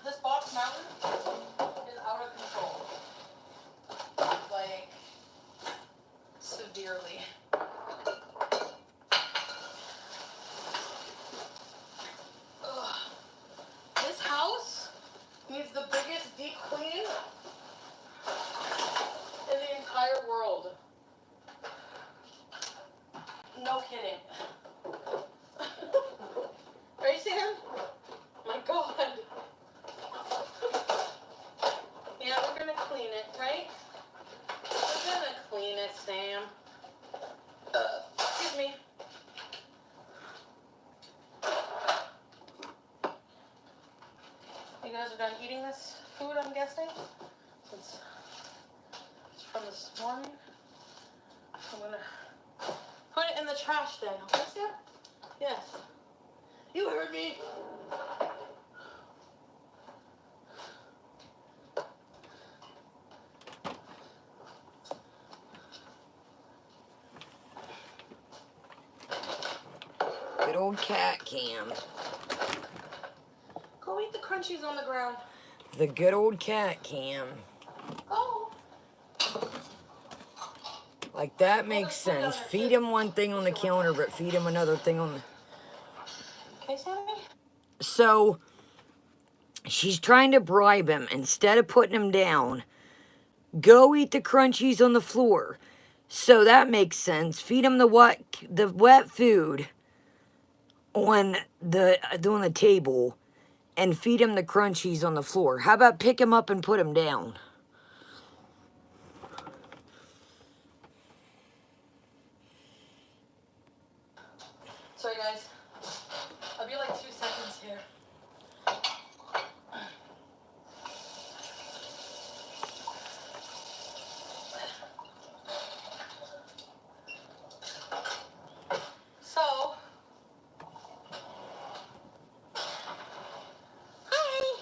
This box mountain is out of control. Like, severely. Ugh. This house needs the biggest deep clean in the entire world. No kidding. Right, Sam? My God. Yeah, we're gonna clean it, right? We're gonna clean it, Sam. Excuse me. You guys are done eating this food, I'm guessing? Since it's from this morning. I'm gonna put it in the trash then, okay, Sam? Yes. You heard me. Good old cat Cam. Go eat the crunchies on the ground. The good old cat Cam. Oh. Like, that makes sense. Feed him one thing on the counter, but feed him another thing on the... Okay, Sammy? So, she's trying to bribe him. Instead of putting him down, go eat the crunchies on the floor. So that makes sense. Feed him the wet food on the table, and feed him the crunchies on the floor. How about pick him up and put him down? Sorry, guys. I'll be like 2 seconds here. So, hi.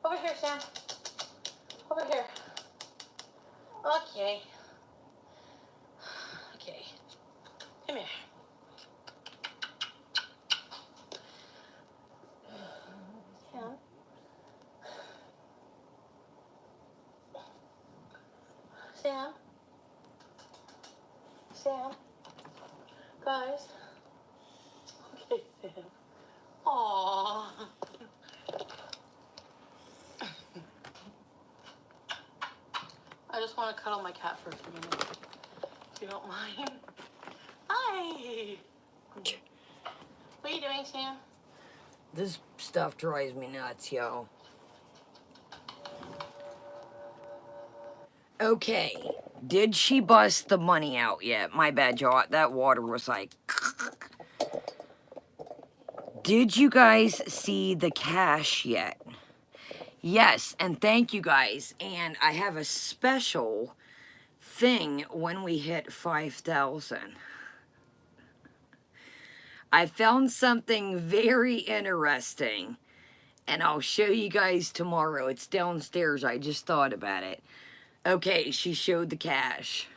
Over here, Sam. Over here. Okay. Okay. Come here. Sam. Sam. Sam. Guys. Okay, Sam. Aww. I just want to cuddle my cat for a few minutes, if you don't mind. Hi. What are you doing, Sam? This stuff drives me nuts, yo. Okay, did she bust the money out yet? My bad, y'all. That water was like... Did you guys see the cash yet? Yes, and thank you guys. And I have a special thing when we hit 5,000. I found something very interesting, and I'll show you guys tomorrow. It's downstairs. I just thought about it. Okay, she showed the cash.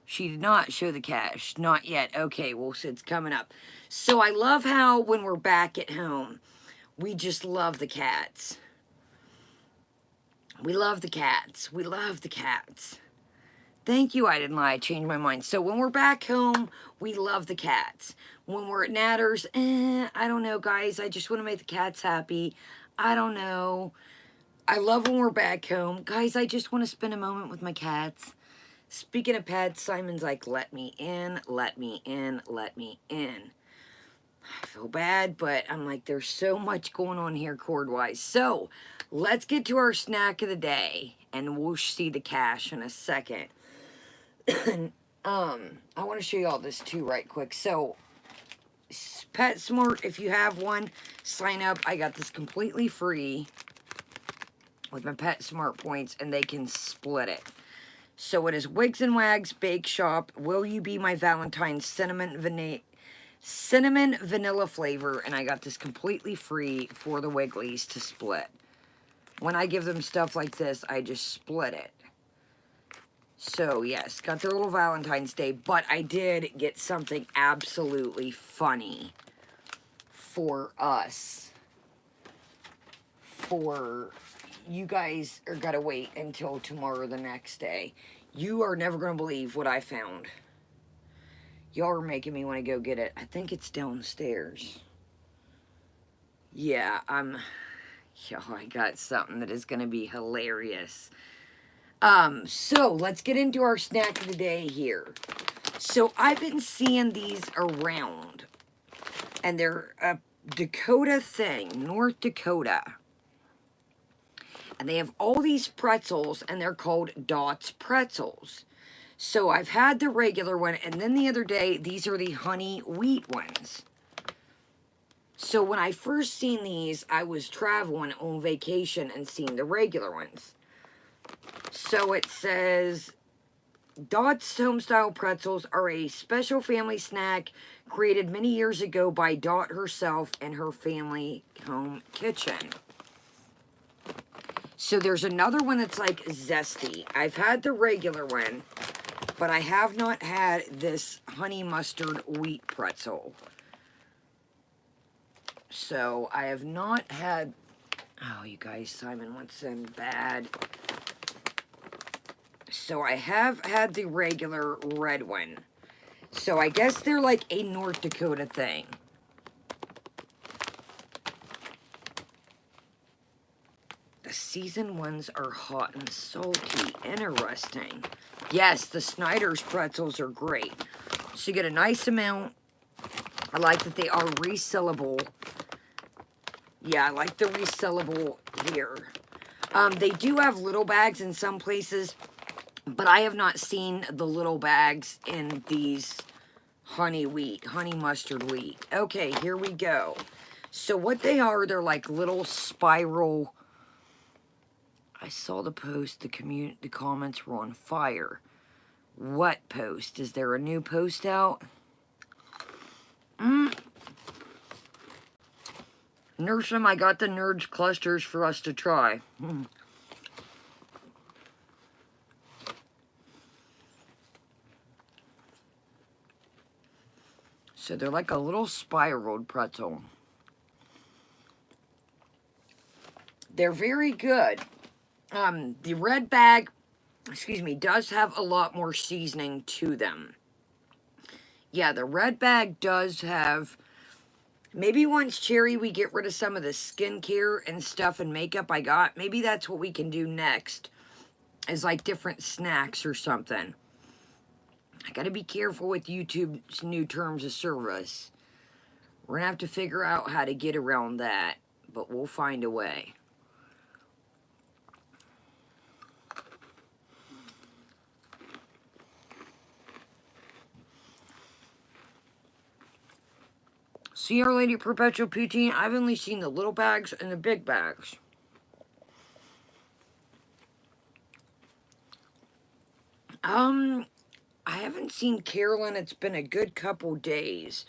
She did not show the cash. Not yet. Okay, well, it's coming up. So I love how when we're back at home, we just love the cats. We love the cats. We love the cats. Thank you, I didn't lie. I changed my mind. So when we're back home, we love the cats. When we're at Natters, I don't know, guys. I just want to make the cats happy. I don't know. I love when we're back home. Guys, I just want to spend a moment with my cats. Speaking of pets, Simon's like, let me in, let me in, let me in. I feel bad, but I'm like, there's so much going on here cord-wise. So, let's get to our snack of the day, and we'll see the cash in a second. I want to show you all this too right quick. So, PetSmart, if you have one, sign up. I got this completely free with my PetSmart points, and they can split it. So it is Wigs and Wags Bake Shop. Will You Be My Valentine Cinnamon Vanilla flavor, and I got this completely free for the Wigglies to split. When I give them stuff like this, I just split it. So, yes, got their little Valentine's Day, but I did get something absolutely funny for us. For you guys are gotta wait until tomorrow, the next day. You are never gonna believe what I found. Y'all are making me want to go get it. I think it's downstairs. Yeah, yo, I got something that is gonna be hilarious. So let's get into our snack of the day here. So I've been seeing these around, and they're a Dakota thing, North Dakota. And they have all these pretzels, and they're called Dots Pretzels. So I've had the regular one, and then the other day, these are the honey wheat ones. So when I first seen these, I was traveling on vacation and seen the regular ones. So it says, Dot's Homestyle Pretzels are a special family snack created many years ago by Dot herself and her family home kitchen. So there's another one that's like zesty. I've had the regular one, but I have not had this honey mustard wheat pretzel. So I have not had, oh, you guys, Simon wants them bad. So I have had the regular red one. So I guess they're like a North Dakota thing. The seasoned ones are hot and salty. Interesting. Yes, the Snyder's pretzels are great. So you get a nice amount. I like that they are resellable. Yeah, I like the resellable here. They do have little bags in some places, but I have not seen the little bags in these honey mustard wheat. Okay, here we go. So what they are, they're like little spiral. I saw the post, the comments were on fire. What post? Is there a new post out? Nurseum, I got the Nerds clusters for us to try. So they're like a little spiraled pretzel. They're very good. The red bag, excuse me, does have a lot more seasoning to them. Yeah, the red bag does have... Maybe once, Cherry, we get rid of some of the skincare and stuff and makeup I got, maybe that's what we can do next. Is like different snacks or something. I gotta be careful with YouTube's new terms of service. We're gonna have to figure out how to get around that, but we'll find a way. See, Our Lady Perpetual Poutine, I've only seen the little bags and the big bags. I haven't seen Carolyn. It's been a good couple days.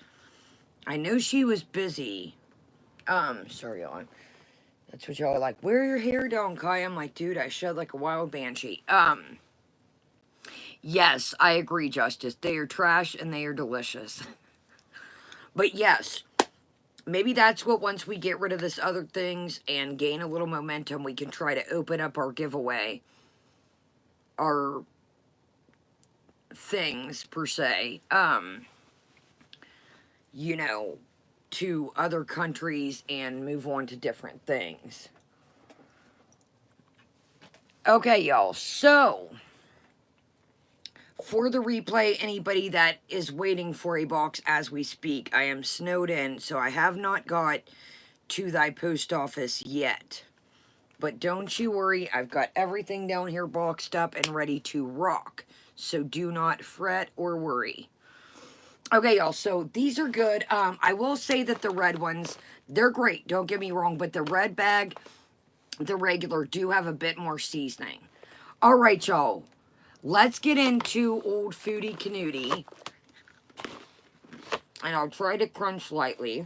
I know she was busy. Sorry, y'all. That's what y'all are like. Wear your hair down, Kai. I'm like, dude, I shed like a wild banshee. Yes, I agree, Justice. They are trash and they are delicious. But yes, maybe that's what, once we get rid of this other things and gain a little momentum, we can try to open up our giveaway. Our things, per se. You know, to other countries and move on to different things. Okay, y'all. So, for the replay, anybody that is waiting for a box as we speak, I am snowed in, so I have not got to thy post office yet. But don't you worry, I've got everything down here boxed up and ready to rock. So do not fret or worry. Okay, y'all, so these are good. I will say that the red ones, they're great, don't get me wrong, but the red bag, the regular, do have a bit more seasoning. All right, y'all, let's get into Old Foodie Canootie. And I'll try to crunch lightly.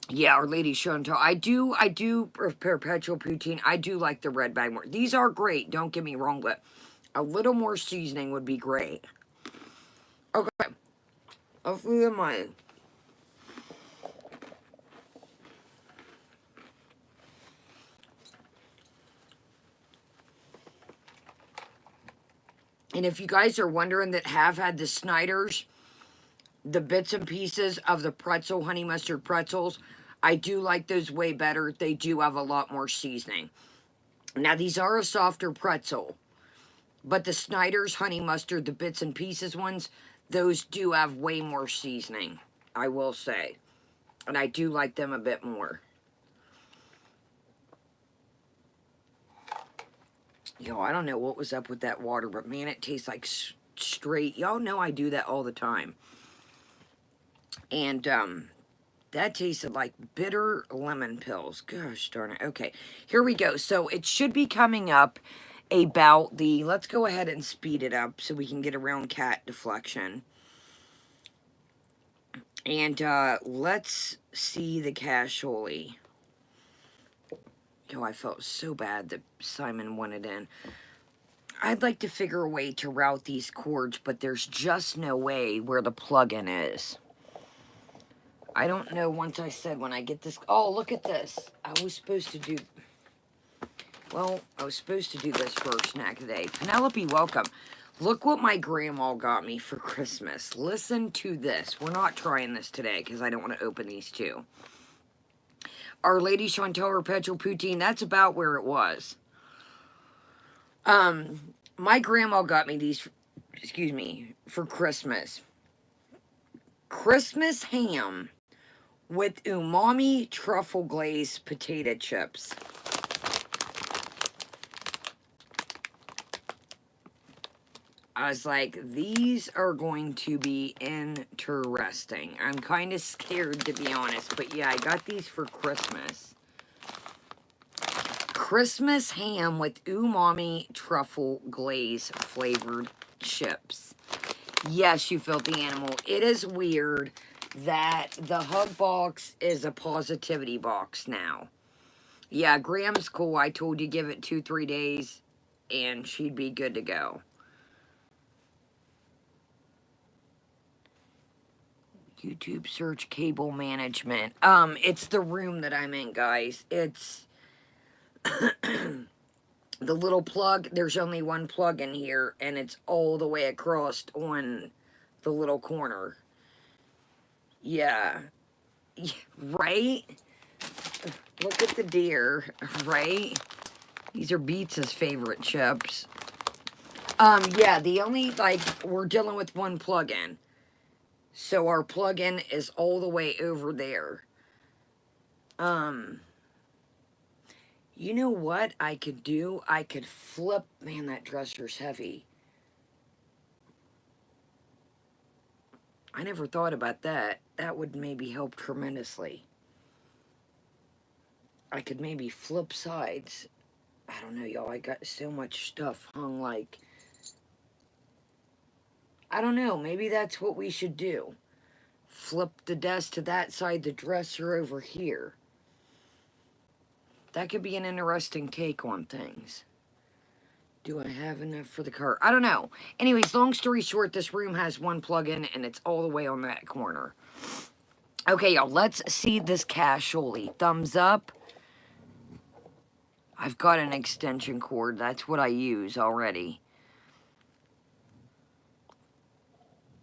Yeah, Our Lady Show and Tell. I do Perpetual Poutine. I do like the red bag more. These are great, don't get me wrong, but a little more seasoning would be great. Okay. I'll feel mine. And if you guys are wondering that have had the Snyder's, the bits and pieces of the pretzel, honey mustard pretzels, I do like those way better. They do have a lot more seasoning. Now, these are a softer pretzel, but the Snyder's honey mustard, the bits and pieces ones, those do have way more seasoning, I will say. And I do like them a bit more. Yo, I don't know what was up with that water, but man, it tastes like straight. Y'all know I do that all the time. And, that tasted like bitter lemon pills. Gosh darn it. Okay, here we go. So it should be coming up about the... Let's go ahead and speed it up so we can get around cat deflection. And let's see the casserole. Oh, I felt so bad that Simon wanted in. I'd like to figure a way to route these cords, but there's just no way where the plug-in is. I don't know, once I said when I get this... Oh, look at this. I was supposed to do... Well, I was supposed to do this for a snack today. Penelope, welcome. Look what my grandma got me for Christmas. Listen to this. We're not trying this today because I don't want to open these two. Our Lady Chantal Perpetual Poutine, that's about where it was. My grandma got me these, excuse me, for Christmas. Christmas ham with umami truffle glazed potato chips. I was like, these are going to be interesting. I'm kind of scared, to be honest. But yeah, I got these for Christmas. Christmas ham with umami truffle glaze flavored chips. Yes, you filthy animal. It is weird that the hug box is a positivity box now. Yeah, Graham's cool. I told you give it 2-3 days and she'd be good to go. YouTube search cable management. It's the room that I'm in, guys. It's the little plug. There's only one plug in here, and it's all the way across on the little corner. Yeah. Right? Look at the deer, right? These are Beats' favorite chips. Yeah, the only, like, we're dealing with one plug-in. So our plug-in is all the way over there. You know what I could do? I could flip, man, that dresser's heavy. I never thought about that. That would maybe help tremendously. I could maybe flip sides. I don't know, y'all. I got so much stuff hung like... I don't know. Maybe that's what we should do. Flip the desk to that side, the dresser over here. That could be an interesting take on things. Do I have enough for the car? I don't know. Anyways, long story short, this room has one plug-in, and it's all the way on that corner. Okay, y'all, let's see this casually. Thumbs up. I've got an extension cord. That's what I use already.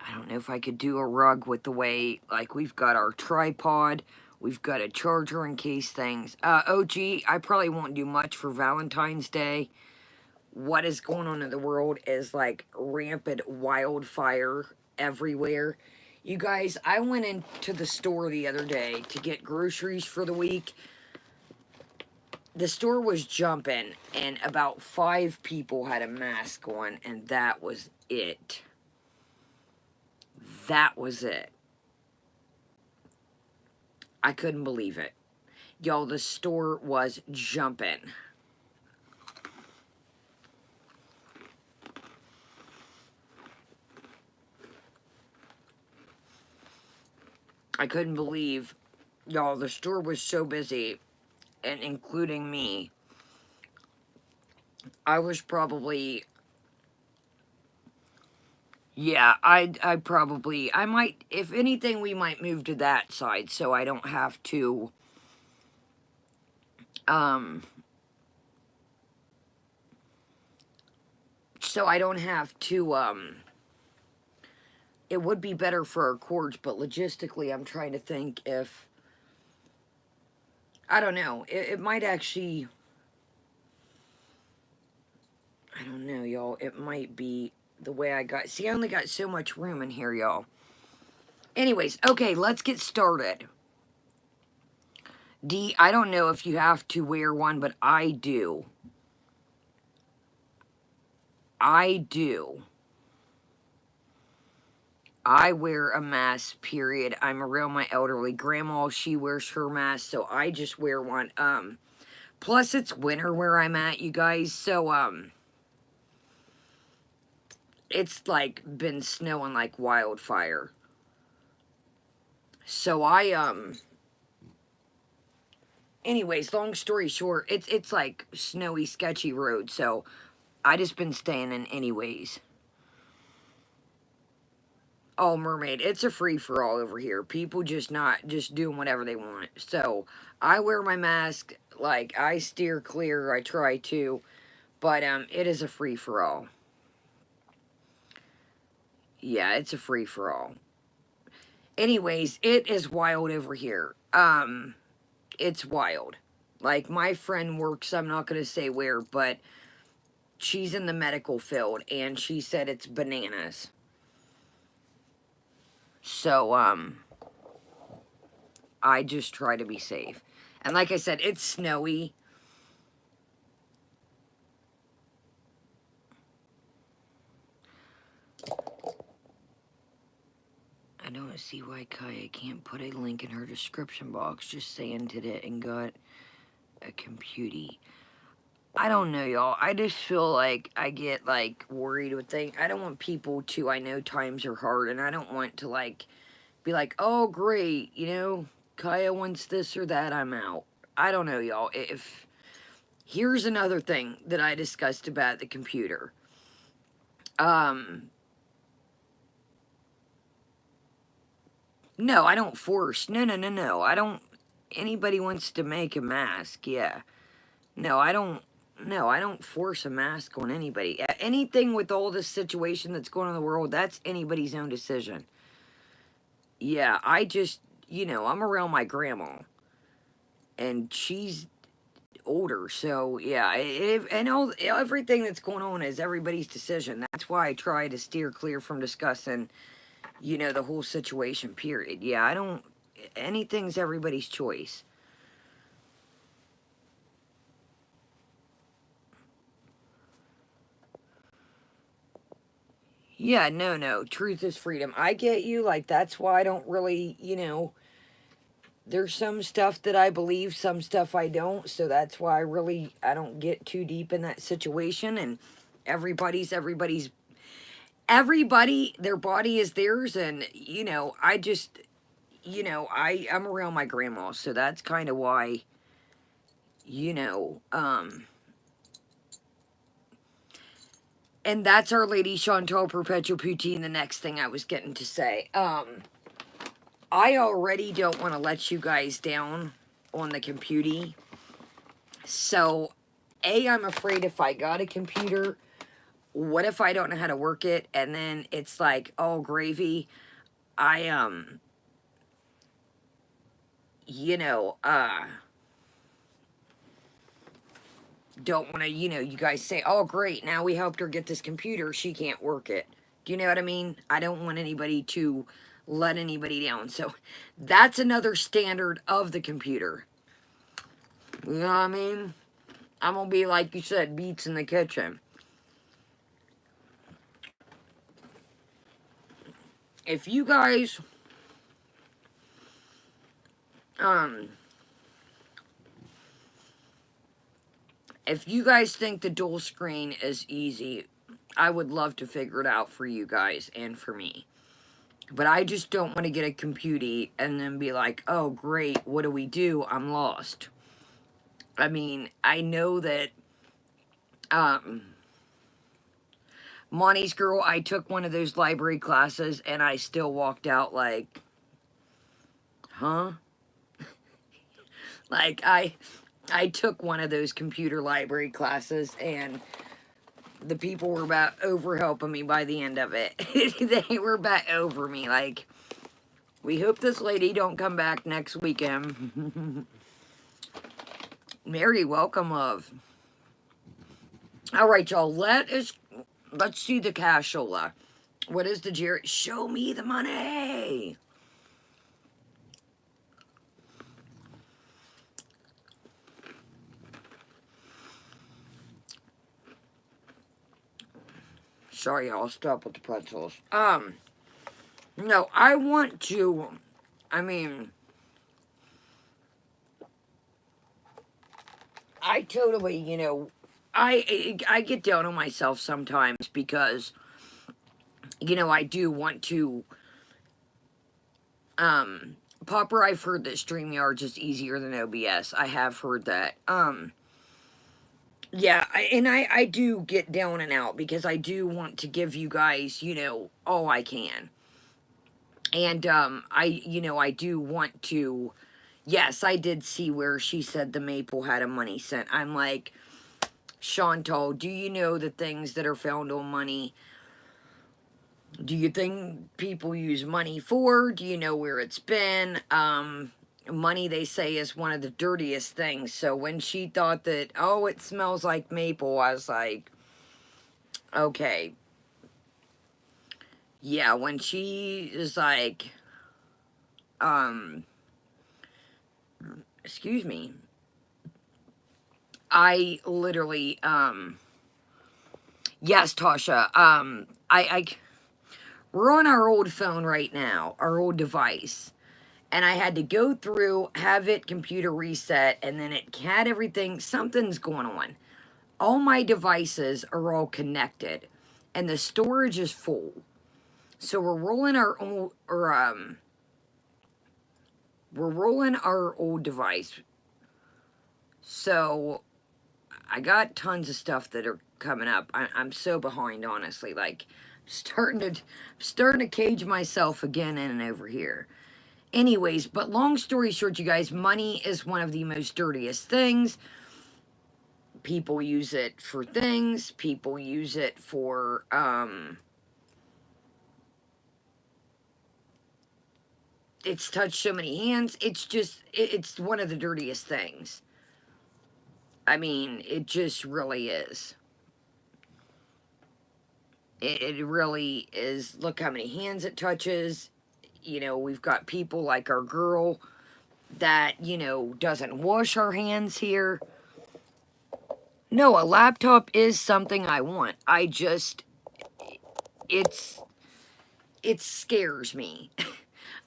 I don't know if I could do a rug with the way, like, we've got our tripod. We've got a charger in case things. OG, I probably won't do much for Valentine's Day. What is going on in the world is, like, rampant wildfire everywhere. You guys, I went into the store the other day to get groceries for the week. The store was jumping, and about 5 people had a mask on, and that was it. That was it. I couldn't believe it. Y'all, the store was jumping. I couldn't believe, y'all, the store was so busy, and including me. I was probably, yeah, I might, if anything, we might move to that side so I don't have to, it would be better for our cords, but logistically, I'm trying to think if, I don't know, it might actually, I don't know, y'all, it might be the way I got, see, I only got so much room in here, y'all. Anyways, okay, let's get started. D, I don't know if you have to wear one, but I do. I do. I wear a mask, period. I'm around my elderly grandma. She wears her mask, so I just wear one. Plus it's winter where I'm at, you guys, so, it's, like, been snowing like wildfire. So anyways, long story short, it's, like, snowy, sketchy road, so I just been staying in anyways. Oh, mermaid, it's a free-for-all over here. People just doing whatever they want. So, I wear my mask, like, I steer clear, I try to, but, it is a free-for-all. Yeah, it's a free-for-all. Anyways, it is wild over here. It's wild. Like, my friend works, I'm not gonna say where, but she's in the medical field, and she said it's bananas. So, I just try to be safe. And like I said, it's snowy. I don't see why Kaya can't put a link in her description box just saying did it and got a computer. I don't know, y'all. I just feel like I get like worried with things. I don't want people to. I know times are hard, and I don't want to like be like, oh great, Kaya wants this or that. I'm out. I don't know, y'all. If here's another thing that I discussed about the computer. Um, no, I don't force. No, no, no, no. I don't. Anybody wants to make a mask, yeah. No, I don't. No, I don't force a mask on anybody. Anything with all this situation that's going on in the world, that's anybody's own decision. Yeah, I just, I'm around my grandma, and she's older, so yeah, and everything that's going on is everybody's decision. That's why I try to steer clear from discussing, the whole situation. Period. Yeah, I don't. Anything's everybody's choice. Yeah, no, no. Truth is freedom. I get you. Like, that's why I don't really, there's some stuff that I believe, some stuff I don't. So that's why I don't get too deep in that situation. And everybody, their body is theirs. And, I just, I'm around my grandma. So that's kind of why, you know, um, and that's Our Lady Chantal Perpetual Poutine, the next thing I was getting to say. I already don't want to let you guys down on the computer. So, I'm afraid if I got a computer, what if I don't know how to work it? And then it's like, all gravy. I, you know, uh, don't want to, you guys say, oh, great, now we helped her get this computer. She can't work it. Do you know what I mean? I don't want anybody to let anybody down. So, that's another standard of the computer. You know what I mean? I'm gonna be, like you said, beats in the kitchen. If you guys, um, if you guys think the dual screen is easy, I would love to figure it out for you guys and for me. But I just don't want to get a computer and then be like, oh, great, what do we do? I'm lost. I mean, I know that, um, Monty's girl, I took one of those library classes and I still walked out like, huh? Like, I took one of those computer library classes and the people were about over helping me by the end of it. They were about over me. Like, we hope this lady don't come back next weekend. Mary, welcome, love. All right, y'all. Let's see the cashola. What is the Jerry? Show me the money. Sorry, y'all. Stop with the pretzels. No, I want to. I mean, I totally, I get down on myself sometimes because, I do want to, Popper, I've heard that StreamYard's is easier than OBS. I have heard that. Yeah, I do get down and out because I do want to give you guys, all I can. And, I do want to, yes, I did see where she said the maple had a money scent. I'm like, Chantal, do you know the things that are found on money? Do you think people use money for? Do you know where it's been? Money, they say, is one of the dirtiest things. So when she thought that, oh, it smells like maple, I was like, okay. Yeah, when she is like, excuse me, I literally, yes, Tasha, we're on our old phone right now, our old device. And I had to go through, have it computer reset, and then it had everything, something's going on. all my devices are all connected and the storage is full. So we're rolling our old, we're rolling our old device. So I got tons of stuff that are coming up. I'm so behind, honestly. Like, starting to cage myself again in and over here. Anyways, but long story short, you guys, money is one of the most dirtiest things. People use it for things. People use it for, it's touched so many hands. It's just, it's one of the dirtiest things. I mean, it just really is. It really is. Look how many hands it touches. You know, we've got people like our girl that, you know, doesn't wash our hands here. No, a laptop is something I want. I just, it scares me.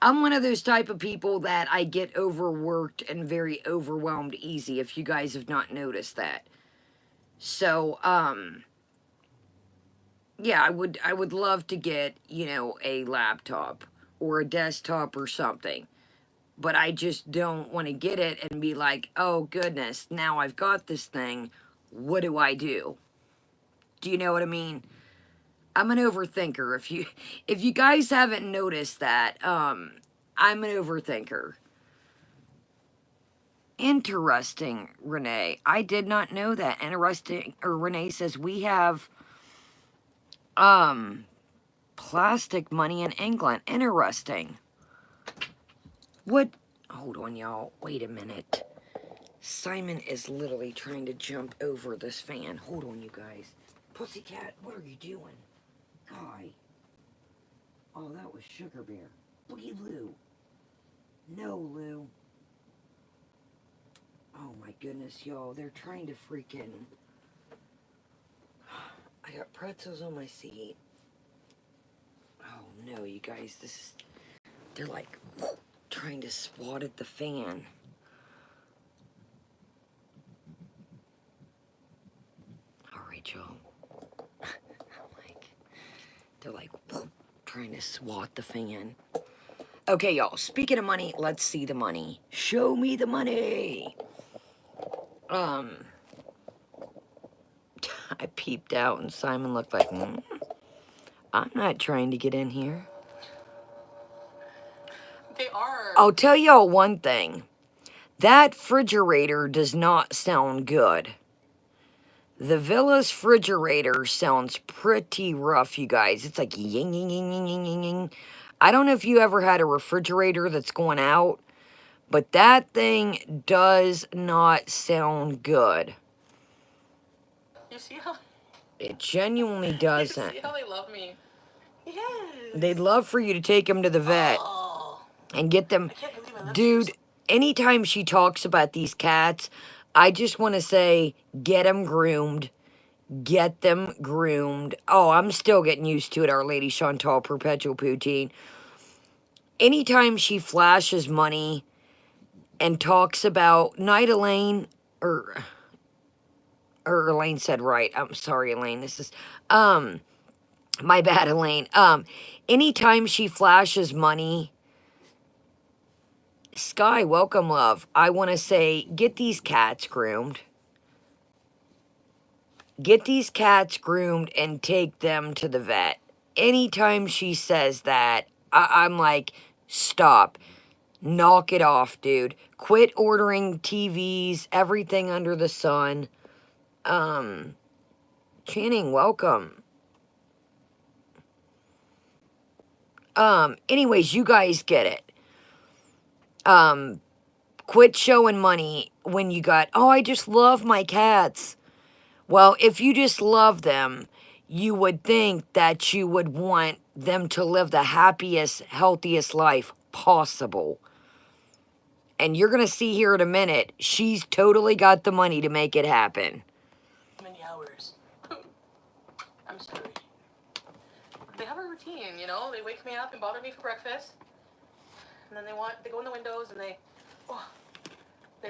I'm one of those type of people that I get overworked and very overwhelmed easy, if you guys have not noticed that. So, yeah, I would love to get, you know, a laptop or a desktop or something. But I just don't want to get it and be like, oh goodness, now I've got this thing. What do I do? Do you know what I mean? I'm an overthinker. If you guys haven't noticed that, I'm an overthinker. Interesting, Renee. I did not know that. Interesting, or Renee says we have plastic money in England. Interesting. What? Hold on, y'all. Wait a minute. Simon is literally trying to jump over this fan. Hold on, you guys. Pussycat, what are you doing? Guy. Oh, that was Sugar Bear. Boogie Lou. No, Lou. Oh my goodness, y'all. They're trying to freaking... I got pretzels on my seat. Oh no, you guys. This is... They're like trying to swat at the fan. Alright, y'all. They're like trying to swat the fan. Okay, y'all. Speaking of money, let's see the money. Show me the money. I peeped out and Simon looked like, I'm not trying to get in here. They are. I'll tell y'all one thing. That refrigerator does not sound good. The Villa's refrigerator sounds pretty rough, you guys. It's like ying, ying, ying, ying, ying, ying, ying. I don't know if you ever had a refrigerator that's going out, but that thing does not sound good. You see how... It genuinely You doesn't. see how they love me? Yes. They'd love for you to take them to the vet and get them. I can't believe I left Dude, anytime she talks about these cats, I just want to say, get them groomed. Get them groomed. Oh, I'm still getting used to it, Our Lady Chantal Perpetual Poutine. Anytime she flashes money and talks about Night Elaine, or Elaine said right. I'm sorry, Elaine. This is, my bad, Elaine. Anytime she flashes money, Sky, welcome, love. I want to say, get these cats groomed. Get these cats groomed and take them to the vet. Anytime she says that, I'm like, stop. Knock it off, dude. Quit ordering TVs, everything under the sun. Channing, welcome. Anyways, you guys get it. Quit showing money when you got, oh, I just love my cats. Well, if you just love them, you would think that you would want them to live the happiest, healthiest life possible. And you're going to see here in a minute, she's totally got the money to make it happen. many hours. I'm sorry. They have a routine, you know? They wake me up and bother me for breakfast. And then they go in the windows and they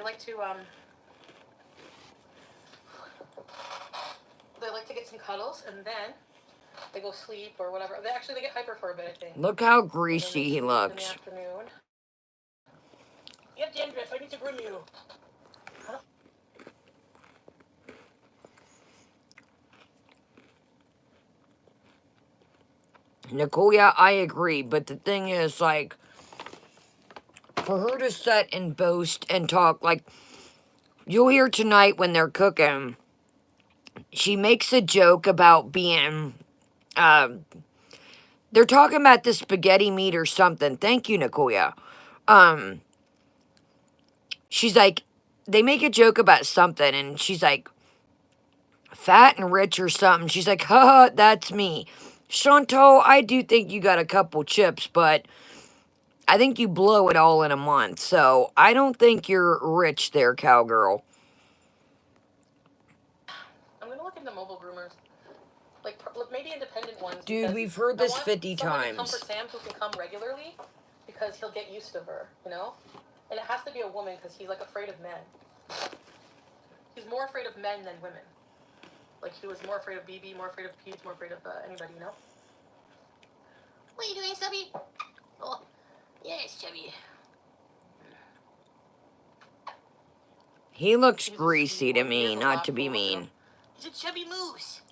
like to, to get some cuddles, and then they go sleep or whatever. They get hyper for a bit, I think. Look how greasy he in looks. the afternoon. You have dandruff. I need to groom you. Nicole, yeah, I agree. But the thing is, like, for her to sit and boast and talk, like, you'll hear tonight when they're cooking, she makes a joke about being, they're talking about the spaghetti meat or something. Thank you, Nicole. She's like, they make a joke about something, and she's like, fat and rich or something. She's like, haha, that's me. Chantal, I do think you got a couple chips, but I think you blow it all in a month. So I don't think you're rich there, cowgirl. I'm gonna look into mobile groomers, like maybe independent ones. Dude, we've heard this 50 somebody to come times. for Sam who can come regularly, because he'll get used to her, you know. And it has to be a woman because he's like afraid of men. He's more afraid of men than women. Like he was more afraid of BB, more afraid of Pete, more afraid of anybody, you know. What are you doing, Stubby? Oh, yes, Chubby. He looks greasy to me, not to be mean. He's a chubby moose.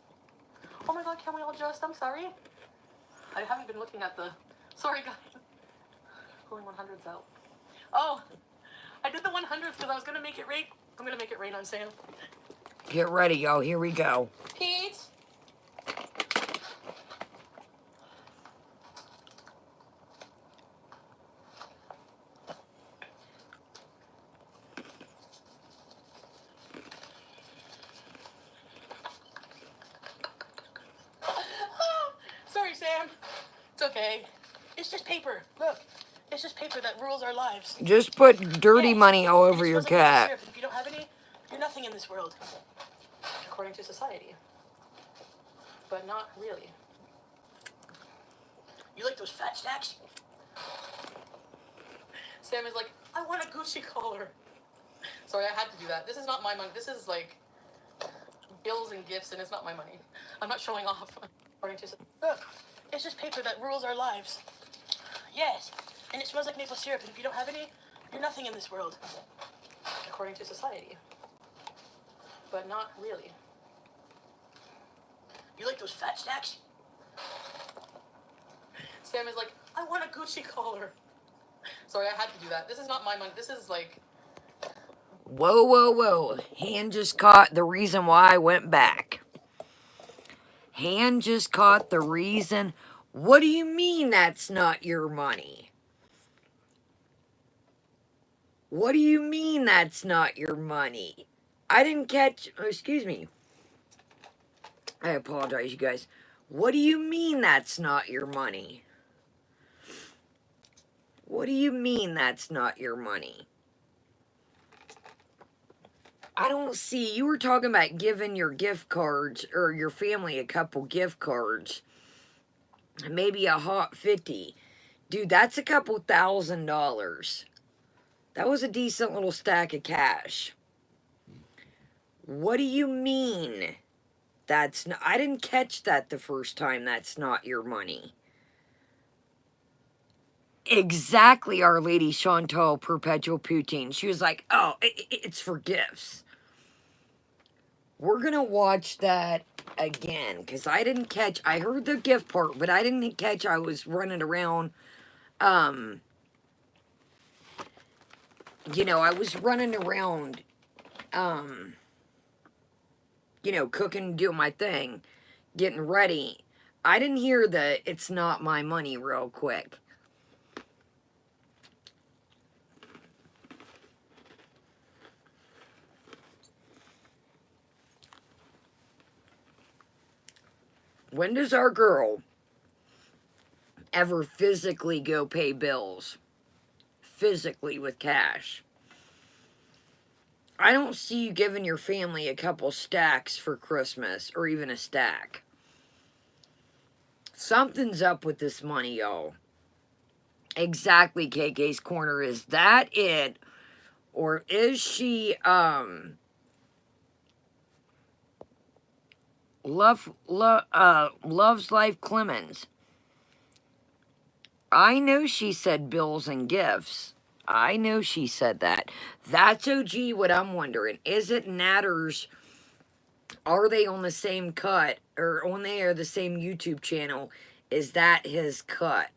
Oh my god, can we all adjust? I'm sorry. I haven't been looking at the... Sorry, guys. Pulling 100s out. Oh, I did the 100s because I was going to make it rain. I'm going to make it rain on Sam. Get ready, yo. Here we go. Pete? Sorry, Sam. It's okay. It's just paper. Look. It's just paper that rules our lives. Just put dirty money all over your cat. Syrup. If you don't have any, you're nothing in this world. According to society. But not really. You like those fat stacks? Sam is like, I want a Gucci collar. Sorry, I had to do that. This is not my money. This is like bills and gifts, and it's not my money. I'm not showing off. According to look, it's just paper that rules our lives. Yes, and it smells like maple syrup, and if you don't have any, you're nothing in this world. According to society. But not really. You like those fat stacks? Sam is like, I want a Gucci collar. Sorry, I had to do that. This is not my money. This is like... Whoa, whoa, whoa. Hand just caught the reason why I went back. Hand just caught the reason. What do you mean that's not your money? What do you mean that's not your money? I didn't catch... Oh, excuse me. I apologize, you guys. What do you mean that's not your money? What do you mean that's not your money? I don't see. You were talking about giving your gift cards or your family a couple gift cards. Maybe a hot 50. Dude, that's a couple $1,000. That was a decent little stack of cash. What do you mean? That's not, I didn't catch that the first time. That's not your money. Exactly, Our Lady Chantal Perpetual Poutine. She was like, oh, it's for gifts. We're going to watch that again, because I didn't catch, I heard the gift part, but I didn't catch I was running around, you know, I was running around, you know, cooking, doing my thing, getting ready. I didn't hear the, it's not my money real quick. When does our girl ever physically go pay bills? Physically with cash. I don't see you giving your family a couple stacks for Christmas, or even a stack. Something's up with this money, y'all. Exactly, KK's Corner. Is that it? Or is she, Loves Life Clemens. I know she said bills and gifts. I know she said that. That's OG what I'm wondering. Is it Natter's? Are they on the same cut? Or on there, the same YouTube channel? Is that his cut?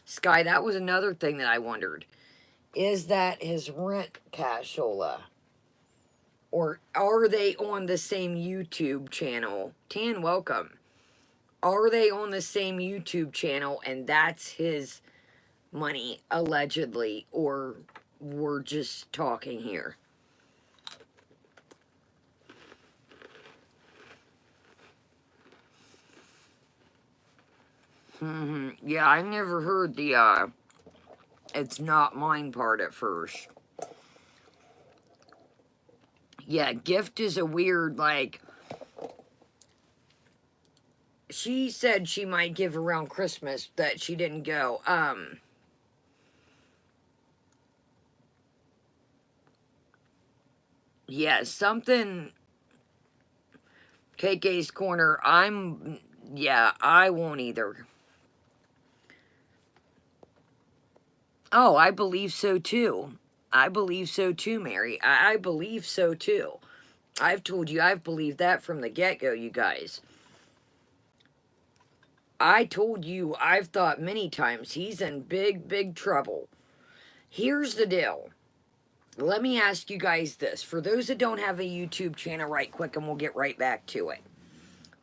Sky, that was another thing that I wondered. Is that his rent cashola? Or are they on the same YouTube channel? Tan, welcome. Are they on the same YouTube channel and that's his money, allegedly? Or we're just talking here? Yeah, I never heard the, it's not mine part at first. Yeah, gift is a weird, like, she said she might give around Christmas, that she didn't go. Yeah, something, KK's Corner, yeah, I won't either. Oh, I believe so too. I believe so too, Mary. I believe so too. I've told you I've believed that from the get-go, you guys. I told you I've thought many times he's in big, big trouble. Here's the deal. Let me ask you guys this. For those that don't have a YouTube channel, right quick, and we'll get right back to it.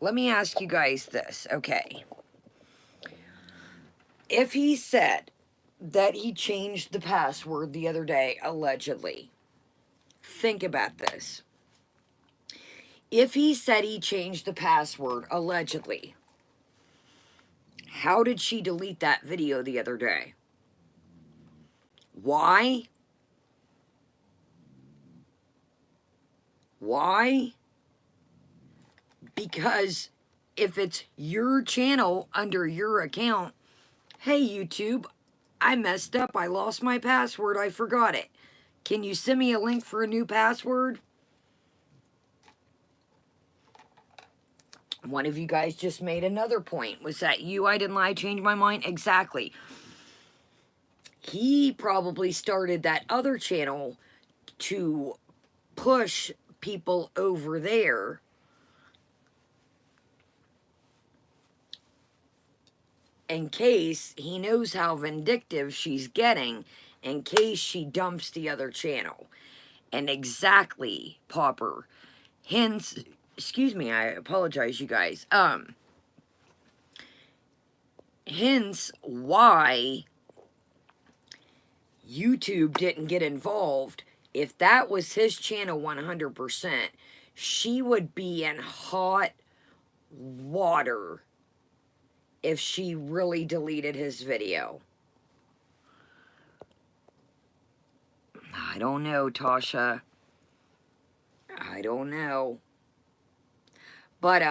Let me ask you guys this, okay? If he said that he changed the password the other day, allegedly, think about this. If he said he changed the password, allegedly, how did she delete that video the other day? Why? Why? Because if it's your channel under your account, hey YouTube, I messed up, I lost my password, I forgot it. Can you send me a link for a new password? One of you guys just made another point. Was that you? I didn't lie, changed my mind? Exactly. He probably started that other channel to push people over there in case he knows how vindictive she's getting, in case she dumps the other channel. And exactly, Pauper. Hence, excuse me, I apologize, you guys. Hence why YouTube didn't get involved. If that was his channel 100%, she would be in hot water if she really deleted his video. I don't know, Tasha. I don't know. But,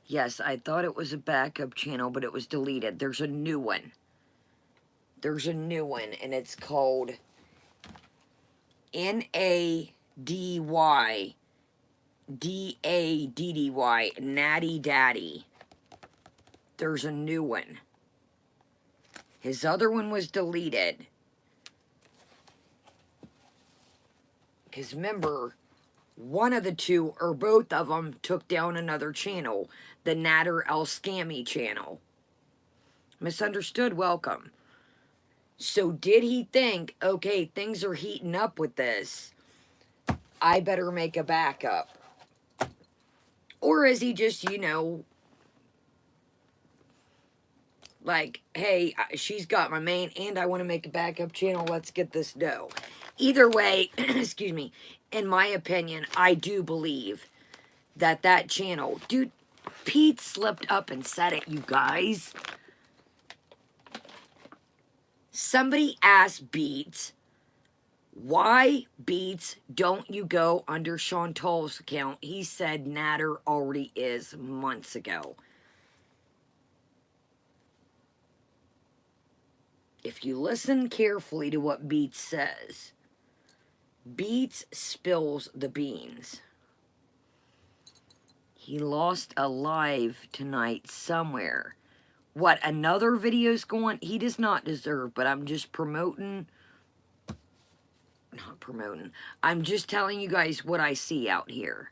yes, I thought it was a backup channel, but it was deleted. There's a new one. There's a new one, and it's called NADY DADDY, Natty Daddy. There's a new one. His other one was deleted. Because remember, one of the two, or both of them, took down another channel. The Natter El Scammy channel. Misunderstood, welcome. So did he think, okay, things are heating up with this, I better make a backup? Or is he just, you know, like, hey, she's got my main and I want to make a backup channel, let's get this dough. Either way, excuse me, in my opinion, I do believe that that channel, dude, Pete slipped up and said it, you guys. Somebody asked Beats, why, Beats, don't you go under Chantal's account? He said Natter already is months ago. If you listen carefully to what Beats says, Beats spills the beans. He lost a live tonight somewhere. What, another video's going? He does not deserve, but I'm just promoting. Not promoting. I'm just telling you guys what I see out here.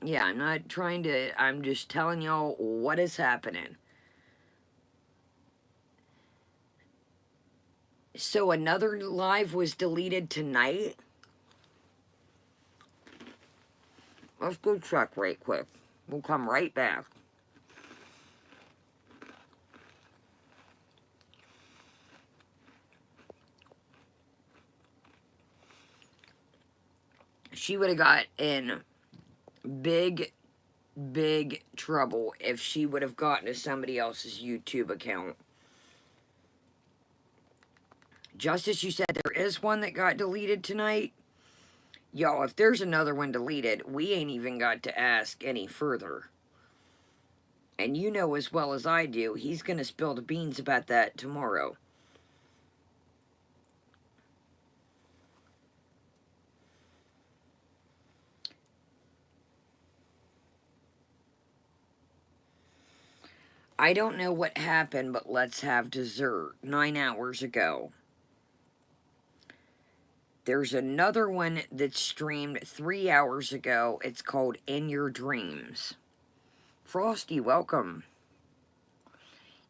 Yeah, I'm not trying to, I'm just telling y'all what is happening. So another live was deleted tonight? Let's go check right quick. We'll come right back. She would have got in big trouble if she would have gotten to somebody else's YouTube account. Justice, you said there is one that got deleted tonight? Y'all, if there's another one deleted, we ain't even got to ask any further. And you know as well as I do, he's going to spill the beans about that tomorrow. I don't know what happened, but let's have dessert 9 hours ago. There's another one that streamed 3 hours ago. It's called In Your Dreams. Frosty, welcome.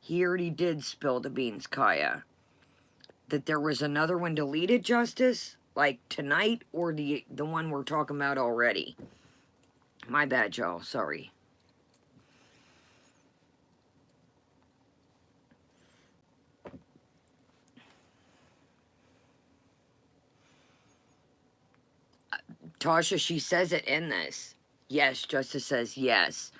He already did spill the beans, Kaya. That there was another one deleted, Justice? Like tonight, or the one we're talking about already? My bad, y'all. Sorry. Tasha, she says it in this. Yes, Justice says yes.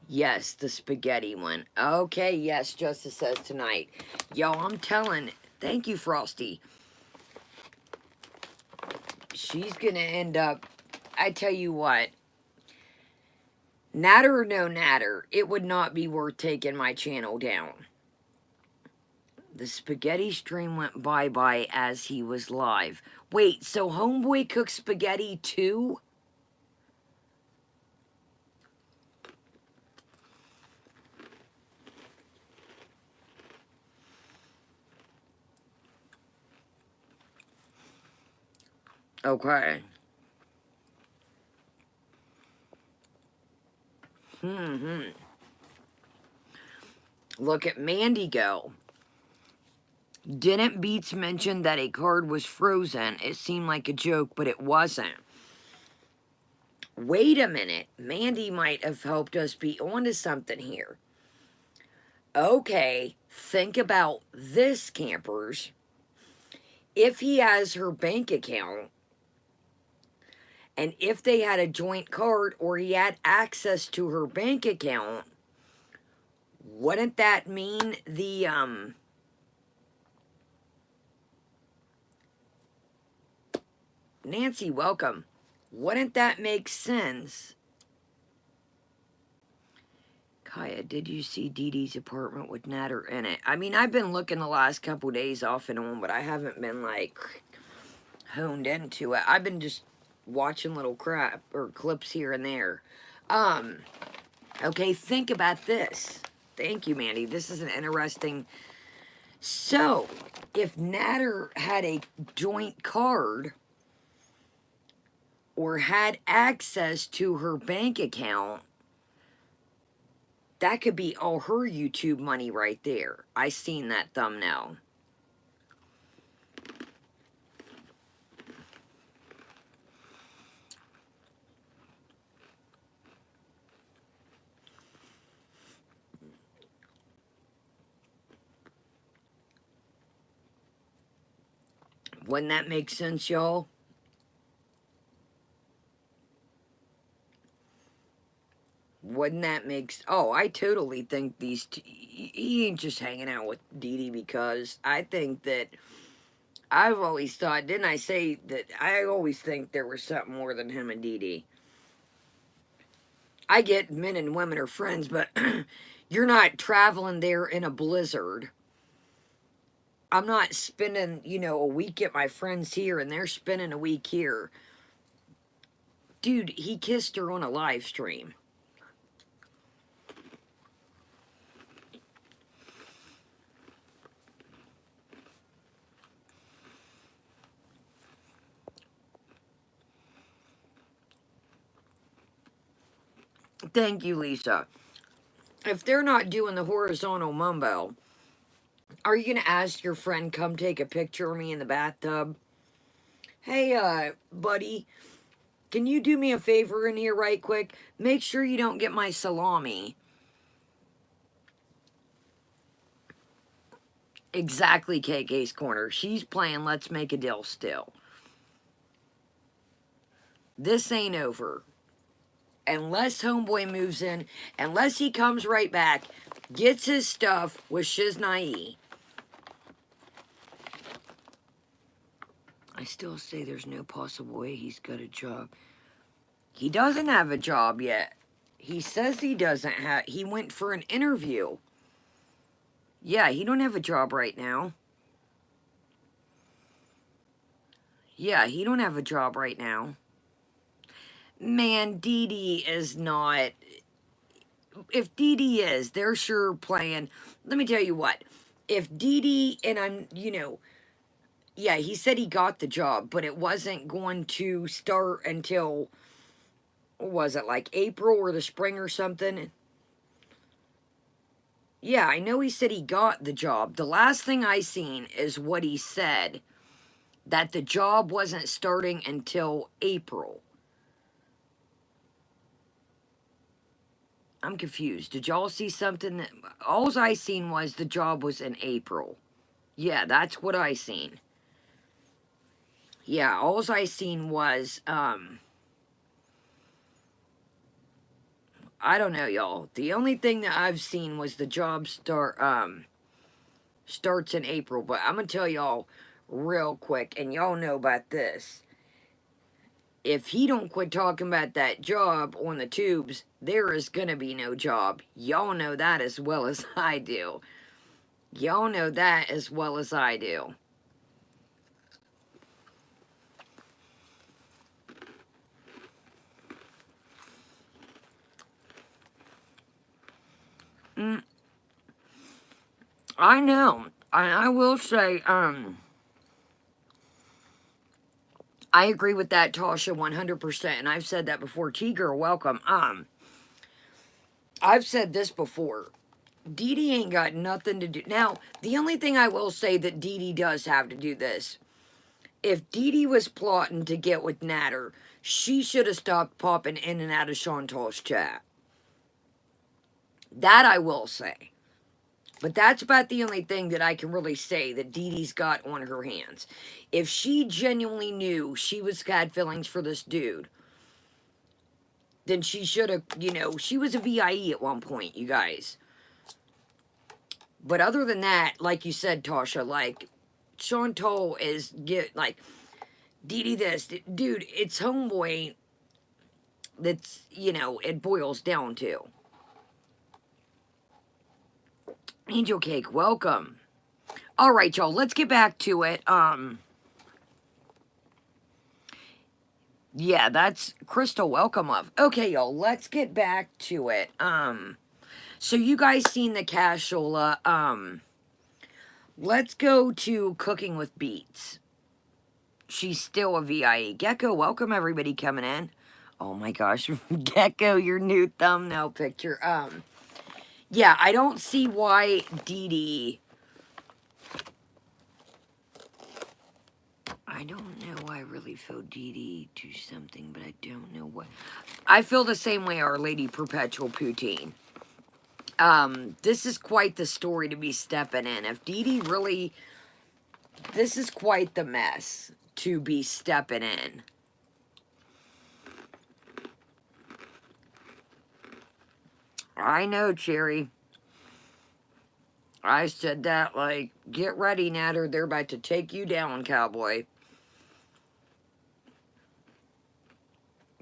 Yes, the spaghetti one. Okay, yes, Justice says tonight. Yo, I'm telling. Thank you, Frosty. She's gonna end up. I tell you what. Natter or no natter, it would not be worth taking my channel down. The spaghetti stream went bye-bye as he was live. Wait, so Homeboy cooks spaghetti too? Okay. Look at Mandy go. Didn't Beats mention that a card was frozen? It seemed like a joke, but it wasn't. Wait a minute. Mandy might have helped us be onto something here. Okay, think about this, campers. If he has her bank account, and if they had a joint card or he had access to her bank account, wouldn't that mean the, Nancy, welcome. Wouldn't that make sense? Kaya, did you see Dee Dee's apartment with Natter in it? I mean, I've been looking the last couple days off and on, but I haven't been, like, honed into it. I've been just watching little crap or clips here and there. Okay, think about this. Thank you, Mandy. This is an interesting... So, if Natter had a joint card or had access to her bank account, that could be all her YouTube money right there. I seen that thumbnail. Wouldn't that make sense, y'all? Wouldn't that make... Oh, I totally think these... He ain't just hanging out with Dee Dee because I think that... I've always thought... Didn't I say that I always think there was something more than him and Dee Dee? I get men and women are friends, but you're not traveling there in a blizzard I'm not spending, you know, a week at my friend's here and they're spending a week here. Dude, he kissed her on a live stream. Thank you, Lisa. If they're not doing the horizontal mumbo, are you gonna ask your friend come take a picture of me in the bathtub? Hey, buddy, can you do me a favor in here right quick? Make sure you don't get my salami. Exactly, KK's Corner. She's playing Let's Make a Deal still. This ain't over. Unless Homeboy moves in, unless he comes right back, gets his stuff with Shiznai. I still say there's no possible way he's got a job. He doesn't have a job yet. He says he doesn't have. He went for an interview. Yeah, he don't have a job right now. Yeah, he don't have a job right now. Man, Dee Dee is not. If Dee Dee is, they're sure playing. Let me tell you what. If Dee Dee, and I'm, you know, yeah, he said he got the job, but it wasn't going to start until, what was it, like April or the spring or something? Yeah, I know he said he got the job. The last thing I seen is what he said, that the job wasn't starting until April. I'm confused. Did y'all see something? All I seen was the job was in April. Yeah, that's what I seen. Yeah, all I seen was, I don't know, y'all. The only thing that I've seen was the job starts in April. But I'm gonna tell y'all real quick, and y'all know about this. If he don't quit talking about that job on the tubes, there is gonna be no job. Y'all know that as well as I do. Y'all know that as well as I do. I know. I will say, I agree with that, Tasha, 100%. And I've said that before. T-Girl, welcome. I've said this before. Dee Dee ain't got nothing to do. Now, the only thing I will say that Dee Dee does have to do this. If Dee Dee was plotting to get with Natter, she should have stopped popping in and out of Chantal's chat. That I will say. But that's about the only thing that I can really say that Dee Dee's got on her hands. If she genuinely knew she had feelings for this dude, then she should have, you know, she was a VIE at one point, you guys. But other than that, like you said, Tasha, like, Chantal is, like, Dee Dee this. Dude, it's Homeboy that's, you know, it boils down to. Angel Cake, welcome. All right, y'all, let's get back to it. Yeah, that's Crystal, welcome of. Okay, y'all, let's get back to it. So you guys seen the cashola. Let's go to Cooking with Beats. She's still a VIE. Gecko, welcome everybody coming in. Oh my gosh, Gecko, your new thumbnail picture. Yeah, I don't see why Dee Dee. I don't know why I really feel Dee Dee do something, but I don't know what. I feel the same way, Our Lady Perpetual Poutine. This is quite the story to be stepping in. If Dee Dee really. This is quite the mess to be stepping in. I know, Cherry. I said that, like, get ready, Natter. They're about to take you down, cowboy.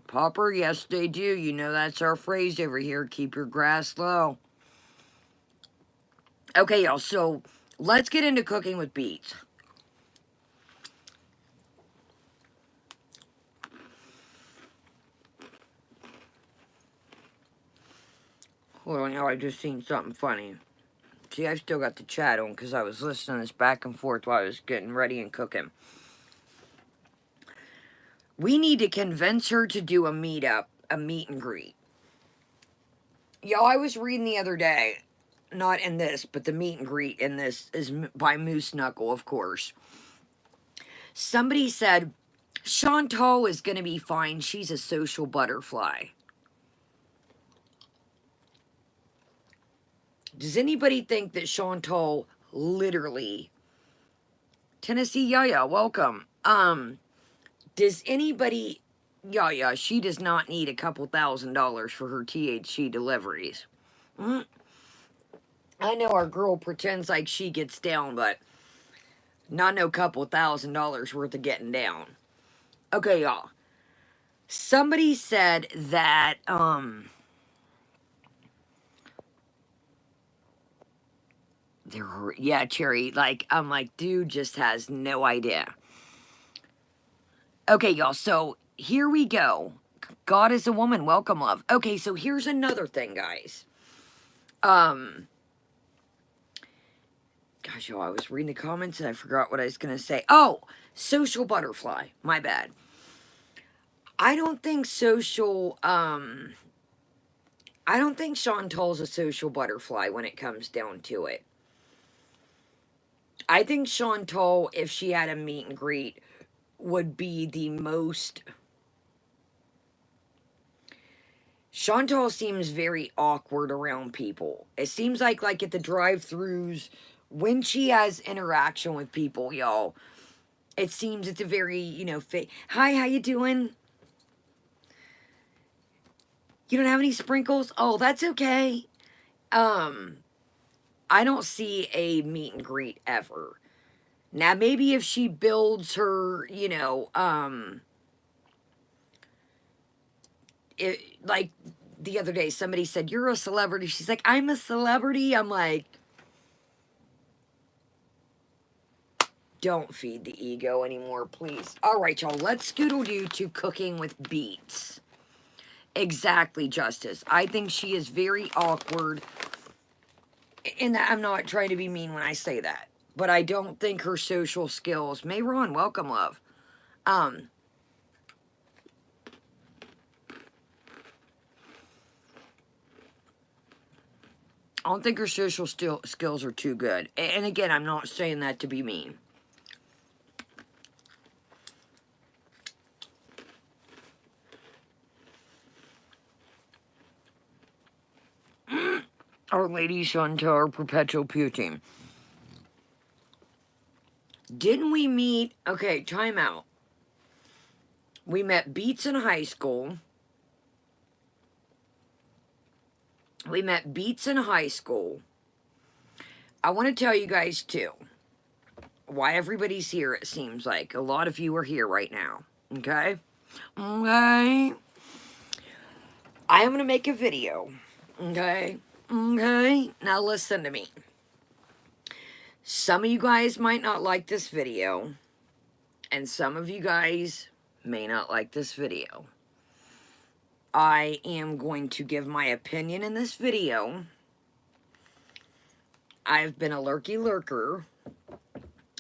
Popper, yes, they do. You know that's our phrase over here. Keep your grass low. Okay, y'all, so let's get into cooking with beets. Hold on, now I just seen something funny. See, I still got the chat on because I was listening to this back and forth while I was getting ready and cooking. We need to convince her to do a meetup, a meet and greet. Y'all, I was reading the other day, not in this, but the meet and greet in this is by Moose Knuckle, of course. Somebody said, Chantal is going to be fine. She's a social butterfly. Does anybody think that Chantal literally... Tennessee Yaya, welcome. Does anybody... Yaya, she does not need a couple $1,000s for her THC deliveries. I know our girl pretends like she gets down, but not no couple $1,000s worth of getting down. Okay, y'all. Somebody said that, yeah, Cherry, like, I'm like, dude just has no idea. Okay, y'all, so here we go. God is a woman, welcome, love. Okay, so here's another thing, guys. Gosh, y'all, I was reading the comments and I forgot what I was going to say. Oh, social butterfly, my bad. I don't think Chantal's a social butterfly when it comes down to it. I think Chantal, if she had a meet and greet, would be the most... Chantal seems very awkward around people. It seems like at the drive-thrus, when she has interaction with people, y'all, it seems it's a very, you know, hi, how you doing? You don't have any sprinkles? Oh, that's okay. I don't see a meet and greet ever. Now, maybe if she builds her, you know, like the other day, somebody said, you're a celebrity. She's like, I'm a celebrity. I'm like, don't feed the ego anymore, please. All right, y'all, let's scoodle-doo to cooking with beets. Exactly, Justice. I think she is very awkward. And I'm not trying to be mean when I say that. But I don't think her social skills... Mayron, welcome, love. I don't think her social skills are too good. And again, I'm not saying that to be mean. Our Lady Chantal, Perpetual Putin. Didn't we meet... Okay, time out. We met Beats in high school. I want to tell you guys, too, why everybody's here, it seems like. A lot of you are here right now. Okay? Okay? I am going to make a video. Okay? Okay? Now listen to me. Some of you guys might not like this video. And some of you guys may not like this video. I am going to give my opinion in this video. I've been a lurky lurker,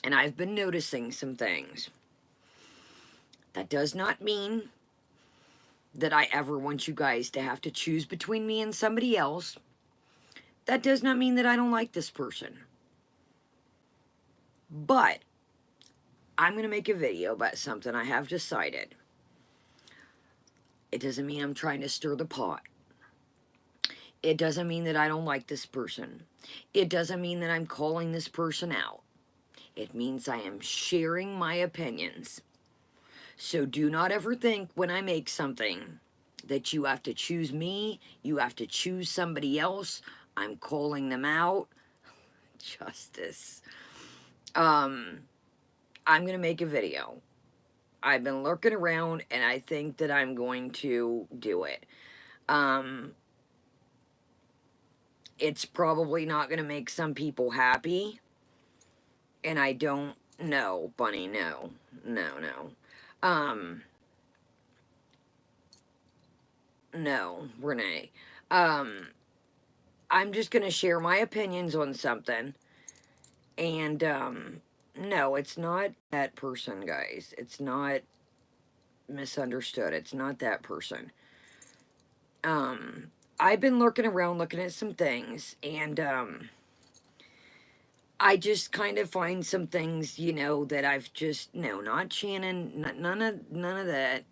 and I've been noticing some things. That does not mean that I ever want you guys to have to choose between me and somebody else. That does not mean that I don't like this person. But I'm going to make a video about something I have decided. It doesn't mean I'm trying to stir the pot. It doesn't mean that I don't like this person. It doesn't mean that I'm calling this person out. It means I am sharing my opinions. So do not ever think when I make something that you have to choose me, you have to choose somebody else. I'm calling them out. Justice. I'm going to make a video. I've been lurking around, and I think that I'm going to do it. It's probably not going to make some people happy. And I don't know, Bunny, no. No. Um, no, Renee. Um, I'm just going to share my opinions on something. And, no, it's not that person, guys. It's not misunderstood. It's not that person. I've been looking around looking at some things, and, I just kind of find some things, you know, that I've just, no, not Shannon, none of that.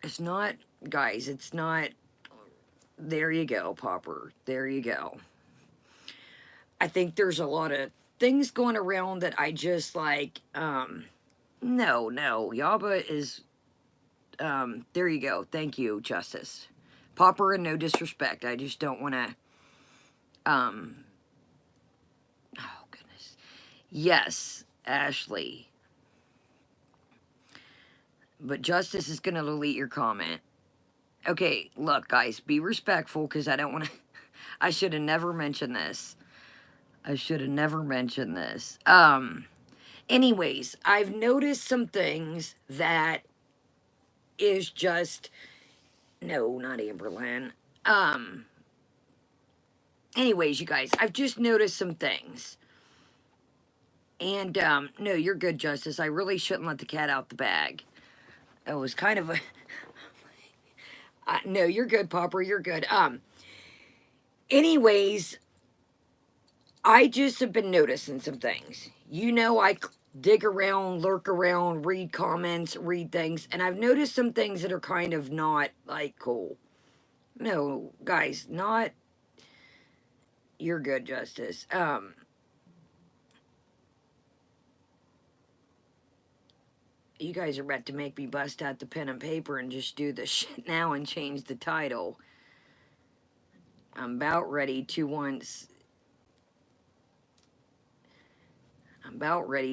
It's not, guys, it's not, there you go, Popper. There you go. I think there's a lot of things going around that I just like, no, Yaba is, there you go. Thank you, Justice. Popper, and no disrespect. I just don't want to, oh, goodness. Yes, Ashley. But Justice is going to delete your comment. Okay, look, guys, be respectful, because I don't want to, I should have never mentioned this. Anyways, I've noticed some things that is just, no, not Amberlyn. Anyways, you guys, I've just noticed some things. And, no, you're good, Justice. I really shouldn't let the cat out the bag. It was kind of a, no, you're good, Popper, you're good. Anyways, I just have been noticing some things. You know, I dig around, lurk around, read comments, read things, and I've noticed some things that are kind of not, like, cool. No, guys, not, you're good, Justice. You guys are about to make me bust out the pen and paper and just do the shit now and change the title. I'm about ready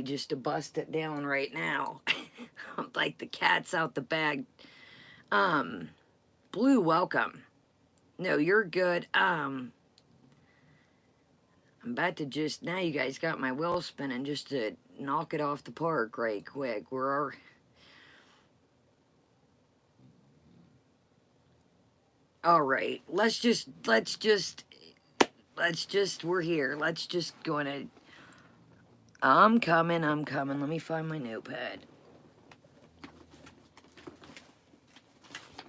just to bust it down right now. Like the cat's out the bag. Blue, welcome. No, you're good. I'm about to just, now you guys got my wheel spinning just to knock it off the park right quick. We're all right. Let's just, we're here. Let's just go in a, I'm coming. Let me find my notepad.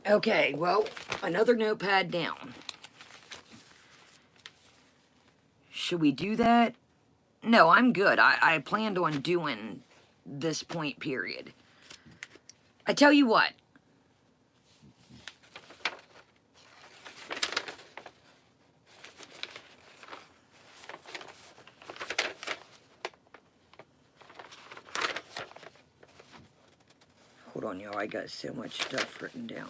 Okay, well, another notepad down. Should we do that? No, I'm good. I planned on doing this point period. I tell you what. Hold on, y'all. I got so much stuff written down.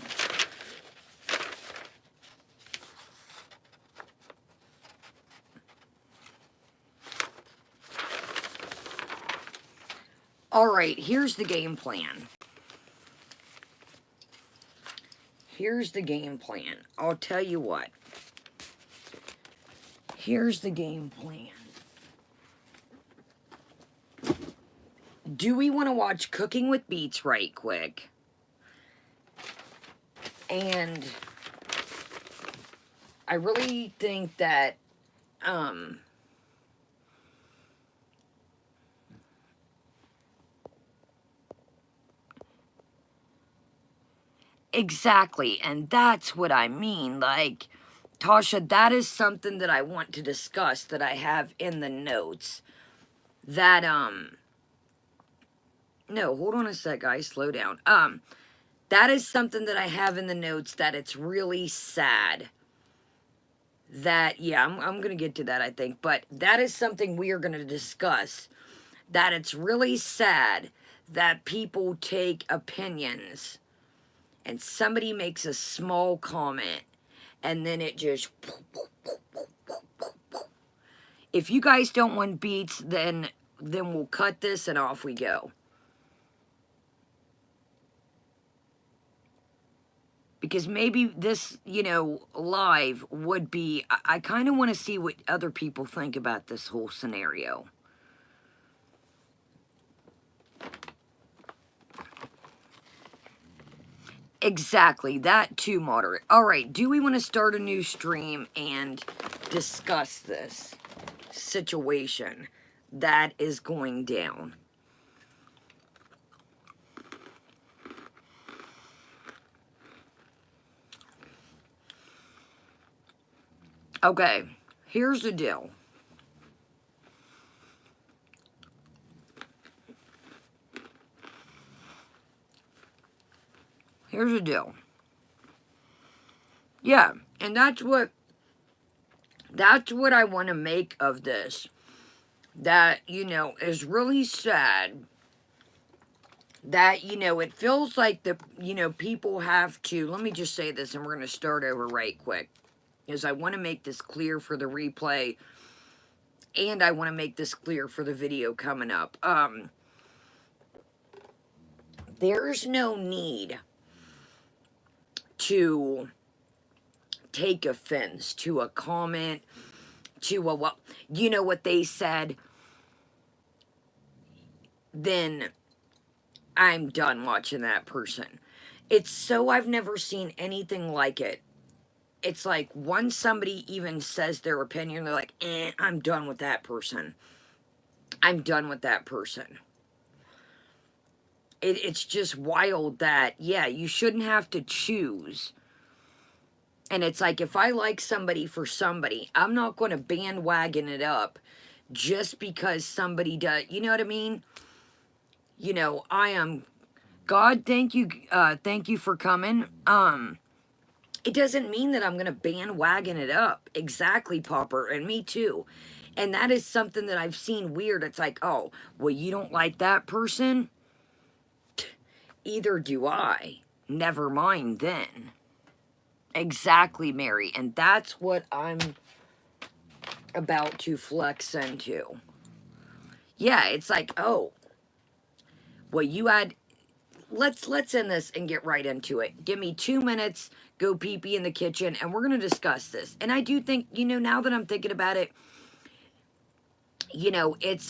All right, here's the game plan. I'll tell you what. Here's the game plan. Do we want to watch Cooking with Beets right quick? And I really think that, exactly, and that's what I mean. Like, Tasha, that is something that I want to discuss that I have in the notes. That, no, hold on a sec, guys, slow down. That is something that I have in the notes that it's really sad. That, yeah, I'm going to get to that, I think. But that is something we are going to discuss. That it's really sad that people take opinions and somebody makes a small comment and then it just, if you guys don't want beats, then we'll cut this and off we go. Because maybe this, you know, live would be, I kind of want to see what other people think about this whole scenario. Exactly, that too moderate. All right, do we want to start a new stream and discuss this situation that is going down? Okay, here's the deal. Here's the deal. Yeah, and that's what I want to make of this. That, you know, is really sad. That, you know, it feels like the, you know, people have to, let me just say this and we're going to start over right quick. Because I want to make this clear for the replay. And I want to make this clear for the video coming up. There's no need to take offense to a comment, to a, well, you know what they said, then I'm done watching that person. It's so, I've never seen anything like it. It's like once somebody even says their opinion, they're like, I'm done with that person. I'm done with that person. It's just wild that, yeah, you shouldn't have to choose. And it's like, if I like somebody for somebody, I'm not going to bandwagon it up just because somebody does, you know what I mean? You know, I am, God, thank you for coming. It doesn't mean that I'm going to bandwagon it up. Exactly, Popper, and me too. And that is something that I've seen weird. It's like, oh, well, you don't like that person? Either do I. Never mind then. Exactly, Mary. And that's what I'm about to flex into. Yeah, it's like, oh, well, you had... Let's end this and get right into it. Give me 2 minutes, go pee-pee in the kitchen, and we're going to discuss this. And I do think, you know, now that I'm thinking about it, you know, it's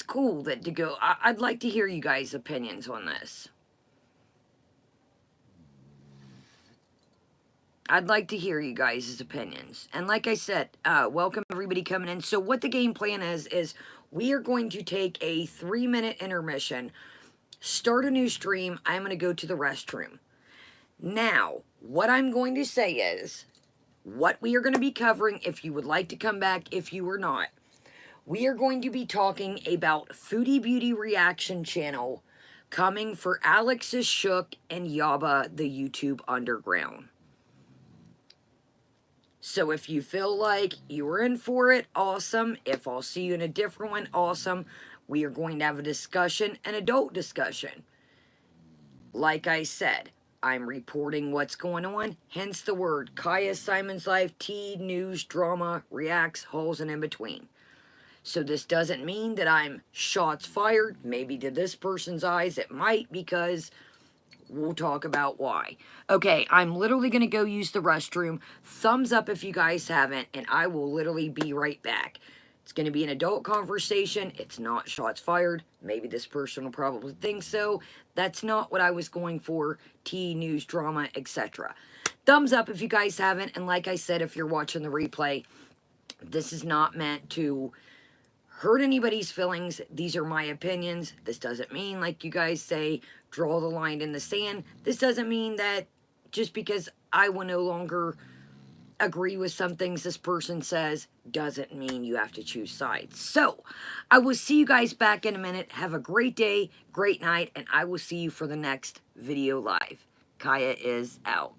cool that to go. I'd like to hear you guys' opinions on this. I'd like to hear you guys' opinions. And like I said, welcome everybody coming in. So what the game plan is we are going to take a 3-minute intermission, start a new stream. I'm going to go to the restroom. Now, what I'm going to say is, what we are going to be covering, if you would like to come back, if you are not, we are going to be talking about Foodie Beauty Reaction Channel coming for Alex is Shook and Yaba the YouTube Underground. So if you feel like you were in for it, awesome. If I'll see you in a different one, awesome. We are going to have a discussion, an adult discussion. Like I said, I'm reporting what's going on, hence the word Kaya Simon's Life, tea, news, drama, reacts, holes, and in between. So this doesn't mean that I'm shots fired. Maybe to this person's eyes it might, because we'll talk about why. Okay, I'm literally going to go use the restroom. Thumbs up if you guys haven't, and I will literally be right back. It's going to be an adult conversation. It's not shots fired. Maybe this person will probably think so. That's not what I was going for. Tea, news, drama, etc. Thumbs up if you guys haven't, and like I said, if you're watching the replay, this is not meant to hurt anybody's feelings. These are my opinions. This doesn't mean, like you guys say, draw the line in the sand. This doesn't mean that just because I will no longer agree with some things this person says, doesn't mean you have to choose sides. So, I will see you guys back in a minute. Have a great day, great night, and I will see you for the next video live. Kaya is out.